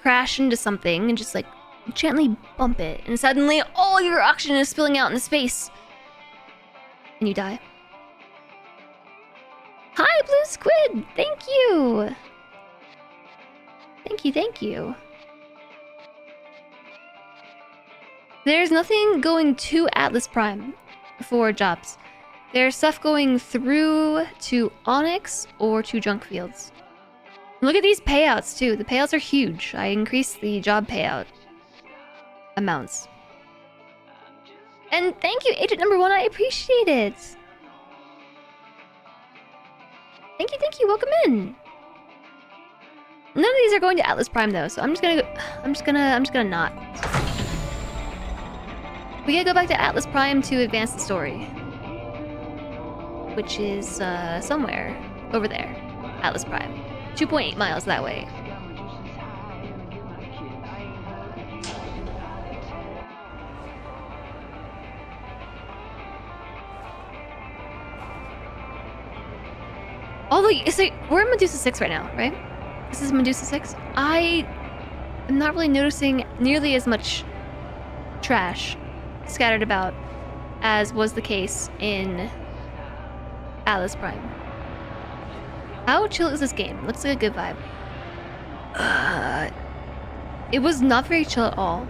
crash into something and just like gently bump it, and suddenly all your oxygen is spilling out into space, and you die. Hi, Blue Squid! Thank you! Thank you. There's nothing going to Atlas Prime for jobs. There's stuff going through to Onyx or to junk fields. Look at these payouts too. The payouts are huge. I increased the job payout amounts. And thank you, Agent Number 1. I appreciate it. Thank you, thank you. Welcome in. None of these are going to Atlas Prime though, so I'm just gonna not. We gotta go back to Atlas Prime to advance the story, which is somewhere over there. Atlas Prime, 2.8 miles that way. Although, so we're in Medusa 6 right now, right? This is Medusa 6. I am not really noticing nearly as much trash scattered about as was the case in Atlas Prime. How chill is this game? Looks like a good vibe. It was not very chill at all.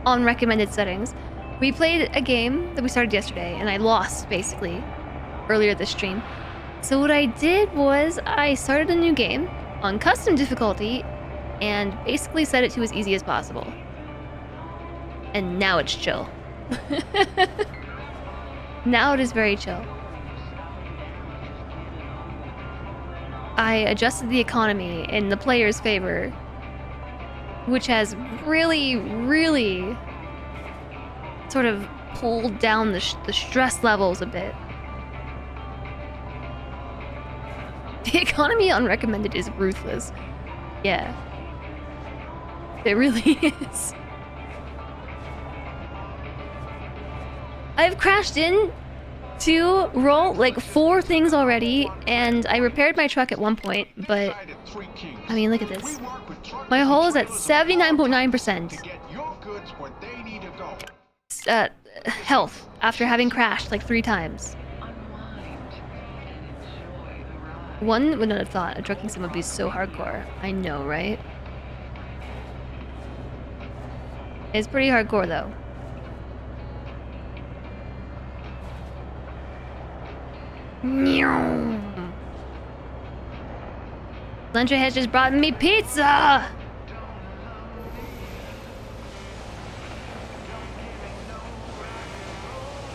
On recommended settings. We played a game that we started yesterday, and I lost, basically, earlier this stream. So what I did was I started a new game on custom difficulty and basically set it to as easy as possible. And now it's chill. Now it is very chill. I adjusted the economy in the player's favor, which has really, really sort of pulled down the stress levels a bit. The economy on recommended is ruthless. Yeah. It really is. I've crashed in to roll like 4 things already, and I repaired my truck at one point, but I mean, look at this. My hull is at 79.9%. Health after having crashed like 3 times. One would not have thought a trucking sim would be so hardcore. I know, right? It's pretty hardcore though. Luncher has just brought me pizza!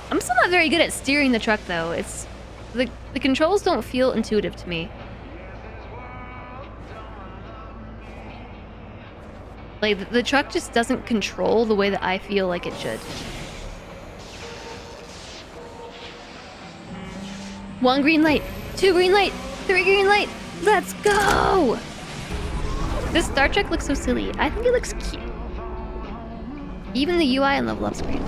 I'm still not very good at steering the truck though. It's the controls don't feel intuitive to me. Like the truck just doesn't control the way that I feel like it should. 1 green light, 2 green light, 3 green light. Let's go! This Star Trek looks so silly. I think it looks cute. Even the UI and level up screen.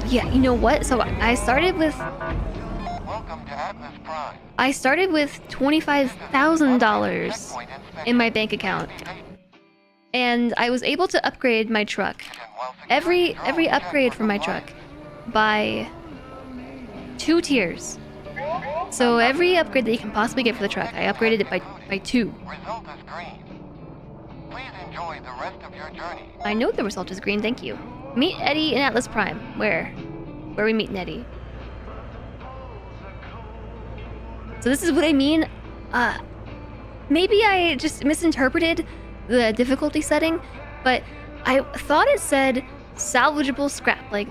Yeah, you know what? So I started with $25,000 in my bank account, and I was able to upgrade my truck. Every upgrade for my truck by 2 tiers. So every upgrade that you can possibly get for the truck, I upgraded it by 2. I know the result is green, thank you. Meet Eddie in Atlas Prime. Where are we meeting Eddie? So this is what I mean. Maybe I just misinterpreted the difficulty setting, but I thought it said salvageable scrap, like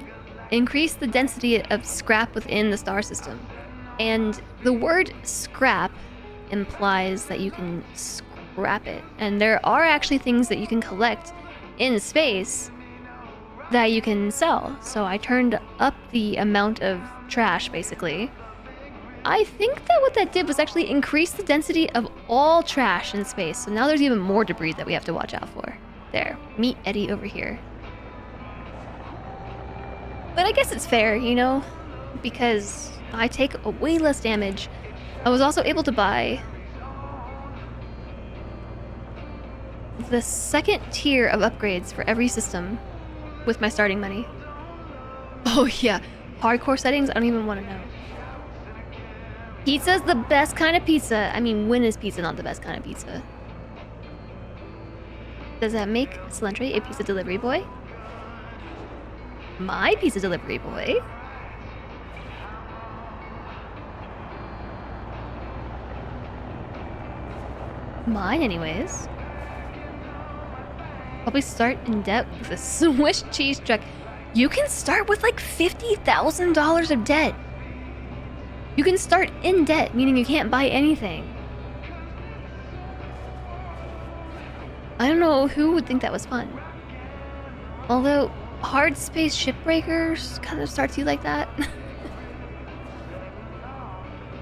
increase the density of scrap within the star system. And the word scrap implies that you can scrap it. And there are actually things that you can collect in space that you can sell. So I turned up the amount of trash, basically. I think that what that did was actually increase the density of all trash in space. So now there's even more debris that we have to watch out for. There, meet Eddie over here. But I guess it's fair, you know, because I take way less damage. I was also able to buy the 2nd tier of upgrades for every system with my starting money. Oh yeah, hardcore settings, I don't even want to know. Pizza's the best kind of pizza. I mean, when is pizza not the best kind of pizza? Does that make Celentri a pizza delivery boy? My pizza delivery boy? Mine, anyways. Probably start in debt with a Swiss cheese truck. You can start with like $50,000 of debt. You can start in debt, meaning you can't buy anything. I don't know who would think that was fun. Although, Hard Space Shipbreakers kind of starts you like that.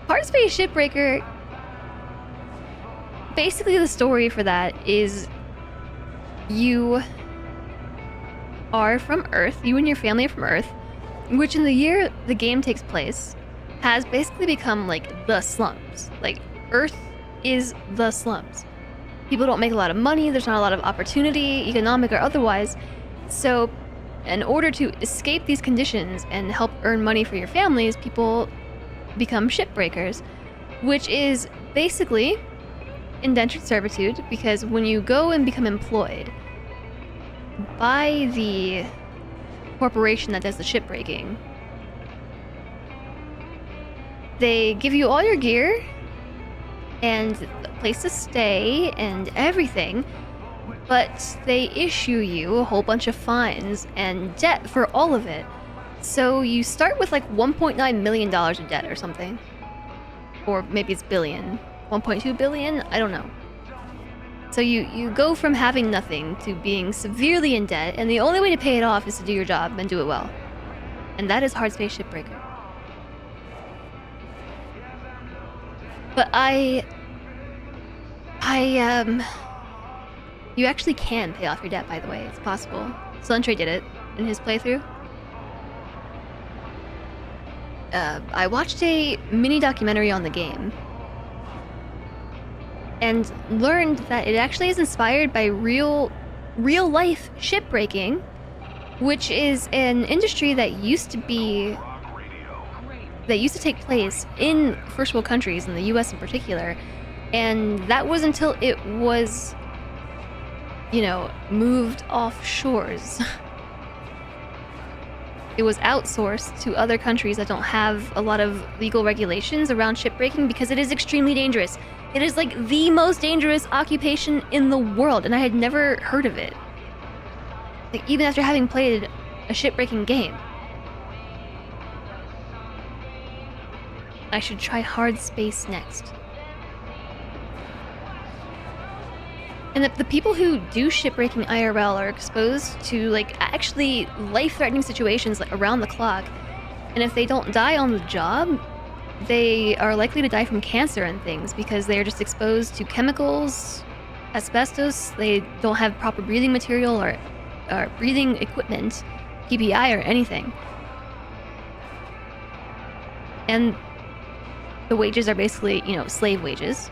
Hard Space Shipbreaker... Basically, the story for that is you are from Earth, you and your family are from Earth, which in the year the game takes place has basically become like the slums. Like, Earth is the slums. People don't make a lot of money, there's not a lot of opportunity, economic or otherwise. So, in order to escape these conditions and help earn money for your families, people become shipbreakers, which is basically indentured servitude, because when you go and become employed by the corporation that does the shipbreaking, they give you all your gear and a place to stay and everything, but they issue you a whole bunch of fines and debt for all of it. So you start with like $1.9 million of debt or something. Or maybe it's billion. 1.2 billion? I don't know. So you go from having nothing to being severely in debt, and the only way to pay it off is to do your job and do it well. And that is Hard Space Shipbreaker. But you actually can pay off your debt, by the way. It's possible. Suntrey did it in his playthrough. I watched a mini documentary on the game and learned that it actually is inspired by real life shipbreaking, which is an industry that used to take place in first world countries, in the US in particular, and that was until it was, moved off shores. It was outsourced to other countries that don't have a lot of legal regulations around shipbreaking because it is extremely dangerous. It is like the most dangerous occupation in the world, and I had never heard of it. Like, even after having played a shipbreaking game. I should try Hard Space next. And the people who do shipbreaking IRL are exposed to, like, actually life-threatening situations, like, around the clock. And if they don't die on the job, they are likely to die from cancer and things because they are just exposed to chemicals, asbestos, they don't have proper breathing material or breathing equipment, PPI or anything. And the wages are basically, slave wages.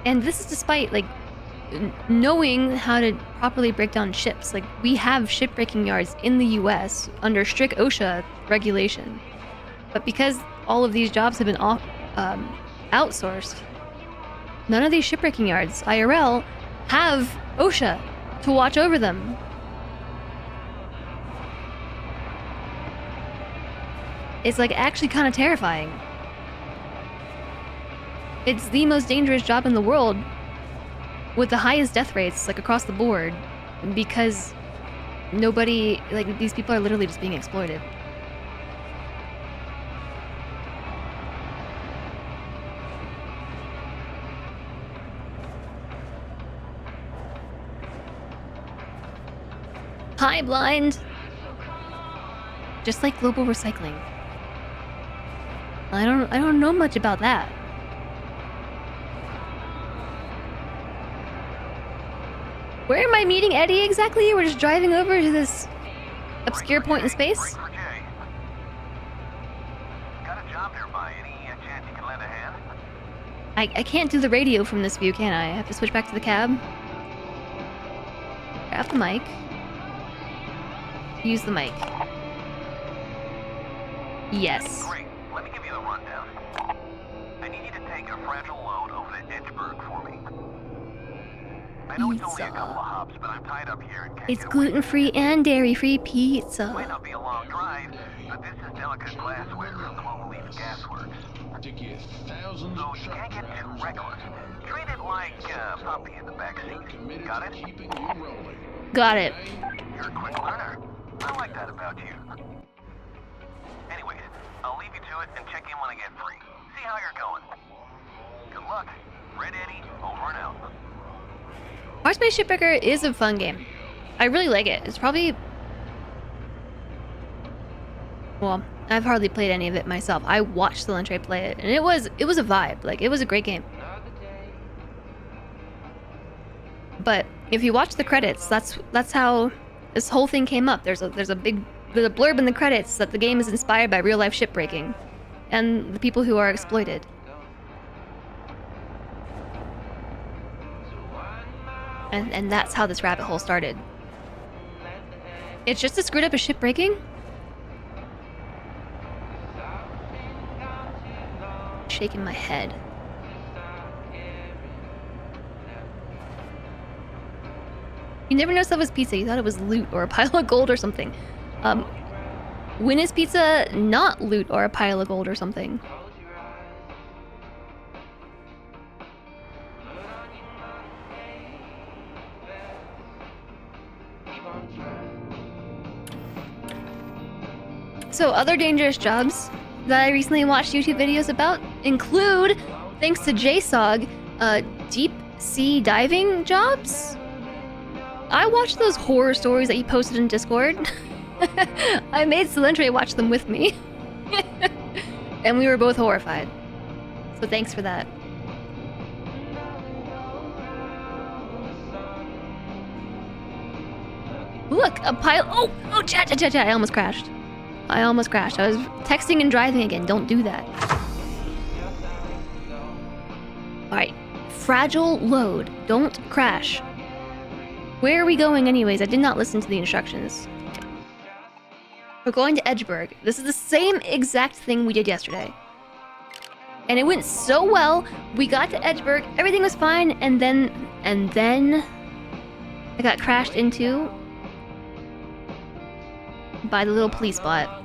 And this is despite, like, knowing how to properly break down ships. Like, we have shipbreaking yards in the US under strict OSHA regulation. But because all of these jobs have been outsourced, none of these shipbreaking yards, IRL, have OSHA to watch over them. It's, like, actually kind of terrifying. It's the most dangerous job in the world with the highest death rates, like, across the board, because nobody, like, these people are literally just being exploited. Hi, blind! Just like global recycling. I don't know much about that. Where am I meeting Eddie exactly? We're just driving over to this obscure point in space? Got a job nearby. Any chance you can lend a hand? I can't do the radio from this view, can I? I have to switch back to the cab. Grab the mic. Use the mic. Yes. Great. Let me give you the rundown. I need you to take a fragile load over to Edgeburg for me. I know it's only a couple of hops, but I'm tied up here and can't It's get away. gluten-free and dairy-free pizza. Might not be a long drive, but this is delicate glassware, so the moment leaves gasworks. Dickie, thousands So of you truck can't get drivers too reckless. back. Treat it like a puppy in the We're backseat. committed Got to it? keeping you rolling. Got it. You're a quick learner. I like that about you. Anyways, I'll leave you to it and check in when I get free. See how you're going. Good luck. Red Eddie, over and out. Mars Space Shipbreaker is a fun game. I really like it. It's probably... Well, I've hardly played any of it myself. I watched Solentre play it, and it was a vibe. Like, it was a great game. But if you watch the credits, that's how this whole thing came up. There's a blurb in the credits that the game is inspired by real life shipbreaking and the people who are exploited. And that's how this rabbit hole started. It's just as screwed up as shipbreaking. Shaking my head. You never noticed that was pizza. You thought it was loot or a pile of gold or something. When is pizza not loot or a pile of gold or something? So other dangerous jobs that I recently watched YouTube videos about include, thanks to JSOG, deep sea diving jobs. I watched those horror stories that you posted in Discord. I made Solentre watch them with me. And we were both horrified. So thanks for that. Look, a pile. Oh, chat. I almost crashed. I was texting and driving again. Don't do that. Alright. Fragile load. Don't crash. Where are we going anyways? I did not listen to the instructions. We're going to Edgeburg. This is the same exact thing we did yesterday. And it went so well. We got to Edgeburg. Everything was fine. And then I got crashed into by the little police bot.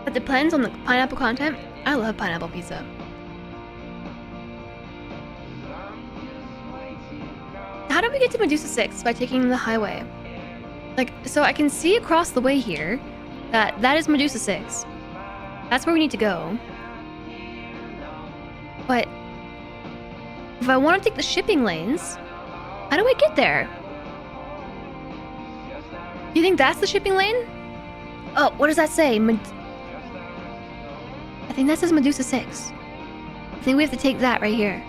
It depends on the pineapple content. I love pineapple pizza. How do we get to Medusa 6? By taking the highway. Like, so I can see across the way here that is Medusa 6. That's where we need to go. But if I want to take the shipping lanes, how do I get there? Do you think that's the shipping lane? Oh, what does that say? I think that says Medusa 6. I think we have to take that right here.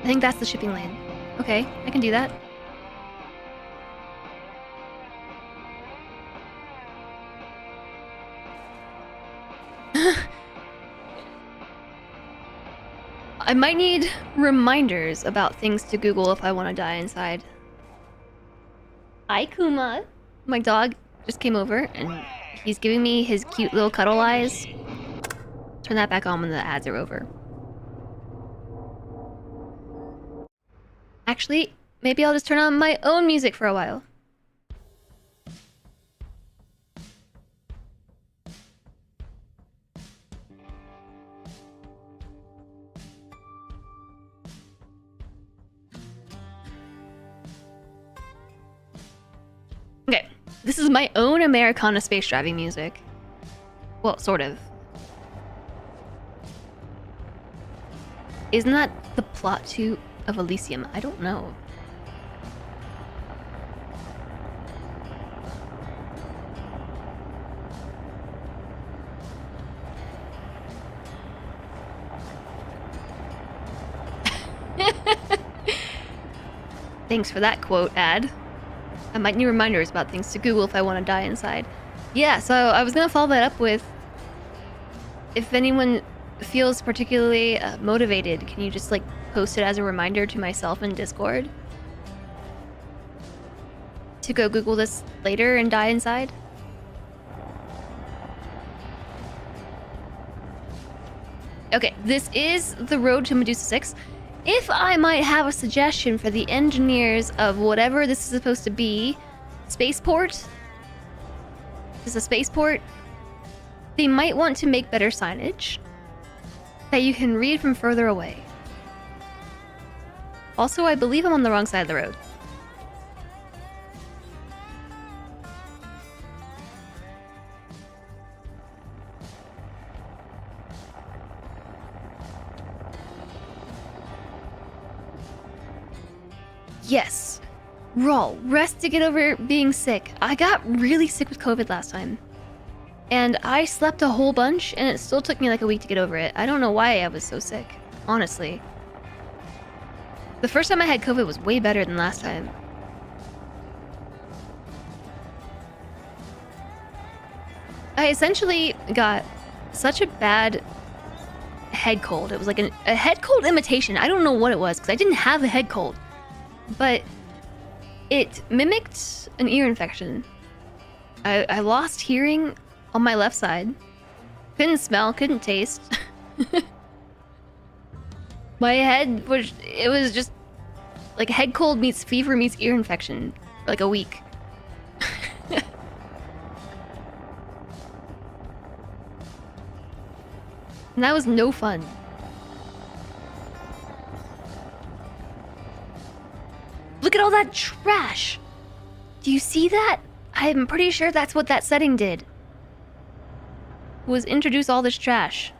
I think that's the shipping lane. Okay, I can do that. I might need reminders about things to Google if I want to die inside. Hi, Kuma. My dog just came over and he's giving me his cute little cuddle eyes. Turn that back on when the ads are over. Actually, maybe I'll just turn on my own music for a while. Okay, this is my own Americana space driving music. Well, sort of. Isn't that the plot of Elysium? I don't know. Thanks for that quote, ad. I might need reminders about things to Google if I want to die inside. Yeah, so I was gonna follow that up with, if anyone feels particularly motivated, can you just like post it as a reminder to myself in Discord to go Google this later and die inside? Okay, this is the road to Medusa 6. If I might have a suggestion for the engineers of whatever this is supposed to be, spaceport? This is a spaceport? They might want to make better signage that you can read from further away. Also, I believe I'm on the wrong side of the road. Yes. Raw, rest to get over being sick. I got really sick with COVID last time. And I slept a whole bunch, and it still took me like a week to get over it. I don't know why I was so sick, honestly. The first time I had COVID was way better than last time. I essentially got such a bad head cold. It was like a head cold imitation. I don't know what it was, because I didn't have a head cold. But it mimicked an ear infection. I lost hearing on my left side. Couldn't smell, couldn't taste. My head was, it was just like head cold meets fever meets ear infection for like a week. And that was no fun. Look at all that trash! Do you see that? I'm pretty sure that's what that setting did. Was introduce all this trash.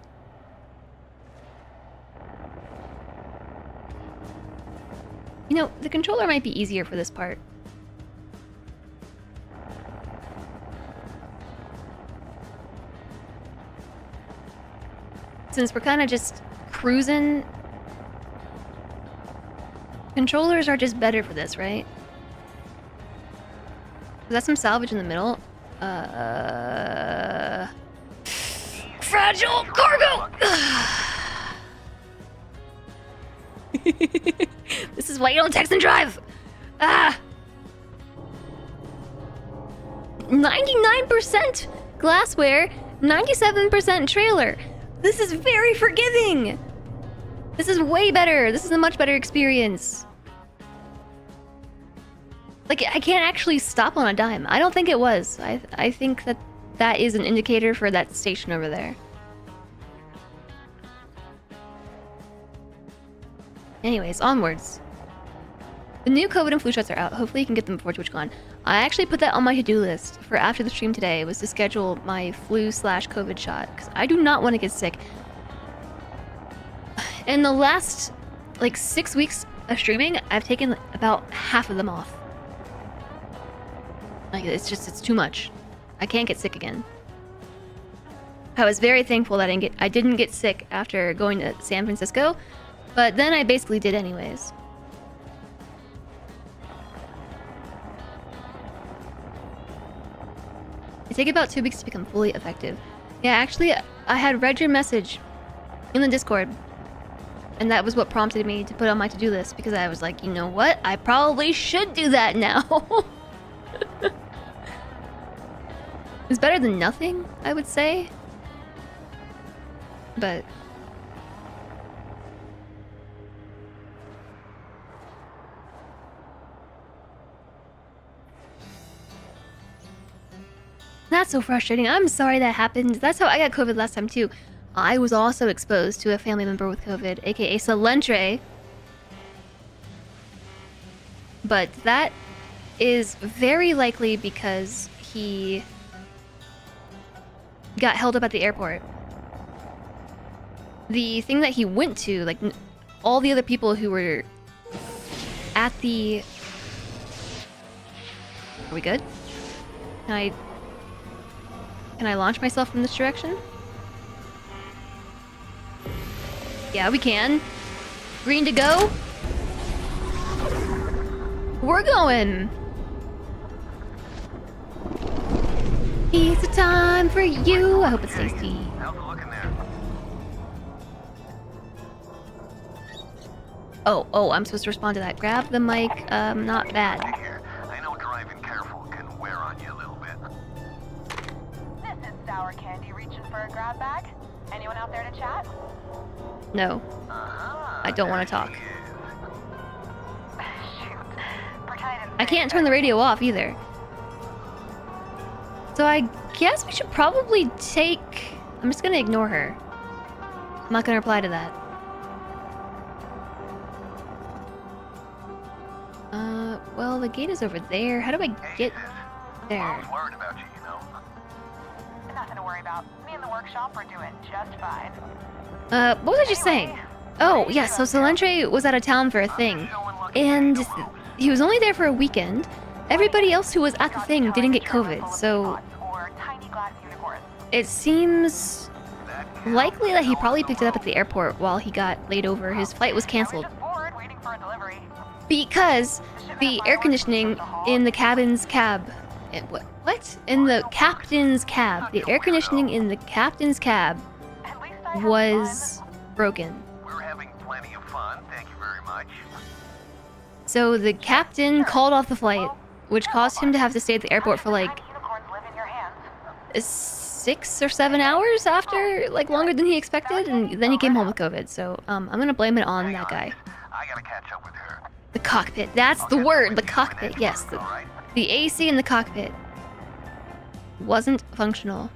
You know, the controller might be easier for this part. Since we're kind of just cruising, controllers are just better for this, right? Is that some salvage in the middle? Fragile cargo! This is why you don't text and drive! 99% glassware, 97% trailer. This is very forgiving! This is way better. This is a much better experience. Like, I can't actually stop on a dime. I don't think it was. I think that is an indicator for that station over there. Anyways, onwards. The new COVID and flu shots are out. Hopefully you can get them before TwitchCon. I actually put that on my to-do list for after the stream today, was to schedule my flu/COVID shot, because I do not want to get sick. In the last, like, 6 weeks of streaming, I've taken about half of them off. Like, it's too much. I can't get sick again. I was very thankful that I didn't get sick after going to San Francisco, but then I basically did anyways. It takes about 2 weeks to become fully effective. Yeah, actually, I had read your message in the Discord, and that was what prompted me to put on my to-do list, because I was like, you know what? I probably should do that now. It's better than nothing, I would say. But that's so frustrating. I'm sorry that happened. That's how I got COVID last time too. I was also exposed to a family member with COVID, aka Salentre. But that is very likely because he got held up at the airport. The thing that he went to, like, all the other people who were at the... Are we good? Can I launch myself from this direction? Yeah, we can. Green to go? We're going! Pizza time for you! I hope it's tasty. How's it looking there? Oh, I'm supposed to respond to that. Grab the mic, not bad. Hey here, I know driving careful can wear on you a little bit. This is Sour Candy reaching for a grab bag. Anyone out there to chat? No. I don't want to talk. Shoot. Pretend I didn't I can't turn the radio off either. So I guess we should probably take... I'm just gonna ignore her. I'm not gonna reply to that. Well, the gate is over there. How do I get there? Mom's worried about you, you know. Nothing to worry about. Me and the workshop are doing just fine. What was I just saying? Oh, yeah, so Solentre was out of town for a thing. And he was only there for a weekend. Everybody else who was at the thing didn't get COVID, so... Or tiny glass unicorns. It seems likely that he probably picked it up at the airport while he got laid over. His flight was canceled. Just bored waiting for a delivery. Because the air conditioning in the cabin's cab... What? In the captain's cab. The air conditioning in the captain's cab At least I had was broken. We're having plenty of fun, thank you very much. So the captain called off the flight, which caused him to have to stay at the airport for like tiny unicorns live in your hands. 6 or 7 hours after, like longer than he expected, and then he came home with COVID. So I'm gonna blame it on that guy. I gotta catch up with her. The cockpit. That's the word. The cockpit. Yes. The AC in the cockpit wasn't functional.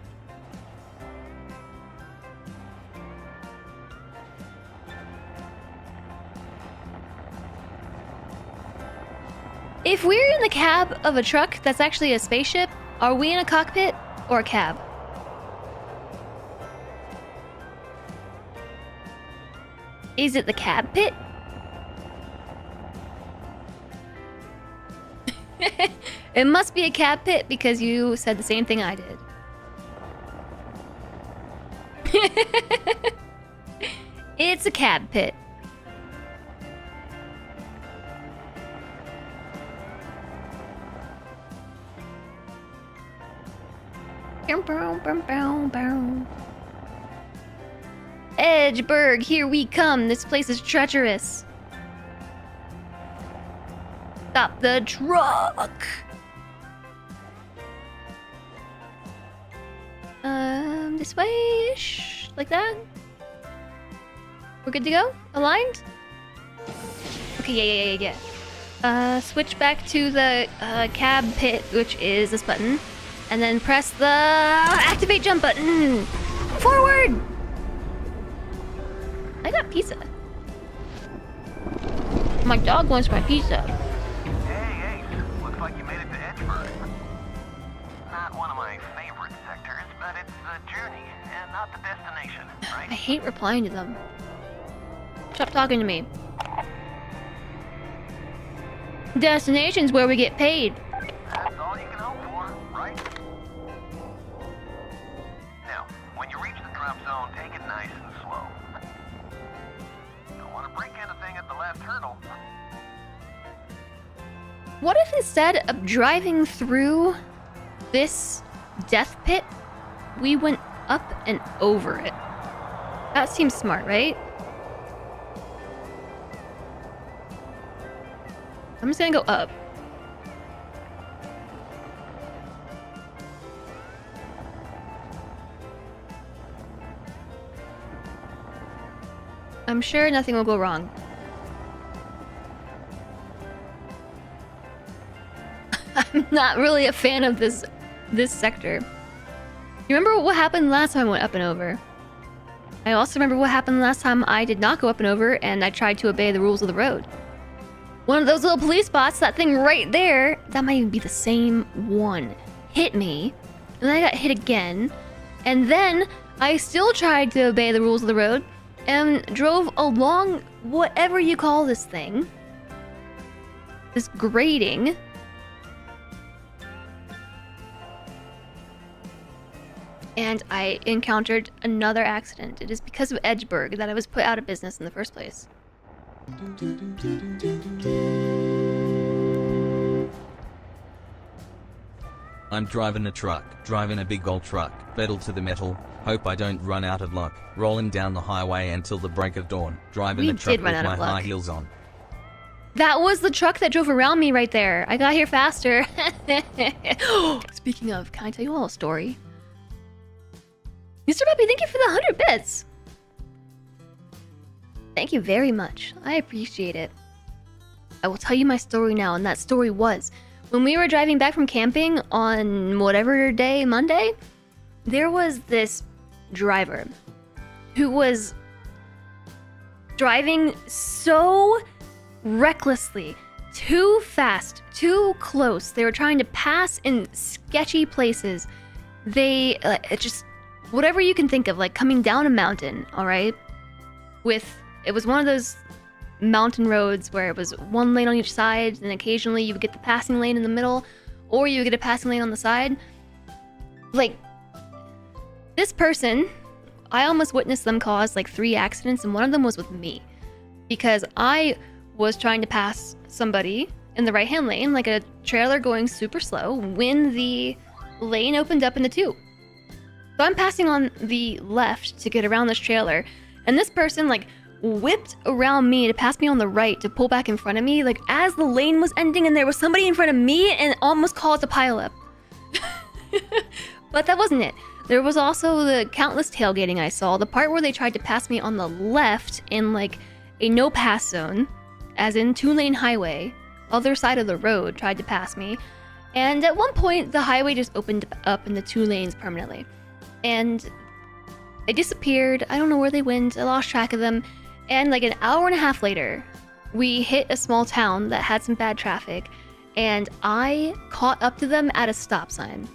If we're in the cab of a truck that's actually a spaceship, are we in a cockpit or a cab? Is it the cab pit? It must be a cab pit because you said the same thing I did. It's a cab pit. Edgeburg, here we come. This place is treacherous. Stop the truck. This way-ish, like that. We're good to go? Aligned? Okay, yeah. Switch back to the cab pit, which is this button. And then press the activate jump button. Forward! I got pizza. My dog wants my pizza. Hey, Ace. Looks like you made it to Edgeburg. Not one of my favorite sectors, but it's the journey and not the destination, I right? hate replying to them. Stop talking to me. Destination's where we get paid. That's all you can hope for, right? Now, when you reach the drop zone, take it nice and slow. Don't want to break anything at the last hurdle. What if instead of driving through this death pit, we went up and over it? That seems smart, right? I'm just gonna go up. I'm sure nothing will go wrong. I'm not really a fan of this sector. You remember what happened last time I went up and over? I also remember what happened last time I did not go up and over and I tried to obey the rules of the road. One of those little police spots, that thing right there, that might even be the same one, hit me. And then I got hit again. And then I still tried to obey the rules of the road and drove along whatever you call this thing. This grating. And I encountered another accident. It is because of Edgeburg that I was put out of business in the first place. I'm driving a truck, driving a big old truck, pedal to the metal, hope I don't run out of luck, rolling down the highway until the break of dawn, driving We the truck did run with out my of luck. high heels on. That was the truck that drove around me right there. I got here faster. Speaking of, can I tell you all a story? Mr. Puppy, thank you for the 100 bits. Thank you very much. I appreciate it. I will tell you my story now, and that story was when we were driving back from camping on whatever day, Monday, there was this driver who was driving so recklessly, too fast, too close. They were trying to pass in sketchy places. They just whatever you can think of, like coming down a mountain, all right? It was one of those mountain roads where it was one lane on each side, and occasionally you would get the passing lane in the middle, or you would get a passing lane on the side. Like, this person, I almost witnessed them cause like 3 accidents, and one of them was with me. Because I was trying to pass somebody in the right-hand lane, like a trailer going super slow, when the lane opened up into 2. So I'm passing on the left to get around this trailer, and this person like whipped around me to pass me on the right to pull back in front of me, like as the lane was ending, and there was somebody in front of me and almost caused a pileup. But that wasn't it. There was also the countless tailgating I saw, the part where they tried to pass me on the left in like a no pass zone, as in 2-lane highway, other side of the road tried to pass me. And at one point the highway just opened up into 2 lanes permanently. And they disappeared. I don't know where they went. I lost track of them. And like an hour and a half later, we hit a small town that had some bad traffic, and I caught up to them at a stop sign.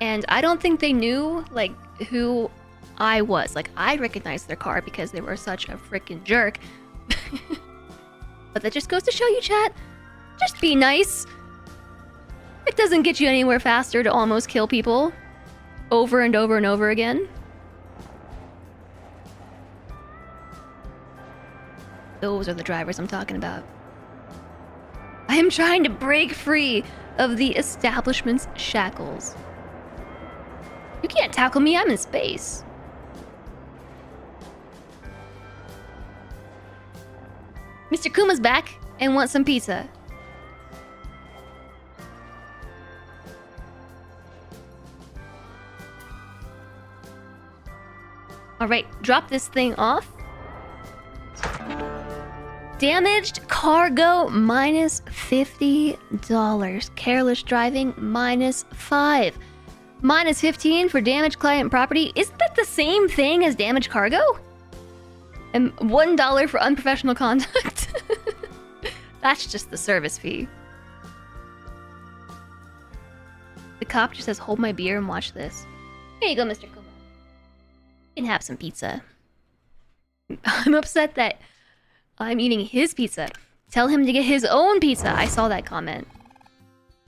And I don't think they knew like who I was. Like, I recognized their car because they were such a freaking jerk. But that just goes to show you, chat, just be nice. It doesn't get you anywhere faster to almost kill people over and over and over again. Those are the drivers I'm talking about. I am trying to break free of the establishment's shackles. You can't tackle me, I'm in space. Mr. Kuma's back and wants some pizza. Alright, drop this thing off. Damaged cargo minus $50. Careless driving minus 5. Minus 15 for damaged client property. Isn't that the same thing as damaged cargo? And $1 for unprofessional conduct. That's just the service fee. The cop just says, hold my beer and watch this. Here you go, Mr. Kuma. You can have some pizza. I'm upset that I'm eating his pizza. Tell him to get his own pizza. I saw that comment.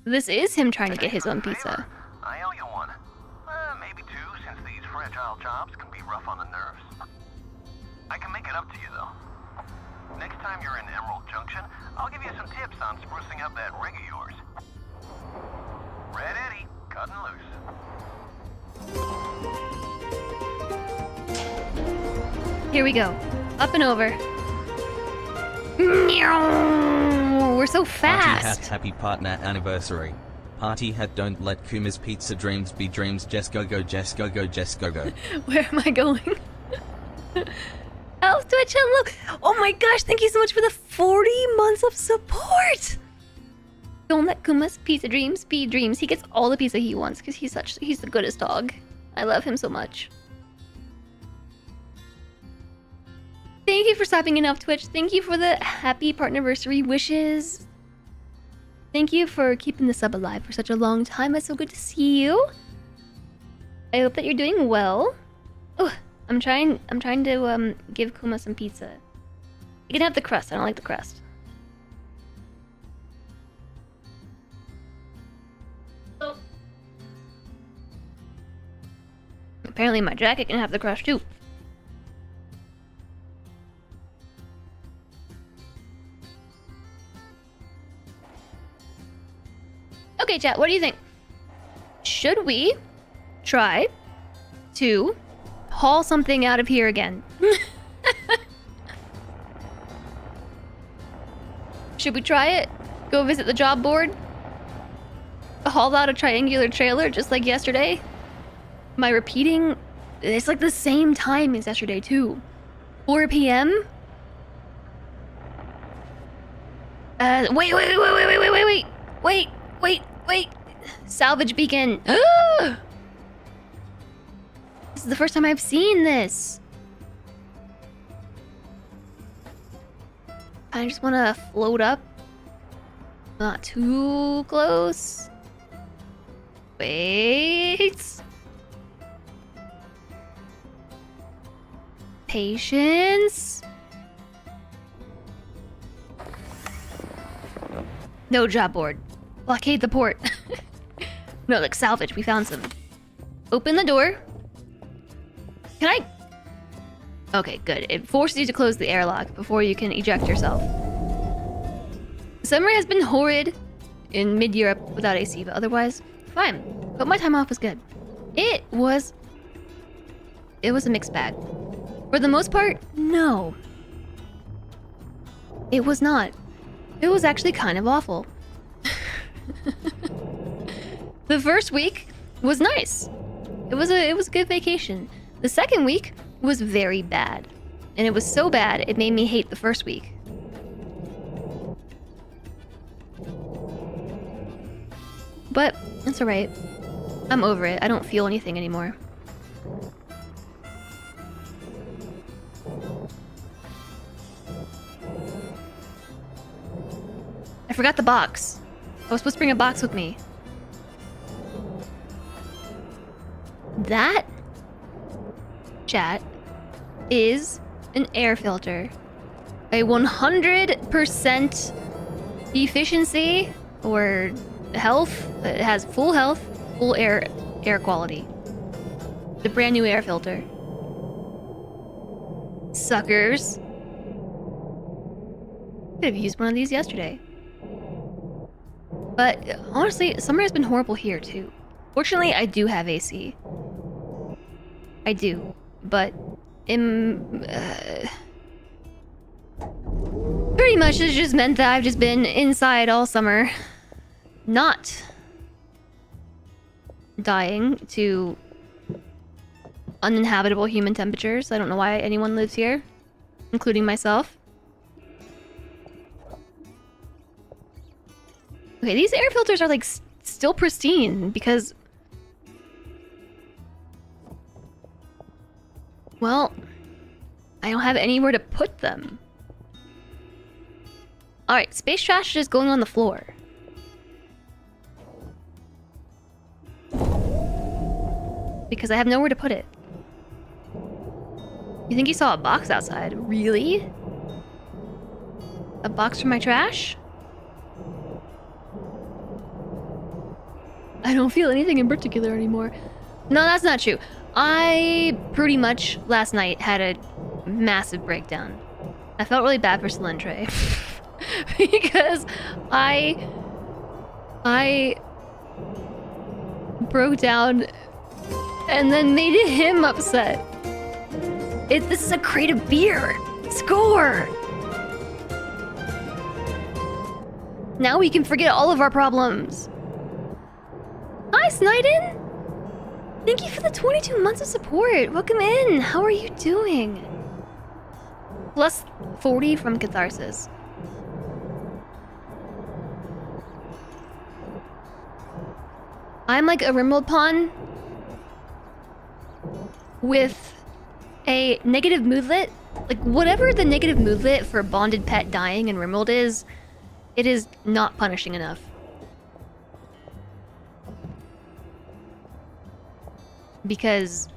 This is him trying to get his own pizza. I owe you one. Maybe 2, since these fragile jobs can be rough on the nerves. I can make it up to you, though. Next time you're in Emerald Junction, I'll give you some tips on sprucing up that rig of yours. Red Eddie, cutting loose. Here we go. Up and over. Meow. We're so fast. Party hat happy partner anniversary. Party hat don't let Kuma's pizza dreams be dreams. Just go go, just go go, just go go. Where am I going? Elf Twitch, hello. Oh my gosh, thank you so much for the 40 months of support. Don't let Kuma's pizza dreams be dreams. He gets all the pizza he wants because he's the goodest dog. I love him so much. Thank you for stopping in, Elf Twitch. Thank you for the happy partnerversary wishes. Thank you for keeping the sub alive for such a long time. It's so good to see you. I hope that you're doing well. Oh, I'm trying to give Kuma some pizza. You can have the crust. I don't like the crust. Oh. Apparently my jacket can have the crust too. Okay, chat, what do you think? Should we try to haul something out of here again? Should we try it? Go visit the job board? Haul out a triangular trailer just like yesterday? Am I repeating It's like the same time as yesterday too. 4 p.m. Wait. Salvage beacon. This is the first time I've seen this. I just want to float up. Not too close. Wait. Patience. No job board. Blockade the port. No, like salvage. We found some. Open the door. Can I? Okay, good. It forces you to close the airlock before you can eject yourself. Summer has been horrid in mid-Europe without AC, but otherwise, fine. But my time off was good. It was a mixed bag. For the most part, no. It was not. It was actually kind of awful. The first week was nice. It was a good vacation. The second week was very bad. And it was so bad, it made me hate the first week. But it's alright. I'm over it. I don't feel anything anymore. I forgot the box. I was supposed to bring a box with me. That, chat, is an air filter. A 100% efficiency or health. It has full health, full air quality. The brand new air filter. Suckers. Could have used one of these yesterday. But honestly, summer has been horrible here too. Fortunately, I do have AC. I do, but pretty much it's just meant that I've just been inside all summer, not dying to uninhabitable human temperatures. I don't know why anyone lives here, including myself. Okay, these air filters are like still pristine because, well, I don't have anywhere to put them. Alright, space trash is going on the floor. Because I have nowhere to put it. You think you saw a box outside? Really? A box for my trash? I don't feel anything in particular anymore. No, that's not true. I pretty much last night had a massive breakdown. I felt really bad for Cylindre. Because I broke down and then made him upset. This is a crate of beer. Score! Now we can forget all of our problems. Hi, Sniden! Thank you for the 22 months of support. Welcome in. How are you doing? Plus 40 from Catharsis. I'm like a Rimworld pawn with a negative moodlet. Like, whatever the negative moodlet for bonded pet dying in Rimworld is, it is not punishing enough. Because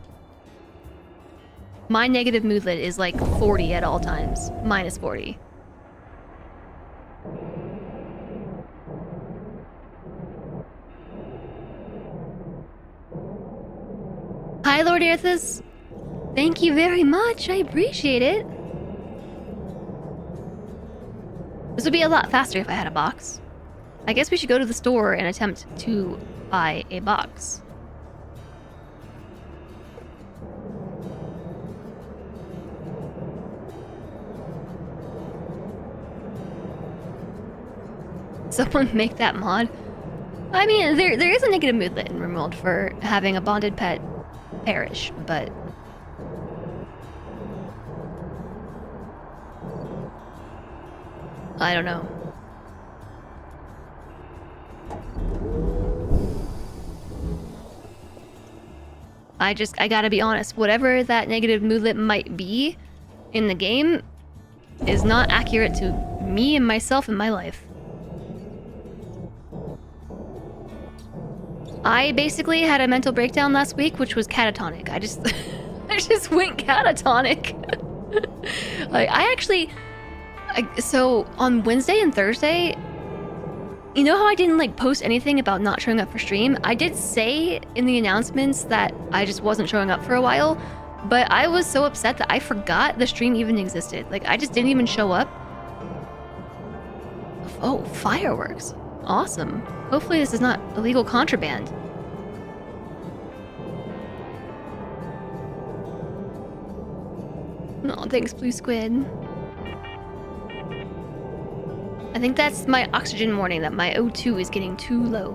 my negative moodlet is like 40 at all times. Minus 40. Hi, Lord Earthus. Thank you very much. I appreciate it. This would be a lot faster if I had a box. I guess we should go to the store and attempt to buy a box. Someone make that mod. I mean, there is a negative moodlet in Rimworld for having a bonded pet perish, but I don't know. I gotta be honest, whatever that negative moodlet might be in the game is not accurate to me and myself in my life. I basically had a mental breakdown last week, which was catatonic. I just went catatonic. So on Wednesday and Thursday, you know how I didn't like post anything about not showing up for stream? I did say in the announcements that I just wasn't showing up for a while, but I was so upset that I forgot the stream even existed. Like, I just didn't even show up. Oh, fireworks. Awesome. Hopefully this is not illegal contraband. No, thanks, Blue Squid. I think that's my oxygen warning that my O2 is getting too low.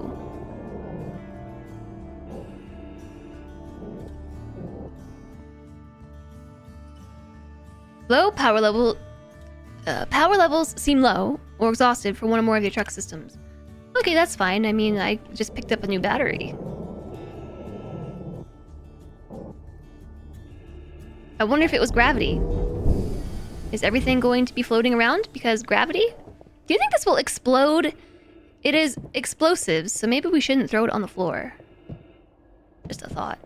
Low power level. Power levels seem low or exhausted for one or more of your truck systems. Okay, that's fine. I mean, I just picked up a new battery. I wonder if it was gravity. Is everything going to be floating around because gravity? Do you think this will explode? It is explosives, so maybe we shouldn't throw it on the floor. Just a thought.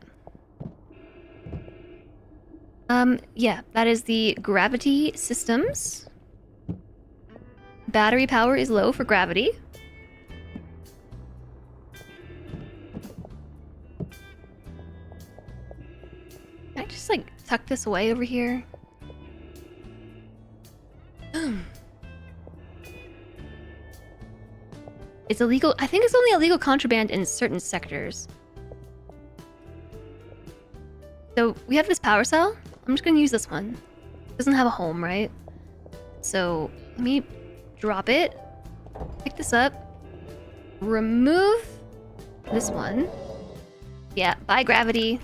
Yeah, that is the gravity systems. Battery power is low for gravity. Can I just, like, tuck this away over here? It's illegal. I think it's only illegal contraband in certain sectors. So we have this power cell. I'm just gonna use this one. It doesn't have a home, right? So let me drop it. Pick this up. Remove this one. Yeah, bye gravity.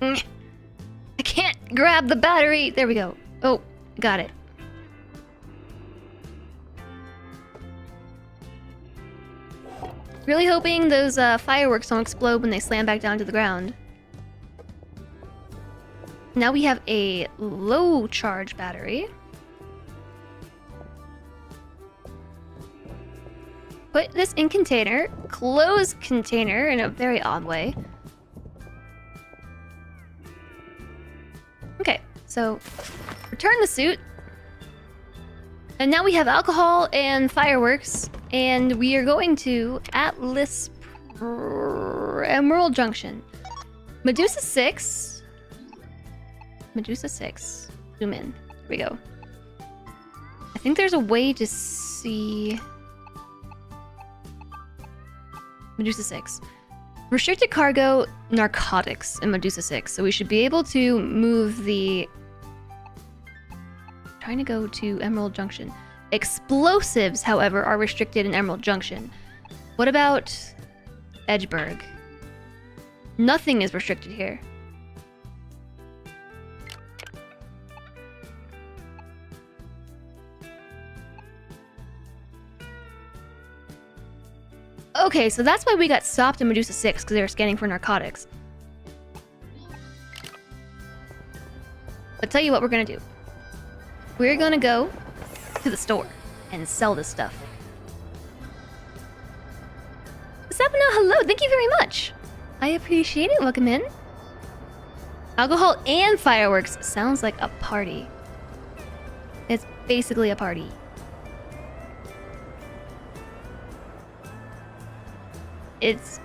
I can't grab the battery. There we go. Oh, got it. Really hoping those fireworks don't explode when they slam back down to the ground. Now we have a low charge battery. Put this in container. Close container in a very odd way. Okay, so return the suit. And now we have alcohol and fireworks, and we are going to Atlas Emerald Junction. Medusa 6. Medusa 6. Zoom in. Here we go. I think there's a way to see... Medusa 6. Restricted cargo, narcotics in Medusa 6. So we should be able to move the... Trying to go to Emerald Junction. Explosives, however, are restricted in Emerald Junction. What about Edgeburg? Nothing is restricted here. Okay, so that's why we got stopped in Medusa 6, because they were scanning for narcotics. I'll tell you what we're gonna do. We're gonna go to the store and sell this stuff. Sapino, hello, thank you very much. I appreciate it, welcome in. Alcohol and fireworks sounds like a party. It's basically a party. It's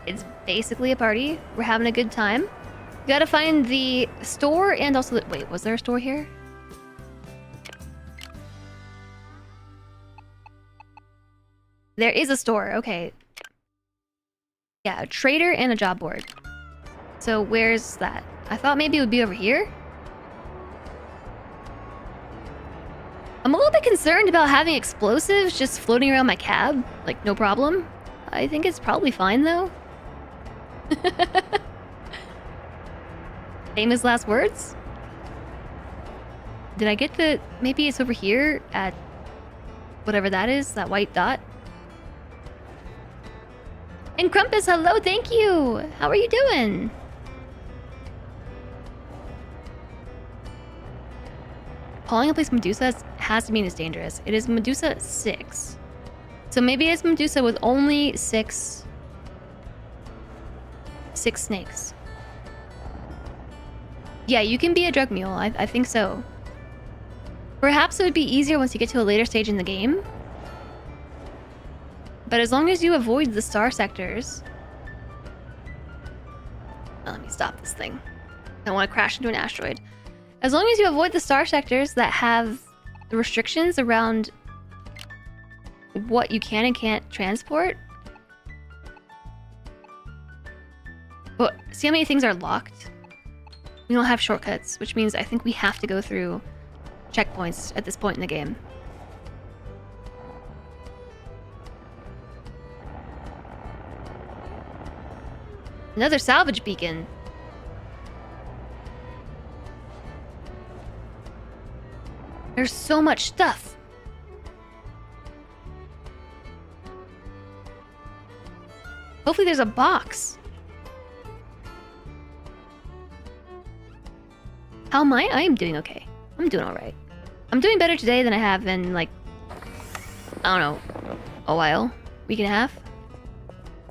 basically a party. We're having a good time. You gotta find the store and also the... Wait, was there a store here? There is a store, okay. Yeah, a trader and a job board. So where's that? I thought maybe it would be over here. I'm a little bit concerned about having explosives just floating around my cab. Like, no problem. I think it's probably fine, though. Famous last words? Did I get the... Maybe it's over here at whatever that is, that white dot? And Crumpus, hello, thank you! How are you doing? Calling a place Medusa has to mean it's dangerous. It is Medusa 6. So maybe it's Medusa with only 6 snakes. Yeah, you can be a drug mule. I think so. Perhaps it would be easier once you get to a later stage in the game. But as long as you avoid the star sectors... Oh, let me stop this thing. I don't want to crash into an asteroid. As long as you avoid the star sectors that have the restrictions around what you can and can't transport. But see how many things are locked? We don't have shortcuts, which means I think we have to go through checkpoints at this point in the game. Another salvage beacon. There's so much stuff. Hopefully there's a box. How am I? I am doing okay. I'm doing alright. I'm doing better today than I have in, like, I don't know, a while. Week and a half.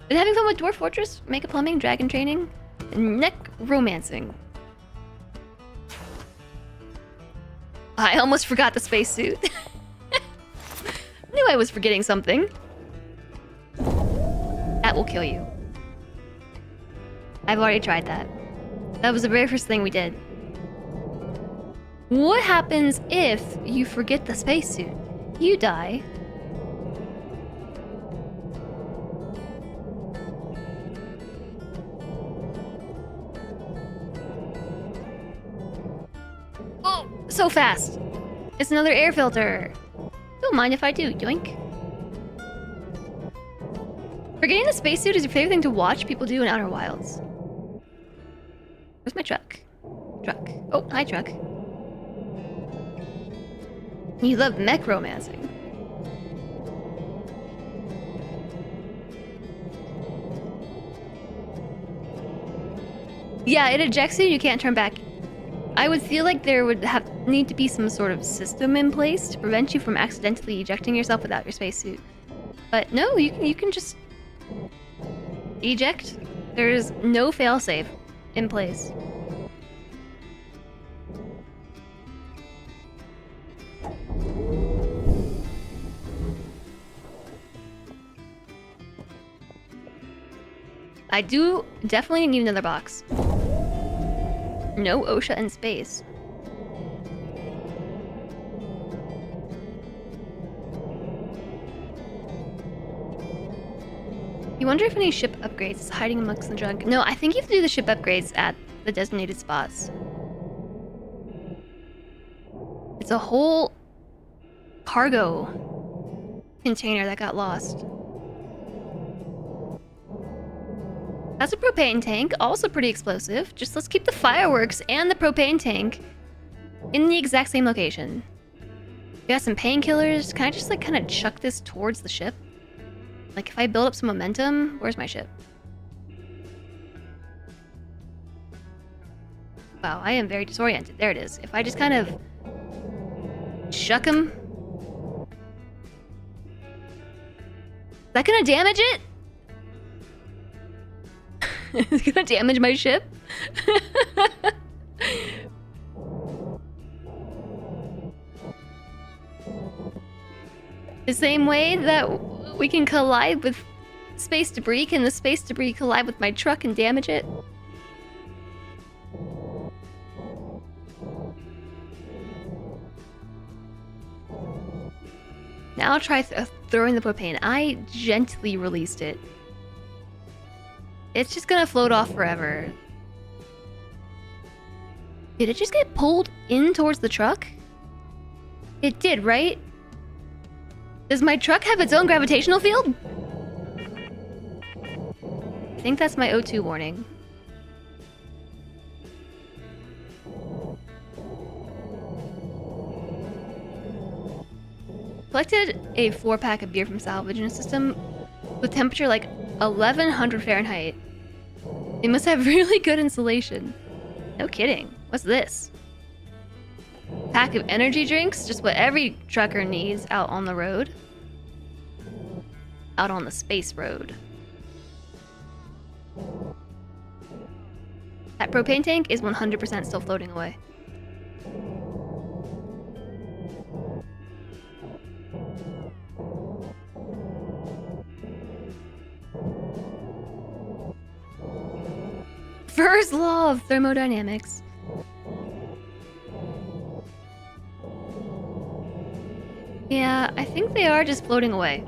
Been having fun with Dwarf Fortress, Mega Plumbing, Dragon Training, and Neck Romancing. I almost forgot the spacesuit. Knew I was forgetting something. That will kill you. I've already tried that. That was the very first thing we did. What happens if you forget the spacesuit? You die. Oh, so fast. It's another air filter. Don't mind if I do, yoink. Forgetting the spacesuit is your favorite thing to watch people do in Outer Wilds. Where's my truck? Truck. Oh, hi, truck. You love mech romancing. Yeah, it ejects you and you can't turn back. I would feel like there would need to be some sort of system in place to prevent you from accidentally ejecting yourself without your spacesuit. But no, you can just eject. There's no failsafe in place. I do definitely need another box. No OSHA in space. You wonder if any ship upgrades is hiding amongst the junk? No, I think you have to do the ship upgrades at the designated spots. It's a whole cargo container that got lost. That's a propane tank, also pretty explosive. Just let's keep the fireworks and the propane tank in the exact same location. We got some painkillers. Can I just like kind of chuck this towards the ship? Like if I build up some momentum, where's my ship? Wow, I am very disoriented. There it is. If I just kind of chuck him. Is that gonna damage it? It's gonna damage my ship? The same way that we can collide with space debris, can the space debris collide with my truck and damage it? Now I'll try throwing the propane. I gently released it. It's just gonna float off forever. Did it just get pulled in towards the truck? It did, right? Does my truck have its own gravitational field? I think that's my O2 warning. Collected a 4-pack of beer from salvage in a system with temperature like 1100 Fahrenheit. They must have really good insulation. No kidding. What's this? Pack of energy drinks, just what every trucker needs out on the road. Out on the space road. That propane tank is 100% still floating away. First law of thermodynamics. Yeah, I think they are just floating away.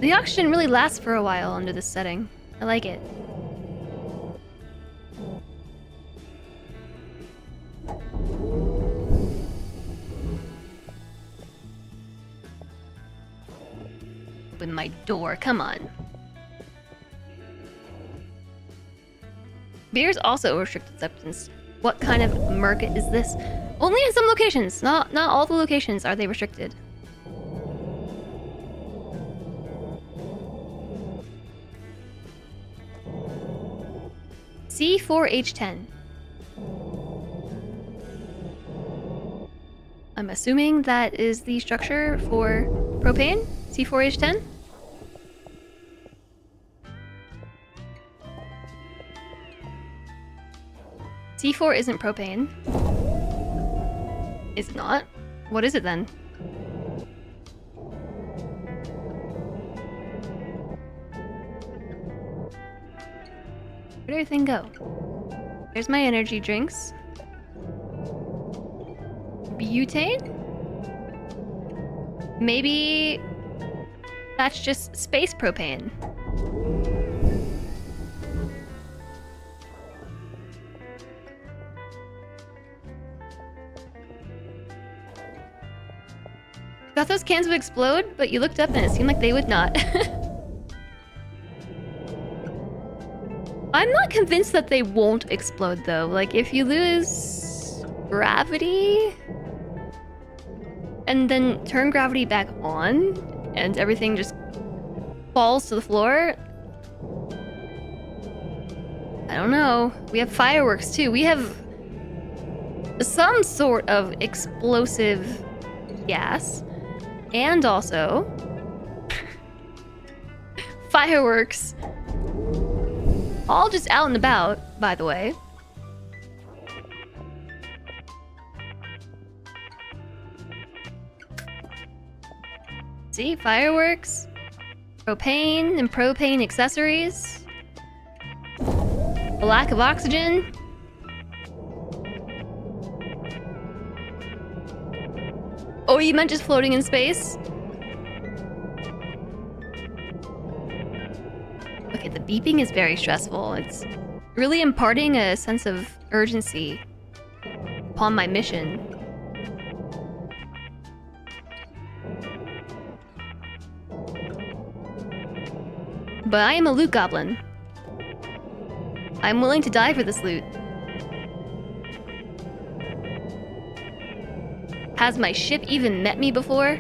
The oxygen really lasts for a while under this setting. I like it. Open my door, come on. Beer is also a restricted substance. What kind of merc is this? Only in some locations. Not all the locations are they restricted. C4H10. I'm assuming that is the structure for propane? C4H10? C4 isn't propane. Is it not? What is it then? Where did everything go? There's my energy drinks. Butane? Maybe that's just space propane. Thought those cans would explode, but you looked up and it seemed like they would not. I'm not convinced that they won't explode though. Like if you lose gravity and then turn gravity back on and everything just falls to the floor. I don't know. We have fireworks too. We have some sort of explosive gas. And also fireworks. All just out and about, by the way. See, fireworks, propane and propane accessories, a lack of oxygen. Oh, you meant just floating in space? Okay, the beeping is very stressful. It's really imparting a sense of urgency upon my mission. But I am a loot goblin. I'm willing to die for this loot. Has my ship even met me before?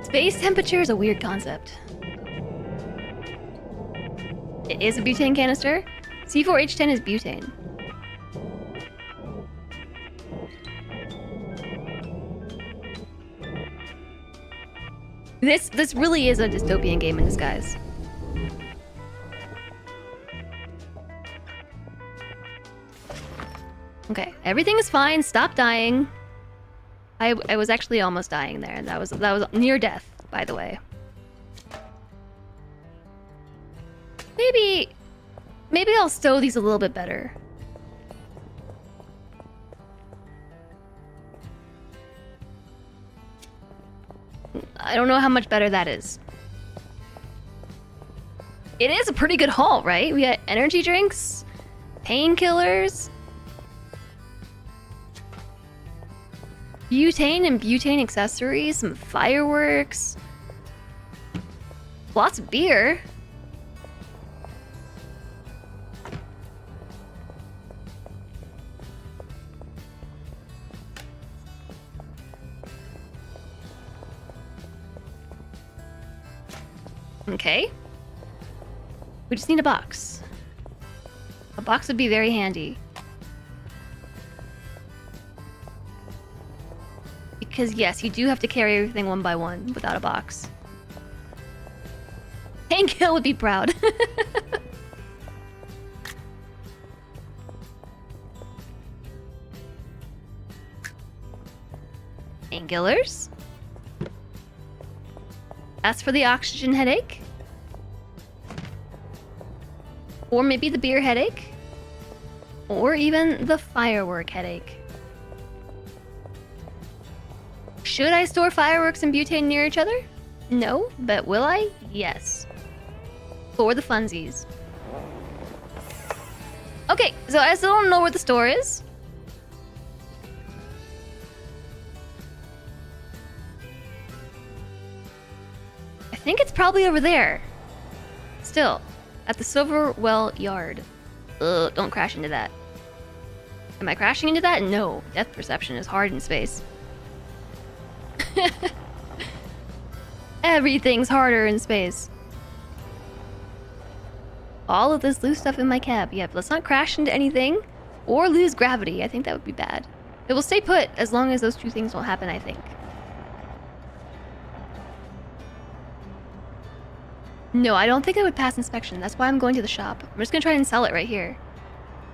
Space temperature is a weird concept. It is a butane canister. C4H10 is butane. This really is a dystopian game in disguise. Okay, everything is fine. Stop dying. I was actually almost dying there. That was near death, by the way. Maybe I'll stow these a little bit better. I don't know how much better that is. It is a pretty good haul, right? We got energy drinks, painkillers. Butane and butane accessories, some fireworks. Lots of beer. Okay. We just need a box. A box would be very handy. Because yes, you do have to carry everything one by one without a box. Hank Hill would be proud. Painkillers. That's for the oxygen headache. Or maybe the beer headache. Or even the firework headache. Should I store fireworks and butane near each other? No, but will I? Yes. For the funsies. Okay, so I still don't know where the store is. I think it's probably over there. Still, at the Silverwell Yard. Ugh, don't crash into that. Am I crashing into that? No. Depth perception is hard in space. Everything's harder in space. All of this loose stuff in my cab. Yep, let's not crash into anything or lose gravity. I think that would be bad. It will stay put as long as those two things don't happen, I think. No, I don't think I would pass inspection. That's why I'm going to the shop. I'm just gonna try and sell it right here.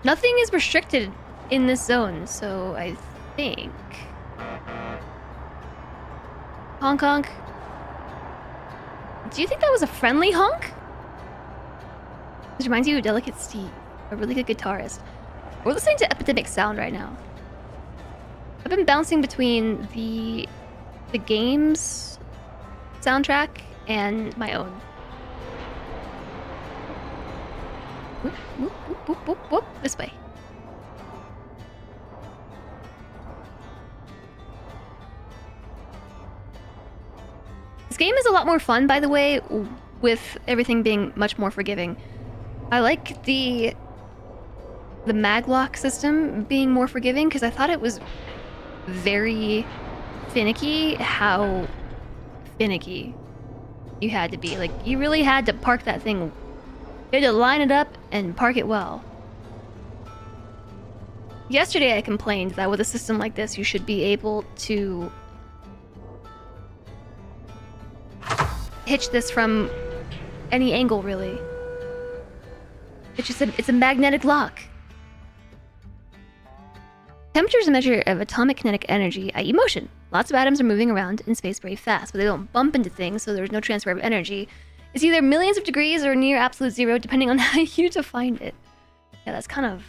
Nothing is restricted in this zone, so I think... Honk honk. Do you think that was a friendly honk? This reminds you of Delicate Steve, a really good guitarist. We're listening to Epidemic Sound right now. I've been bouncing between the game's soundtrack and my own. Whoop, whoop, whoop, whoop, whoop, whoop. This way. This game is a lot more fun, by the way, with everything being much more forgiving. I like the maglock system being more forgiving because I thought it was very finicky how finicky you had to be. Like, you really had to park that thing. You had to line it up and park it well. Yesterday I complained that with a system like this you should be able to hitch this from any angle, really. It's just it's a magnetic lock. Temperature is a measure of atomic kinetic energy, i.e. motion. Lots of atoms are moving around in space very fast, but they don't bump into things, so there's no transfer of energy. It's either millions of degrees or near absolute zero, depending on how you define it. Yeah, that's kind of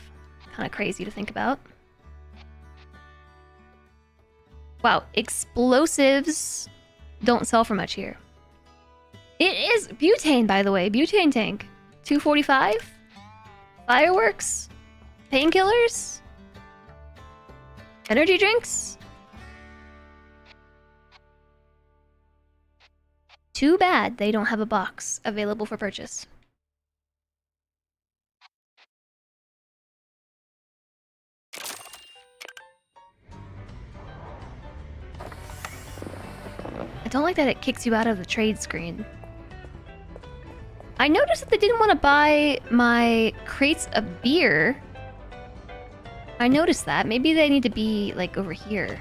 crazy to think about. Wow, explosives don't sell for much here. It is butane, by the way. Butane tank. 245? Fireworks? Painkillers? Energy drinks? Too bad they don't have a box available for purchase. I don't like that it kicks you out of the trade screen. I noticed that they didn't want to buy my crates of beer. I noticed that. Maybe they need to be, like, over here.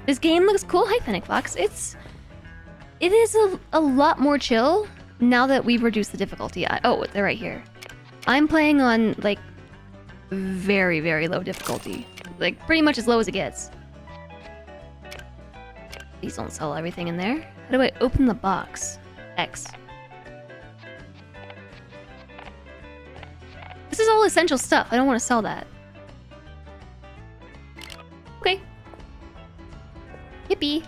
This game looks cool. Hi, Fennec Fox. It is a lot more chill now that we've reduced the difficulty. Oh, they're right here. I'm playing on, like, very, very low difficulty. Like, pretty much as low as it gets. Please don't sell everything in there. How do I open the box? X. This is all essential stuff. I don't want to sell that. Okay. Yippee.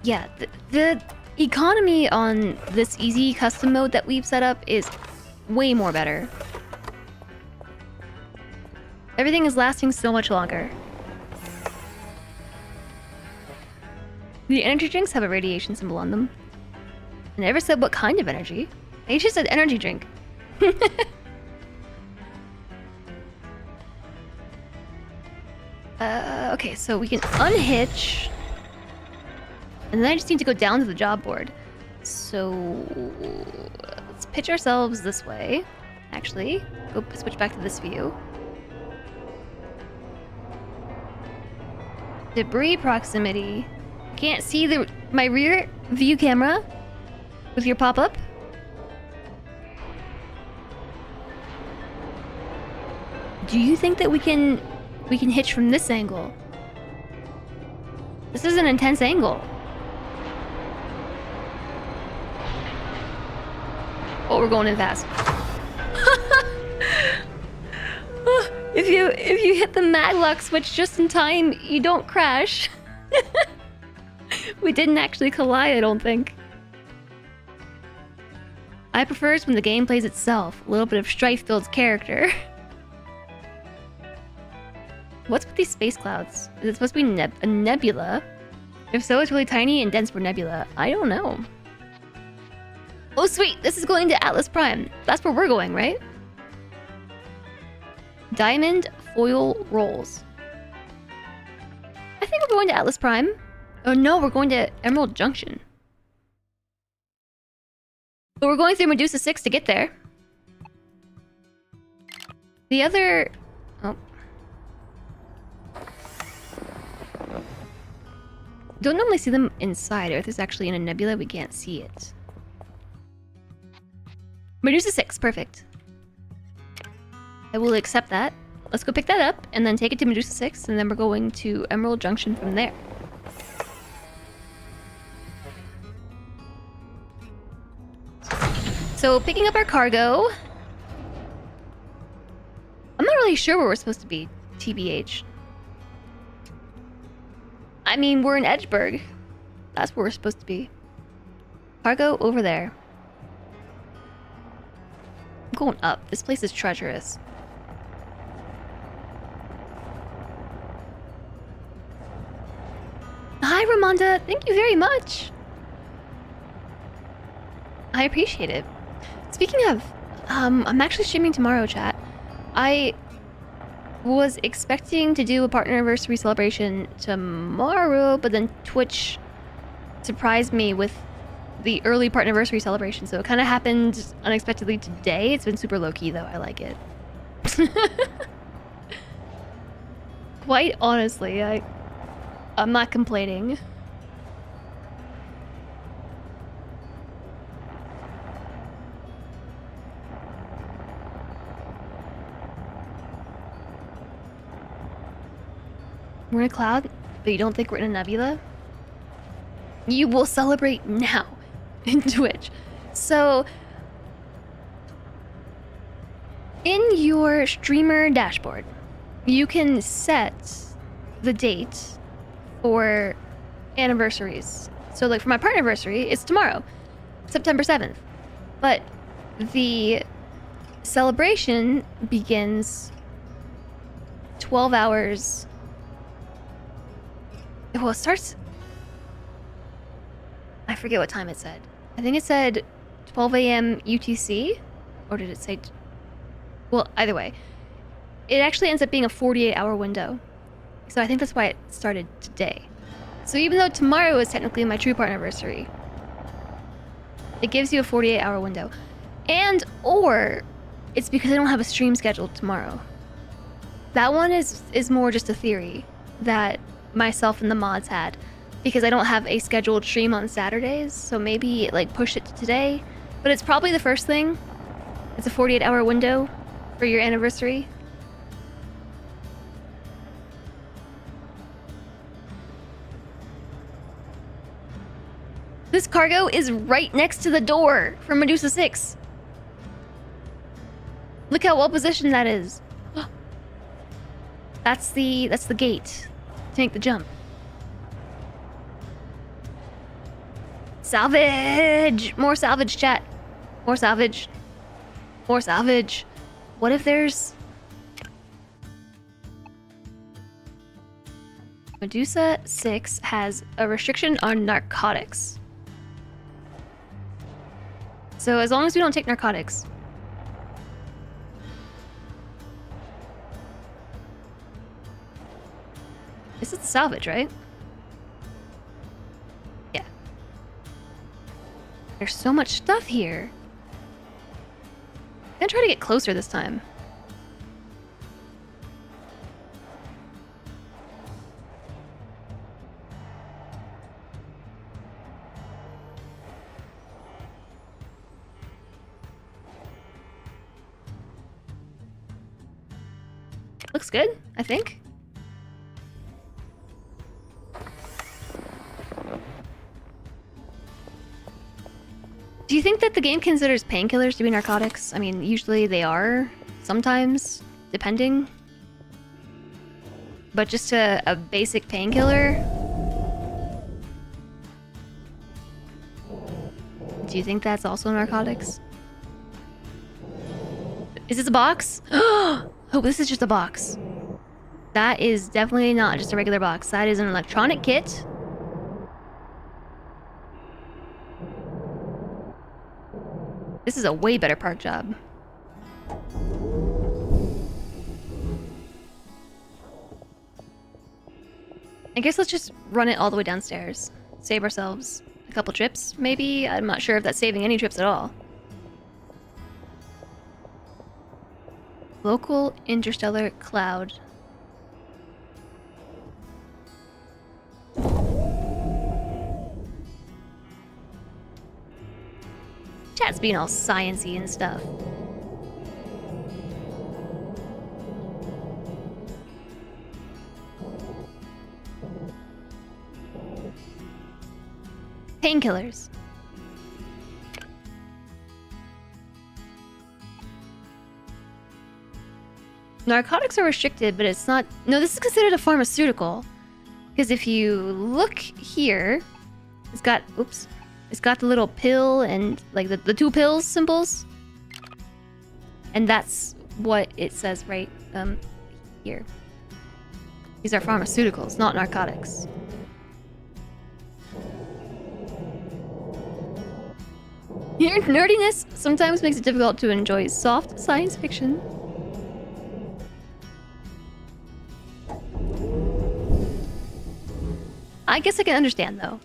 Yeah, the economy on this easy custom mode that we've set up is way more better. Everything is lasting so much longer. The energy drinks have a radiation symbol on them. I never said what kind of energy. I just said energy drink. Okay, so we can unhitch. And then I just need to go down to the job board. So let's pitch ourselves this way. Actually, go switch back to this view. Debris proximity. Can't see my rear view camera with your pop-up. Do you think that we can hitch from this angle? This is an intense angle. Oh, we're going in fast. If you hit the maglock switch just in time, you don't crash. We didn't actually collide, I don't think. I prefer when the game plays itself. A little bit of strife builds character. What's with these space clouds? Is it supposed to be a nebula? If so, it's really tiny and dense for nebula. I don't know. Oh sweet, this is going to Atlas Prime. That's where we're going, right? Diamond foil rolls. I think we're going to Atlas Prime. Oh no, we're going to Emerald Junction. But we're going through Medusa 6 to get there. The other... Oh. Don't normally see them inside, or if it's actually in a nebula, we can't see it. Medusa 6, perfect. I will accept that. Let's go pick that up, and then take it to Medusa 6, and then we're going to Emerald Junction from there. So, picking up our cargo. I'm not really sure where we're supposed to be, TBH. I mean, we're in Edgeburg. That's where we're supposed to be. Cargo over there. I'm going up. This place is treacherous. Hi, Ramonda. Thank you very much. I appreciate it. Speaking of, I'm actually streaming tomorrow, chat. I was expecting to do a partner anniversary celebration tomorrow, but then Twitch surprised me with the early partner anniversary celebration, so it kind of happened unexpectedly today. It's been super low-key, though. I like it. Quite honestly, I'm not complaining. We're in a cloud, but you don't think we're in a nebula? You will celebrate now in Twitch. So, in your streamer dashboard, you can set the date for anniversaries. So, like for my partner anniversary, it's tomorrow, September 7th. But the celebration begins 12 hours. Well, it starts... I forget what time it said. I think it said 12 a.m. UTC? Or did it say... Well, either way. It actually ends up being a 48-hour window. So I think that's why it started today. So even though tomorrow is technically my true partner anniversary, it gives you a 48-hour window. And, or, it's because I don't have a stream scheduled tomorrow. That one is more just a theory that myself and the mods had, because I don't have a scheduled stream on Saturdays, so maybe like push it to today. But it's probably the first thing. It's a 48-hour window for your anniversary. This cargo is right next to the door from Medusa 6. Look how well positioned that is. That's the gate to make the jump. Salvage! More salvage, chat. More salvage. More salvage. What if there's... Medusa 6 has a restriction on narcotics. So as long as we don't take narcotics. This is the salvage, right? Yeah. There's so much stuff here. I'm gonna try to get closer this time. Looks good, I think. Do you think that the game considers painkillers to be narcotics? I mean, usually they are, sometimes, depending. But just a basic painkiller? Do you think that's also narcotics? Is this a box? Oh, this is just a box. That is definitely not just a regular box. That is an electronic kit. This is a way better park job. I guess let's just run it all the way downstairs. Save ourselves a couple trips, maybe? I'm not sure if that's saving any trips at all. Local interstellar cloud. Chat's being all sciencey and stuff. Painkillers. Narcotics are restricted, but it's not... No, this is considered a pharmaceutical. Because if you look here, it's got... Oops. It's got the little pill and, like, the two pills symbols. And that's what it says right here. These are pharmaceuticals, not narcotics. Your nerdiness sometimes makes it difficult to enjoy soft science fiction. I guess I can understand, though.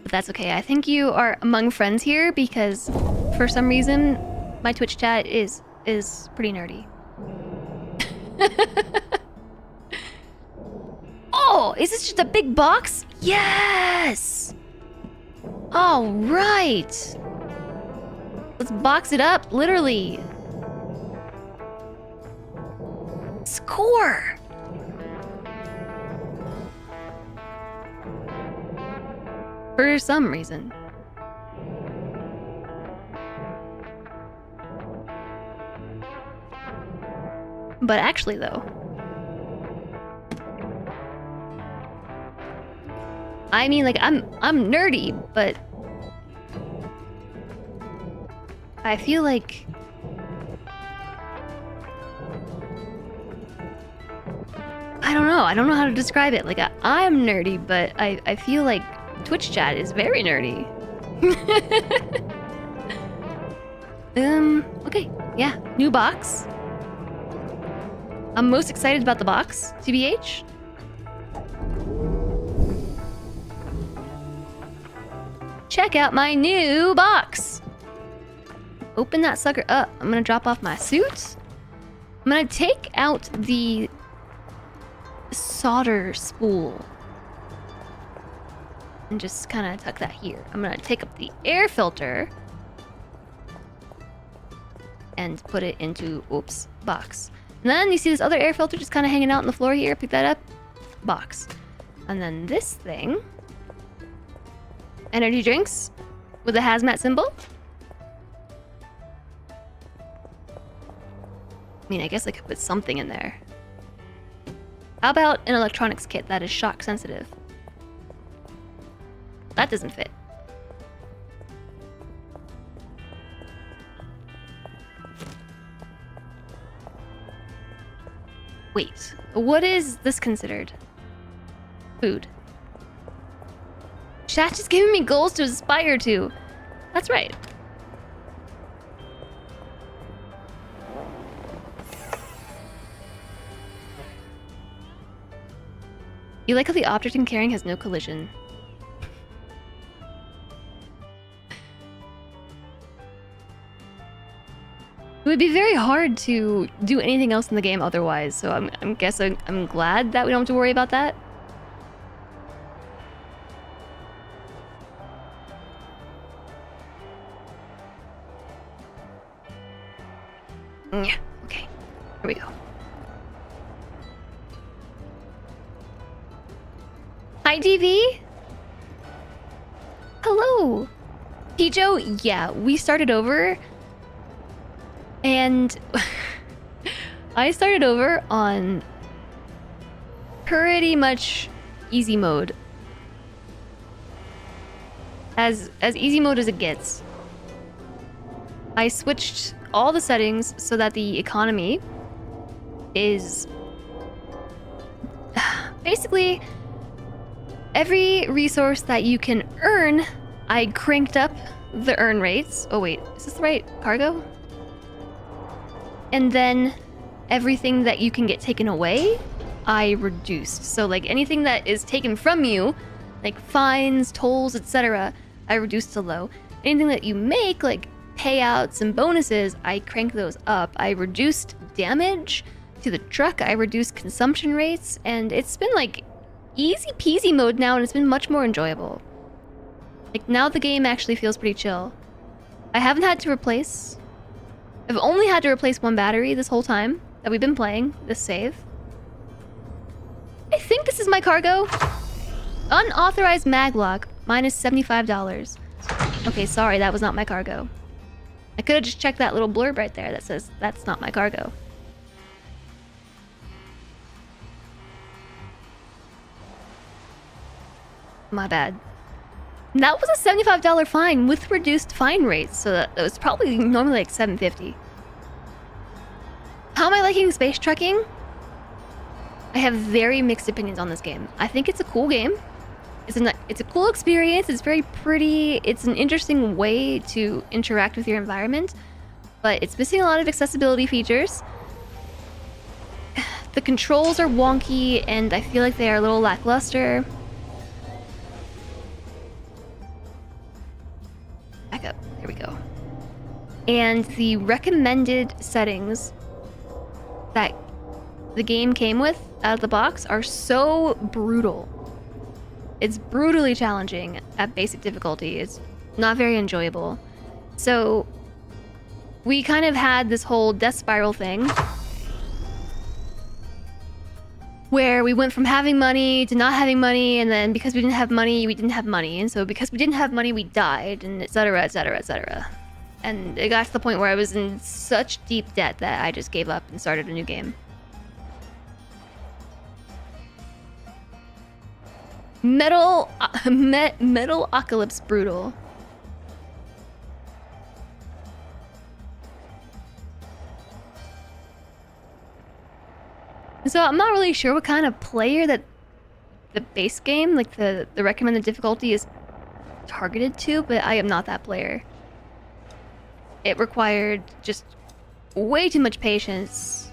But that's okay. I think you are among friends here because, for some reason, my Twitch chat is pretty nerdy. Oh, is this just a big box? Yes! All right. Let's box it up, literally. Score! For some reason. But actually, though, I mean, like, I'm nerdy, but I feel like I don't know. I don't know how to describe it. Like, I'm nerdy, but I feel like Twitch chat is very nerdy. Okay. Yeah, new box. I'm most excited about the box, TBH. Check out my new box. Open that sucker up. I'm gonna drop off my suit. I'm gonna take out the solder spool and just kind of tuck that here. I'm gonna take up the air filter and put it into, oops, box. And then you see this other air filter just kind of hanging out on the floor here. Pick that up, box. And then this thing, energy drinks with a hazmat symbol. mean, I guess I could put something in there. How about an electronics kit that is shock sensitive? That doesn't fit. Wait, what is this considered? Food. Chat is giving me goals to aspire to. That's right. You like how the object I'm carrying has no collision. It would be very hard to do anything else in the game otherwise, so I'm guessing I'm glad that we don't have to worry about that. Yeah, okay. Here we go. Hi, DV. Hello. Pijo, yeah, we started over. And I started over on pretty much easy mode. As easy mode as it gets. I switched all the settings so that the economy is basically every resource that you can earn, I cranked up the earn rates. Oh wait, is this the right cargo? And then everything that you can get taken away, I reduced. So like anything that is taken from you, like fines, tolls, etc., I reduced to low. Anything that you make, like payouts and bonuses, I cranked those up. I reduced damage to the truck, I reduced consumption rates, and it's been like easy peasy mode now, and it's been much more enjoyable. Like now the game actually feels pretty chill. I haven't had to replace... I've only had to replace one battery this whole time that we've been playing this save. I think this is my cargo. Unauthorized maglock, minus $75. Okay, sorry, that was not my cargo. I could have just checked that little blurb right there that says that's not my cargo. My bad. That was a $75 fine with reduced fine rates, so that was probably normally like $7.50. How am I liking space trucking? I have very mixed opinions on this game. I think it's a cool game. It's a cool experience. It's very pretty. It's an interesting way to interact with your environment, but it's missing a lot of accessibility features. The controls are wonky, and I feel like they are a little lackluster. Back up. Here we go. And the recommended settings that the game came with out of the box are so brutal. It's brutally challenging at basic difficulty. It's not very enjoyable. So we kind of had this whole death spiral thing where we went from having money to not having money, and then because we didn't have money, we didn't have money, and so because we didn't have money, we died, and etc, etc, etc. And it got to the point where I was in such deep debt that I just gave up and started a new game. Metalocalypse Brutal. So I'm not really sure what kind of player that the base game, like the recommended difficulty, is targeted to, but I am not that player. It required just way too much patience,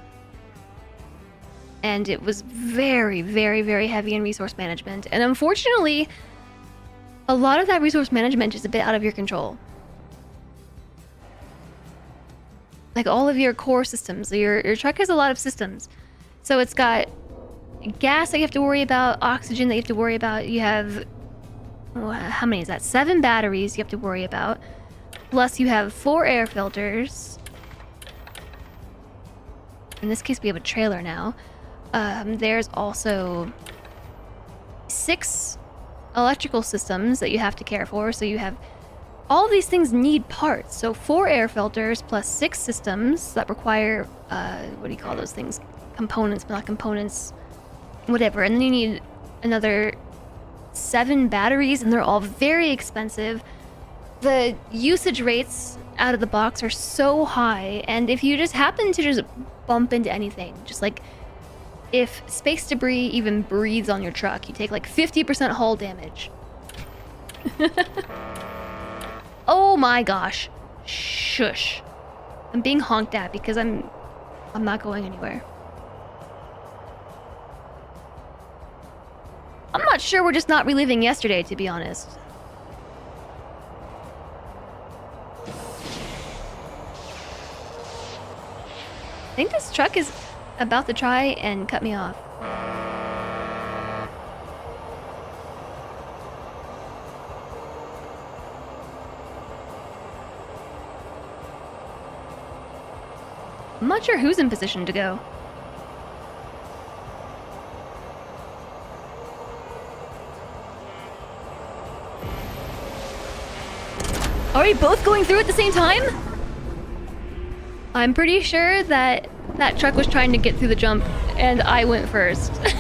and it was very, very, very heavy in resource management. And unfortunately, a lot of that resource management is a bit out of your control. Like all of your core systems, your truck has a lot of systems. So it's got gas that you have to worry about, oxygen that you have to worry about. You have, how many is that? 7 batteries you have to worry about. Plus you have 4 air filters. In this case, we have a trailer now. There's also 6 electrical systems that you have to care for. So you have all these things need parts. So 4 air filters plus 6 systems that require, what do you call those things? Components, but not components. Whatever. And then you need another 7 batteries, and they're all very expensive. The usage rates out of the box are so high, and if you just happen to just bump into anything, just like if space debris even breathes on your truck, you take like 50% hull damage. Oh my gosh. Shush. I'm being honked at because I'm not going anywhere. I'm not sure we're just not reliving yesterday, to be honest. I think this truck is about to try and cut me off. I'm not sure who's in position to go. Are we both going through at the same time? I'm pretty sure that that truck was trying to get through the jump, and I went first. Welcome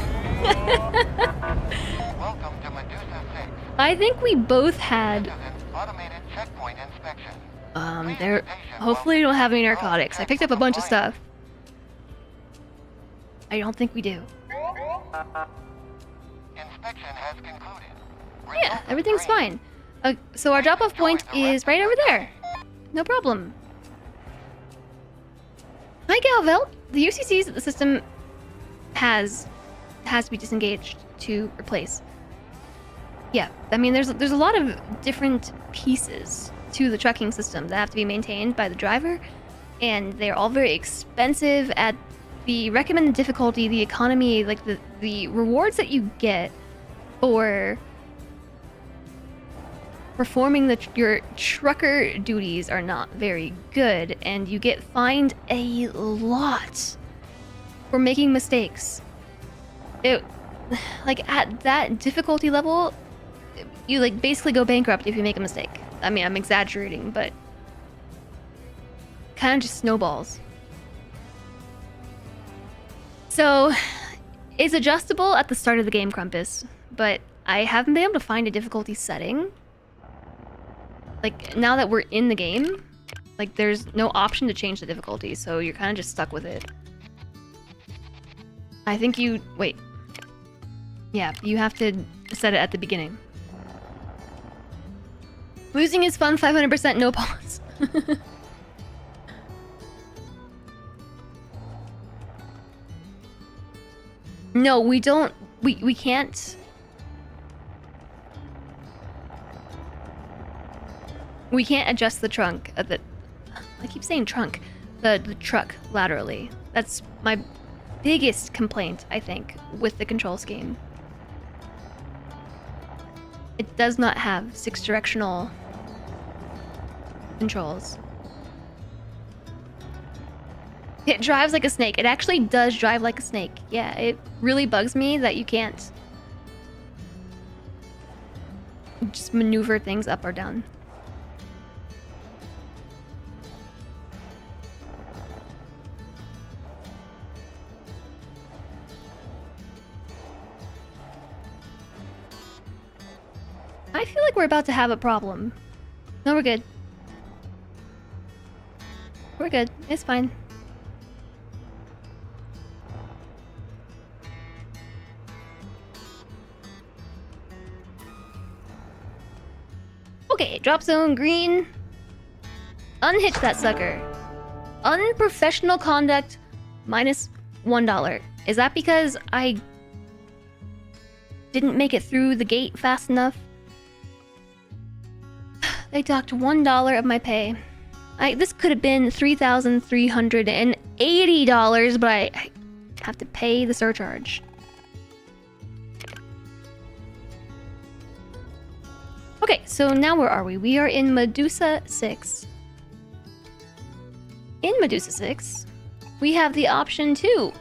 to Medusa 6. I think we both had... This is an automated checkpoint inspection. there... Hopefully we don't have any narcotics. I picked up a bunch of stuff. I don't think we do. Inspection has concluded. Yeah, everything's fine. So our drop-off point is right over there. No problem. Hi, Galvelt. The UCCs that the system has to be disengaged to replace. Yeah, I mean, there's a lot of different pieces to the trucking system that have to be maintained by the driver, and they're all very expensive at the recommended difficulty, the economy, like the rewards that you get for performing your trucker duties are not very good, and you get fined a lot for making mistakes. Like at that difficulty level, you like basically go bankrupt if you make a mistake. I mean, I'm exaggerating, but kind of just snowballs. So it's adjustable at the start of the game, Crumpus, but I haven't been able to find a difficulty setting. Like, now that we're in the game, like, there's no option to change the difficulty, so you're kind of just stuck with it. I think you... Wait. Yeah, you have to set it at the beginning. Losing is fun, 500% no pause. No, we don't... We can't... We can't adjust the trunk of the... I keep saying trunk. The truck laterally. That's my biggest complaint, I think, with the control scheme. It does not have 6-directional controls. It drives like a snake. It actually does drive like a snake. Yeah, it really bugs me that you can't just maneuver things up or down. I feel like we're about to have a problem. No, we're good. We're good. It's fine. Okay, drop zone green. Unhitch that sucker. Unprofessional conduct minus $1. Is that because I didn't make it through the gate fast enough? They docked $1 of my pay. This could have been $3,380, but I have to pay the surcharge. Okay, so now where are we? We are in Medusa 6. In Medusa 6, we have the option to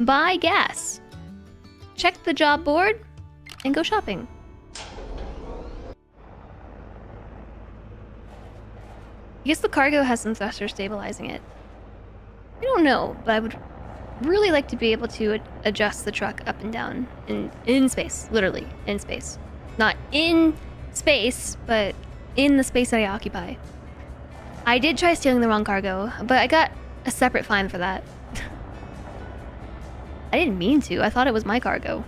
buy gas, check the job board, and go shopping. I guess the cargo has some thrusters stabilizing it. I don't know, but I would really like to be able to adjust the truck up and down in space, literally in space. Not in space, but in the space that I occupy. I did try stealing the wrong cargo, but I got a separate fine for that. I didn't mean to. I thought it was my cargo.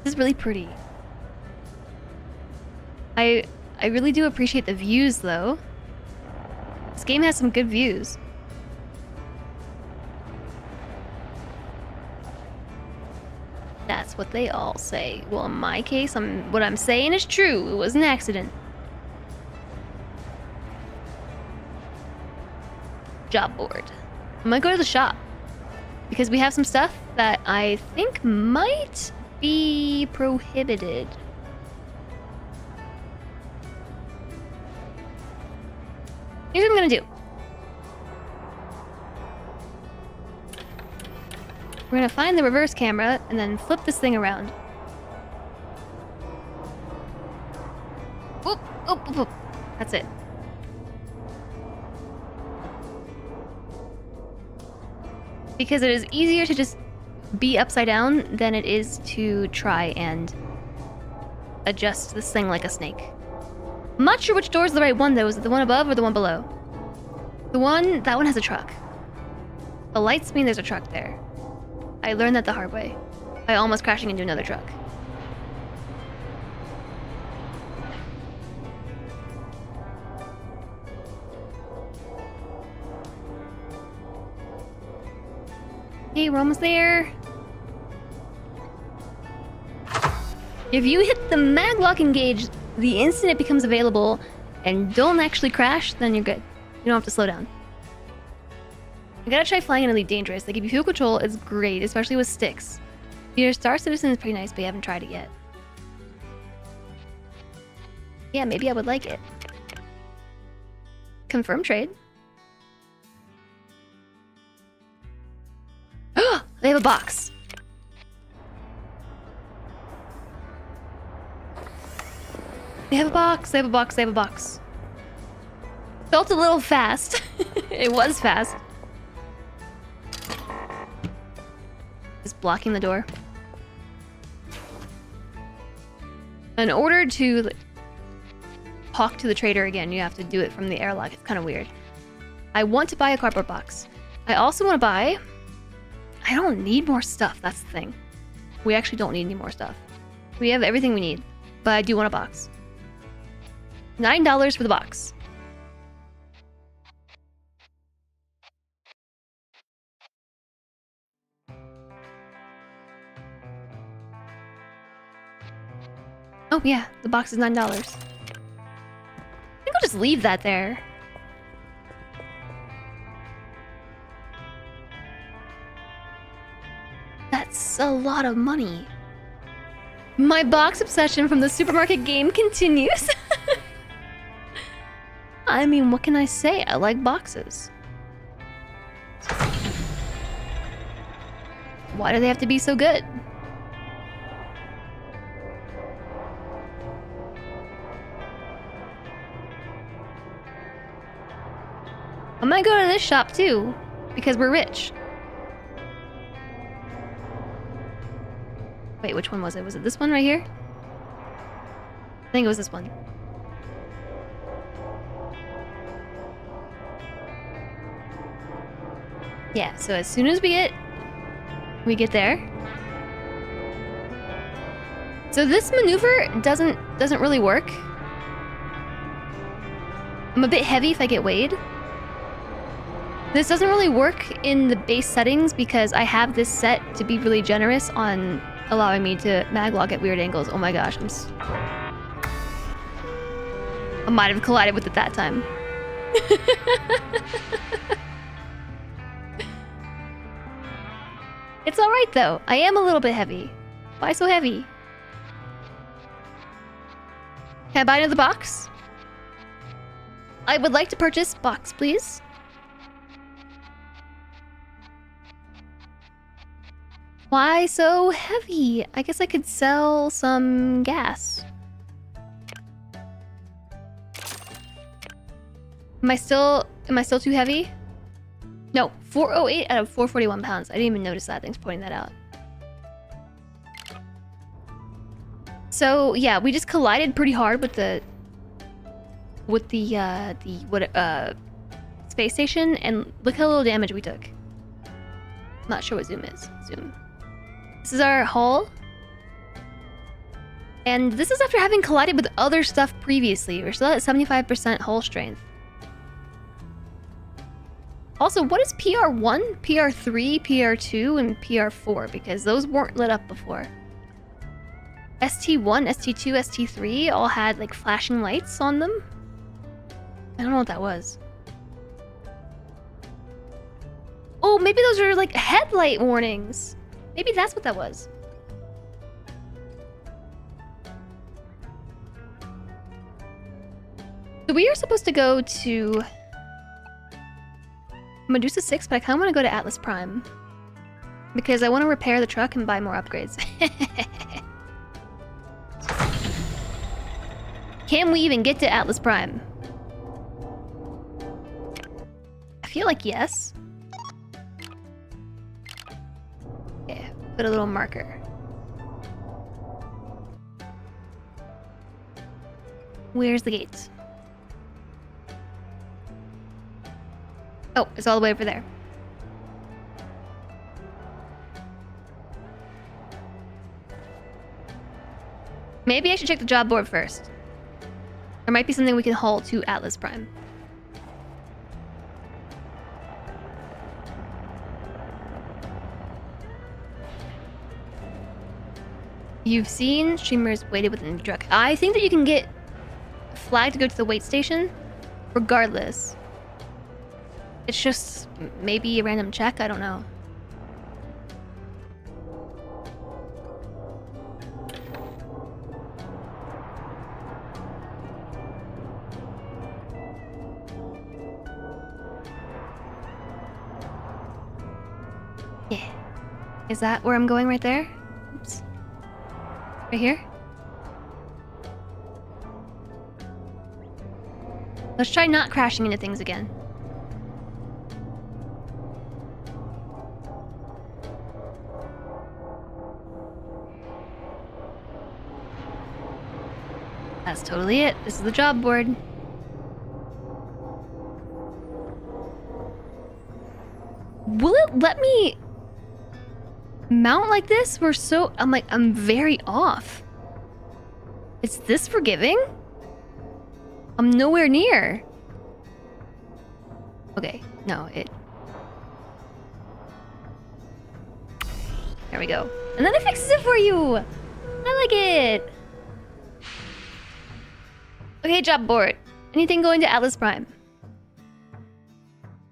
This is really pretty. I really do appreciate the views, though. This game has some good views. That's what they all say. Well, in my case, what I'm saying is true. It was an accident. Job board. I might go to the shop because we have some stuff that I think might be prohibited. Here's what I'm gonna do. We're gonna find the reverse camera and then flip this thing around. Whoop, whoop, whoop, whoop. That's it. Because it is easier to just be upside down than it is to try and adjust this thing like a snake. I'm not sure which door is the right one though. Is it the one above or the one below? That one has a truck. The lights mean there's a truck there. I learned that the hard way. By almost crashing into another truck. Okay, we're almost there. If you hit the mag locking gauge the instant it becomes available and don't actually crash, then you're good. You don't have to slow down. You gotta try flying in Elite Dangerous. They give you fuel control, it's great, especially with sticks. Your Star Citizen is pretty nice, but you haven't tried it yet. Yeah, maybe I would like it. Confirm trade. They have a box. They have a box, they have a box, they have a box. Felt a little fast. It was fast. Just blocking the door. In order to talk to the trader again, you have to do it from the airlock. It's kind of weird. I want to buy a cardboard box. I also want to buy... I don't need more stuff, that's the thing. We actually don't need any more stuff. We have everything we need, but I do want a box. $9 for the box. Oh yeah, the box is $9. I think I'll just leave that there. That's a lot of money. My box obsession from the supermarket game continues. I mean, what can I say? I like boxes. Why do they have to be so good? I might go to this shop too, because we're rich. Wait, which one was it? Was it this one right here? I think it was this one. Yeah, so as soon as we get there. So this maneuver doesn't really work. I'm a bit heavy if I get weighed. This doesn't really work in the base settings because I have this set to be really generous on allowing me to maglock at weird angles. Oh my gosh, I might have collided with it that time. It's alright though. I am a little bit heavy. Why so heavy? Can I buy another box? I would like to purchase box, please. Why so heavy? I guess I could sell some gas. Am I still too heavy? No, 408 out of 441 pounds. I didn't even notice that. Thanks for pointing that out. So yeah, we just collided pretty hard with the space station, and look how little damage we took. I'm not sure what zoom is. Zoom. This is our hull. And this is after having collided with other stuff previously. We're still at 75% hull strength. Also, what is PR1, PR3, PR2, and PR4? Because those weren't lit up before. ST1, ST2, ST3 all had like flashing lights on them. I don't know what that was. Oh, maybe those are like headlight warnings. Maybe that's what that was. So we are supposed to go to Medusa 6, but I kind of want to go to Atlas Prime. Because I want to repair the truck and buy more upgrades. Can we even get to Atlas Prime? I feel like yes. Okay, put a little marker. Where's the gate? Oh, it's all the way over there. Maybe I should check the job board first. There might be something we can haul to Atlas Prime. You've seen streamers waited within the truck. I think that you can get flagged to go to the wait station regardless. It's just maybe a random check, I don't know. Yeah. Is that where I'm going right there? Oops. Right here? Let's try not crashing into things again. That's totally it. This is the job board. Will it let me mount like this? I'm very off. Is this forgiving? I'm nowhere near. Okay, no, there we go. And then it fixes it for you. I like it. Okay, job board. Anything going to Atlas Prime?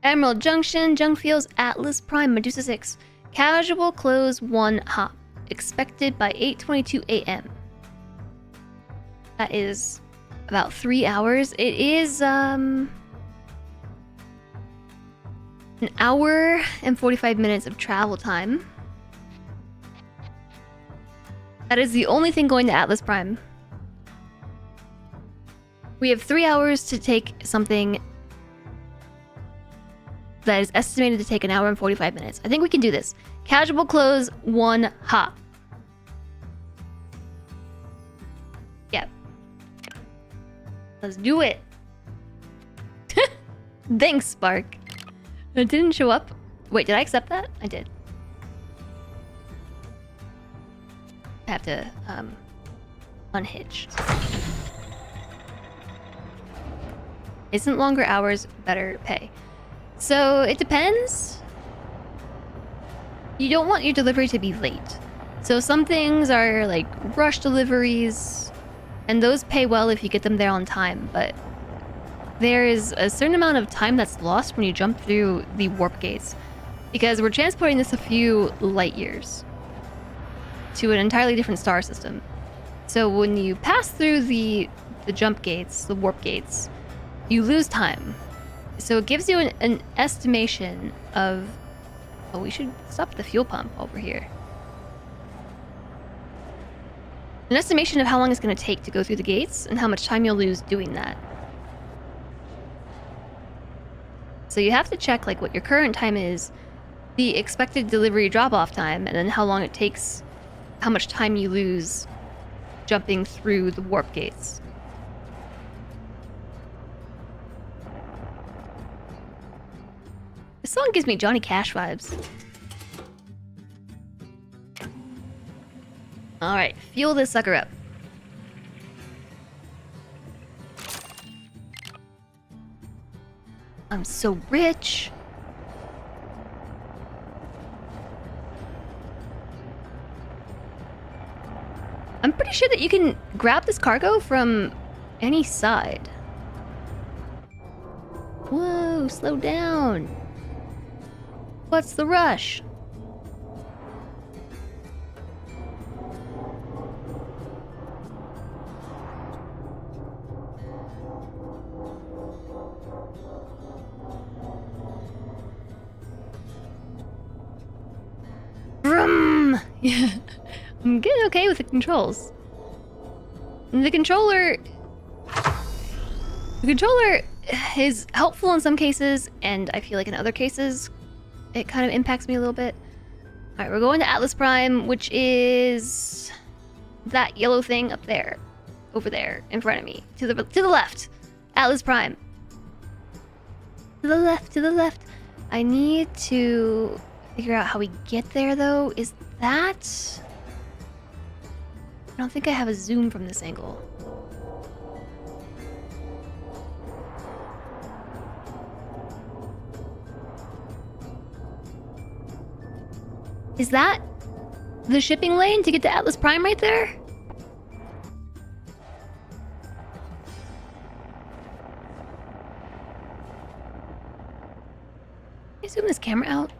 Emerald Junction, Junk Fields, Atlas Prime, Medusa 6. Casual close 1 hop. Expected by 8:22 a.m. That is about 3 hours. It is an hour and 45 minutes of travel time. That is the only thing going to Atlas Prime. We have 3 hours to take something that is estimated to take an hour and 45 minutes. I think we can do this. Casual close 1 hop. Yep. Let's do it. Thanks, Spark. It didn't show up. Wait, did I accept that? I did. I have to unhitch. Isn't longer hours better pay? So it depends. You don't want your delivery to be late. So some things are like rush deliveries, and those pay well if you get them there on time, but there is a certain amount of time that's lost when you jump through the warp gates, because we're transporting this a few light years to an entirely different star system. So when you pass through the jump gates, the warp gates, you lose time. So it gives you an estimation of... Oh, we should stop the fuel pump over here. An estimation of how long it's going to take to go through the gates and how much time you'll lose doing that. So you have to check like what your current time is, the expected delivery drop-off time, and then how long it takes, how much time you lose jumping through the warp gates. This song gives me Johnny Cash vibes. Alright, fuel this sucker up. I'm so rich. I'm pretty sure that you can grab this cargo from any side. Whoa, slow down. What's the rush? Vroom! Yeah, I'm getting okay with the controls. The controller is helpful in some cases, and I feel like in other cases, it kind of impacts me a little bit. All right, we're going to Atlas Prime, which is that yellow thing up there, over there, in front of me, to the left. Atlas Prime. To the left, to the left. I need to figure out how we get there, though. Is that... I don't think I have a zoom from this angle. Is that the shipping lane to get to Atlas Prime right there? Can I zoom this camera out?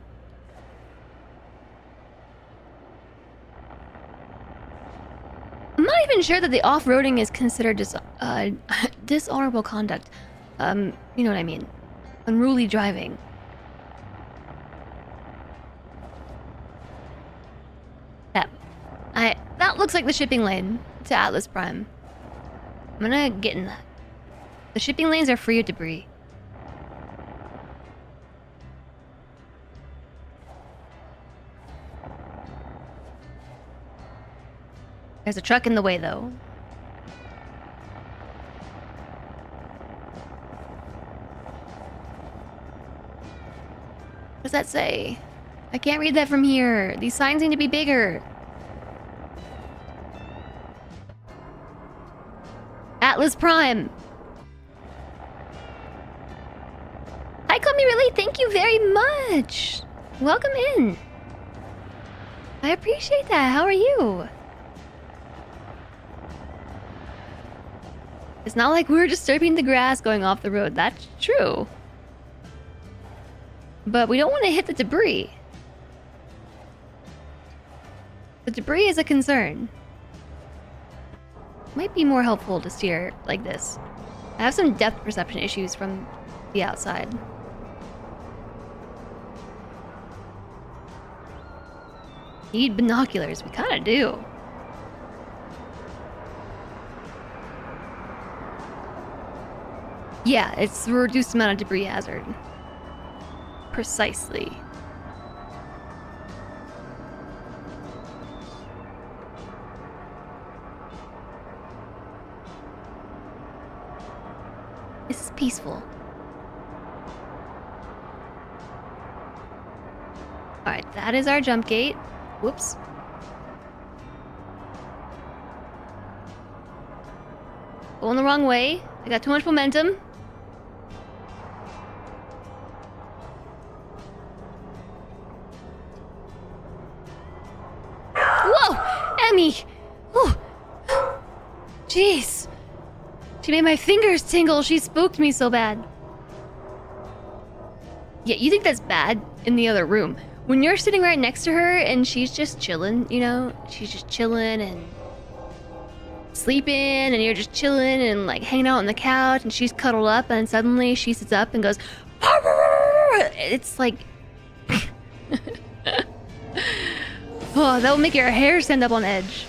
I'm not even sure that the off-roading is considered dishonorable conduct. You know what I mean. Unruly driving. That looks like the shipping lane to Atlas Prime. I'm gonna get in that. The shipping lanes are free of debris. There's a truck in the way, though. What does that say? I can't read that from here. These signs need to be bigger. Atlas Prime. Hi, Call Me Relate. Thank you very much. Welcome in. I appreciate that. How are you? It's not like we're disturbing the grass going off the road. That's true. But we don't want to hit the debris. The debris is a concern. Might be more helpful to steer like this. I have some depth perception issues from the outside. Need binoculars. We kind of do. Yeah, it's a reduced amount of debris hazard. Precisely. This is peaceful. Alright, that is our jump gate. Whoops. Going the wrong way. I got too much momentum. Whoa! Emmy! Oh! Jeez. She made my fingers tingle. She spooked me so bad. Yeah, you think that's bad in the other room. When you're sitting right next to her and she's just chilling, you know? She's just chilling and sleeping, and you're just chilling and like hanging out on the couch, and she's cuddled up, and suddenly she sits up and goes, it's like... Oh, that will make your hair stand up on edge.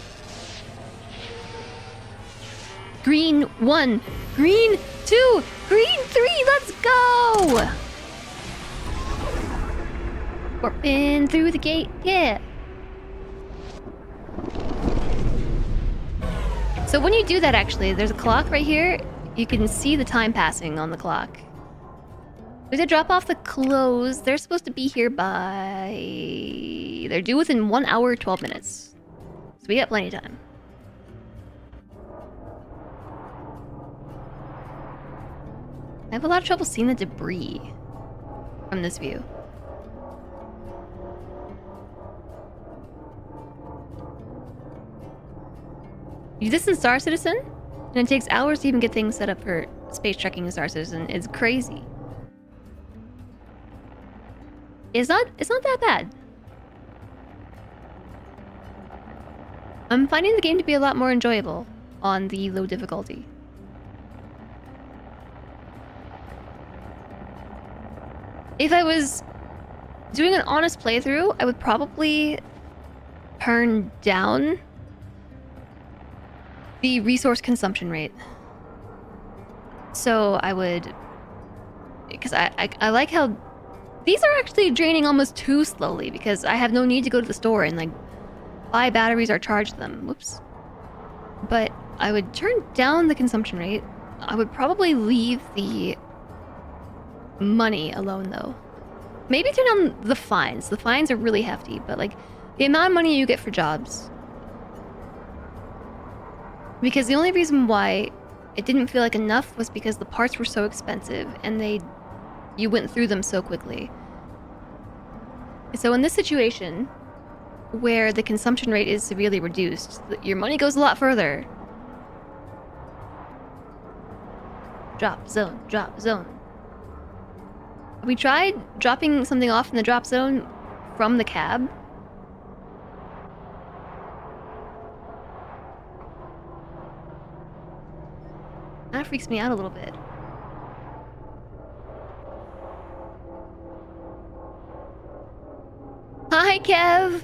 Green 1. Green 2. Green 3. Let's go! Warping through the gate. Yeah. So when you do that, actually, there's a clock right here. You can see the time passing on the clock. We did drop off the clothes. They're supposed to be here by... They're due within 1 hour, 12 minutes. So we got plenty of time. I have a lot of trouble seeing the debris from this view. You this in Star Citizen, and it takes hours to even get things set up for space trekking in Star Citizen. It's crazy. It's not that bad. I'm finding the game to be a lot more enjoyable on the low difficulty. If I was doing an honest playthrough, I would probably turn down the resource consumption rate. So I would... Because I like how... These are actually draining almost too slowly because I have no need to go to the store and like buy batteries or charge them. Whoops. But I would turn down the consumption rate. I would probably leave the money alone though. Maybe turn down the fines. The fines are really hefty, but like the amount of money you get for jobs. Because the only reason why it didn't feel like enough was because the parts were so expensive and you went through them so quickly. So in this situation, where the consumption rate is severely reduced, your money goes a lot further. Drop zone, drop zone. We tried dropping something off in the drop zone from the cab. That freaks me out a little bit. Hi, Kev!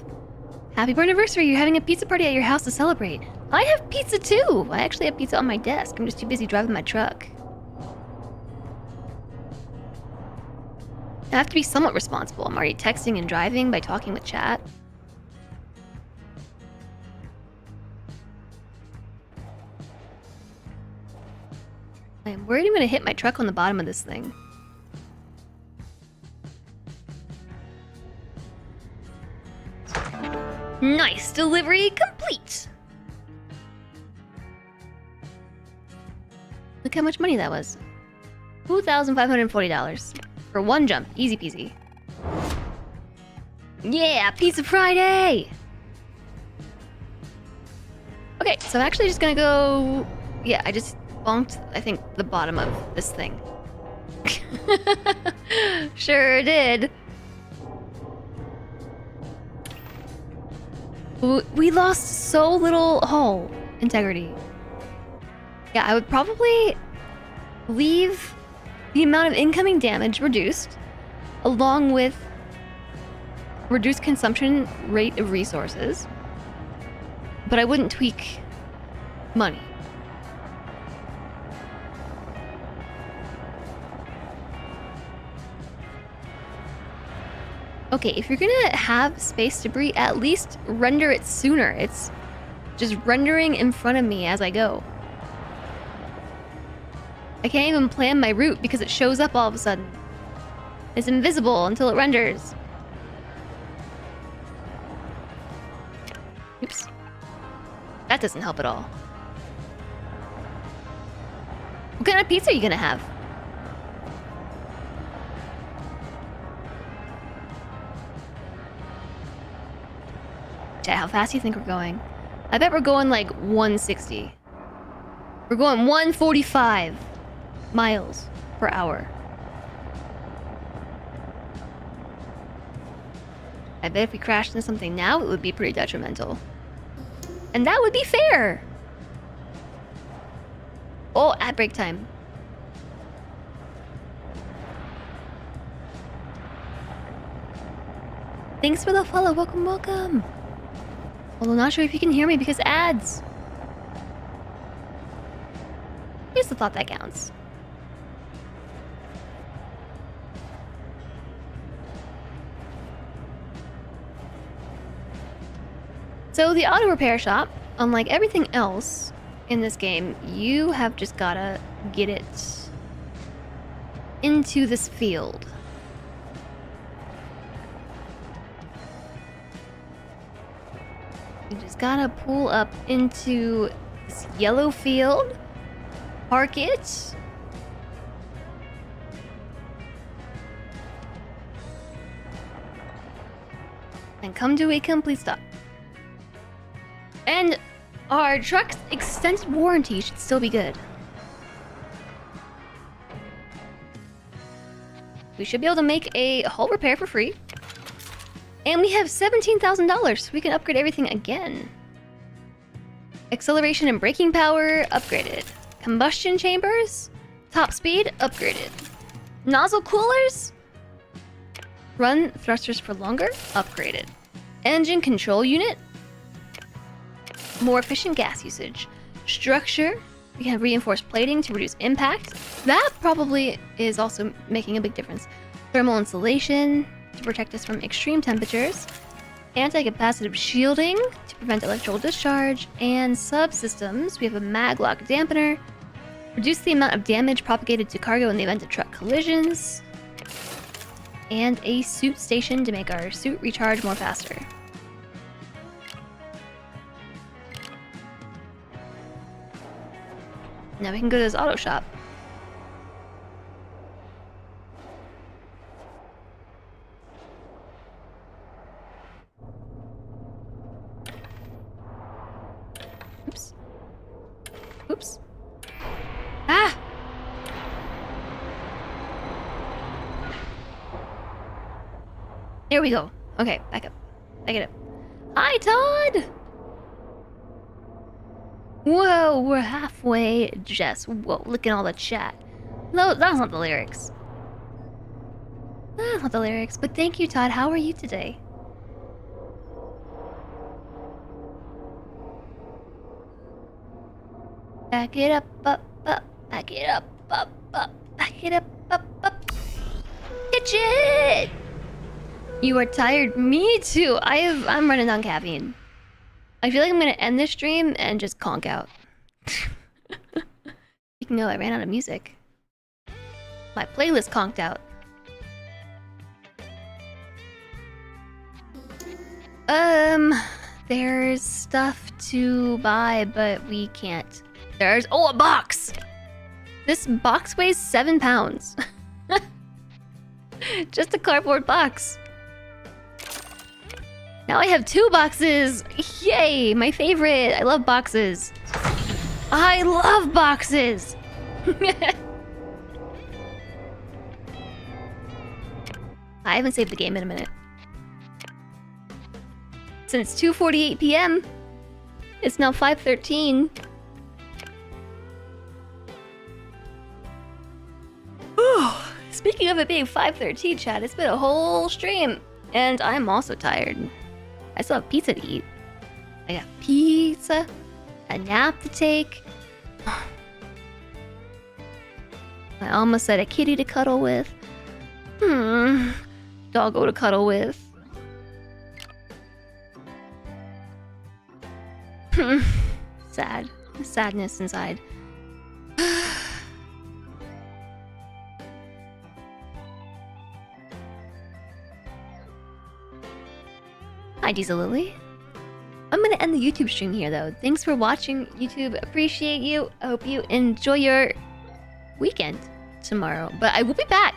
Happy anniversary! You're having a pizza party at your house to celebrate. I have pizza too! I actually have pizza on my desk. I'm just too busy driving my truck. I have to be somewhat responsible. I'm already texting and driving by talking with chat. I am worried I'm gonna hit my truck on the bottom of this thing. Nice! Delivery complete! Look how much money that was. $2,540. For one jump. Easy peasy. Yeah! Pizza Friday! Okay, so I'm actually just gonna go... Yeah, I just bonked, I think, the bottom of this thing. Sure did. We lost so little hull integrity. Yeah, I would probably leave the amount of incoming damage reduced, along with reduced consumption rate of resources, but I wouldn't tweak money. Okay, if you're gonna have space debris, at least render it sooner. It's just rendering in front of me as I go. I can't even plan my route because it shows up all of a sudden. It's invisible until it renders. Oops. That doesn't help at all. What kind of pizza are you gonna have? Chat, how fast do you think we're going? I bet we're going like 160. We're going 145 miles per hour. I bet if we crashed into something now, it would be pretty detrimental. And that would be fair! Oh, at break time. Thanks for the follow, welcome, welcome! Although not sure if you can hear me because ads. Here's the thought that counts. So the auto repair shop, unlike everything else in this game, you have just gotta get it into this field. You just gotta pull up into this yellow field, park it, and come to a complete stop. And our truck's extended warranty should still be good. We should be able to make a hull repair for free. And we have $17,000. We can upgrade everything again. Acceleration and braking power, upgraded. Combustion chambers, top speed, upgraded. Nozzle coolers, run thrusters for longer, upgraded. Engine control unit, more efficient gas usage. Structure, we have reinforced plating to reduce impact. That probably is also making a big difference. Thermal insulation to protect us from extreme temperatures. Anti-capacitive shielding to prevent electrical discharge. And subsystems, we have a maglock dampener. Reduce the amount of damage propagated to cargo in the event of truck collisions. And a suit station to make our suit recharge more faster. Now we can go to this auto shop. Oops. Oops. Ah! There we go. Okay, back up. Back it up. Hi, Todd! Whoa, we're halfway, Jess. Whoa, look at all the chat. No, that's not the lyrics. That's not the lyrics, but thank you, Todd. How are you today? Back it up, back it up, back it up. Hitch it! You are tired? Me too. I'm running on caffeine. I feel like I'm gonna end this stream and just conk out. Speaking of, I ran out of music. My playlist conked out. There's stuff to buy, but we can't. Oh, a box! This box weighs 7 pounds. Just a cardboard box. Now I have 2 boxes! Yay! My favorite! I love boxes. I love boxes! I haven't saved the game in a minute. Since 2:48 p.m. It's now 5:13. Speaking of it being 5:13, chat, it's been a whole stream. And I'm also tired. I still have pizza to eat. I got pizza, a nap to take. I almost said a kitty to cuddle with. Doggo to cuddle with. Sad. Sadness inside. Hi, Diesel Lily. I'm gonna end the YouTube stream here, though. Thanks for watching, YouTube. Appreciate you. I hope you enjoy your weekend tomorrow. But I will be back.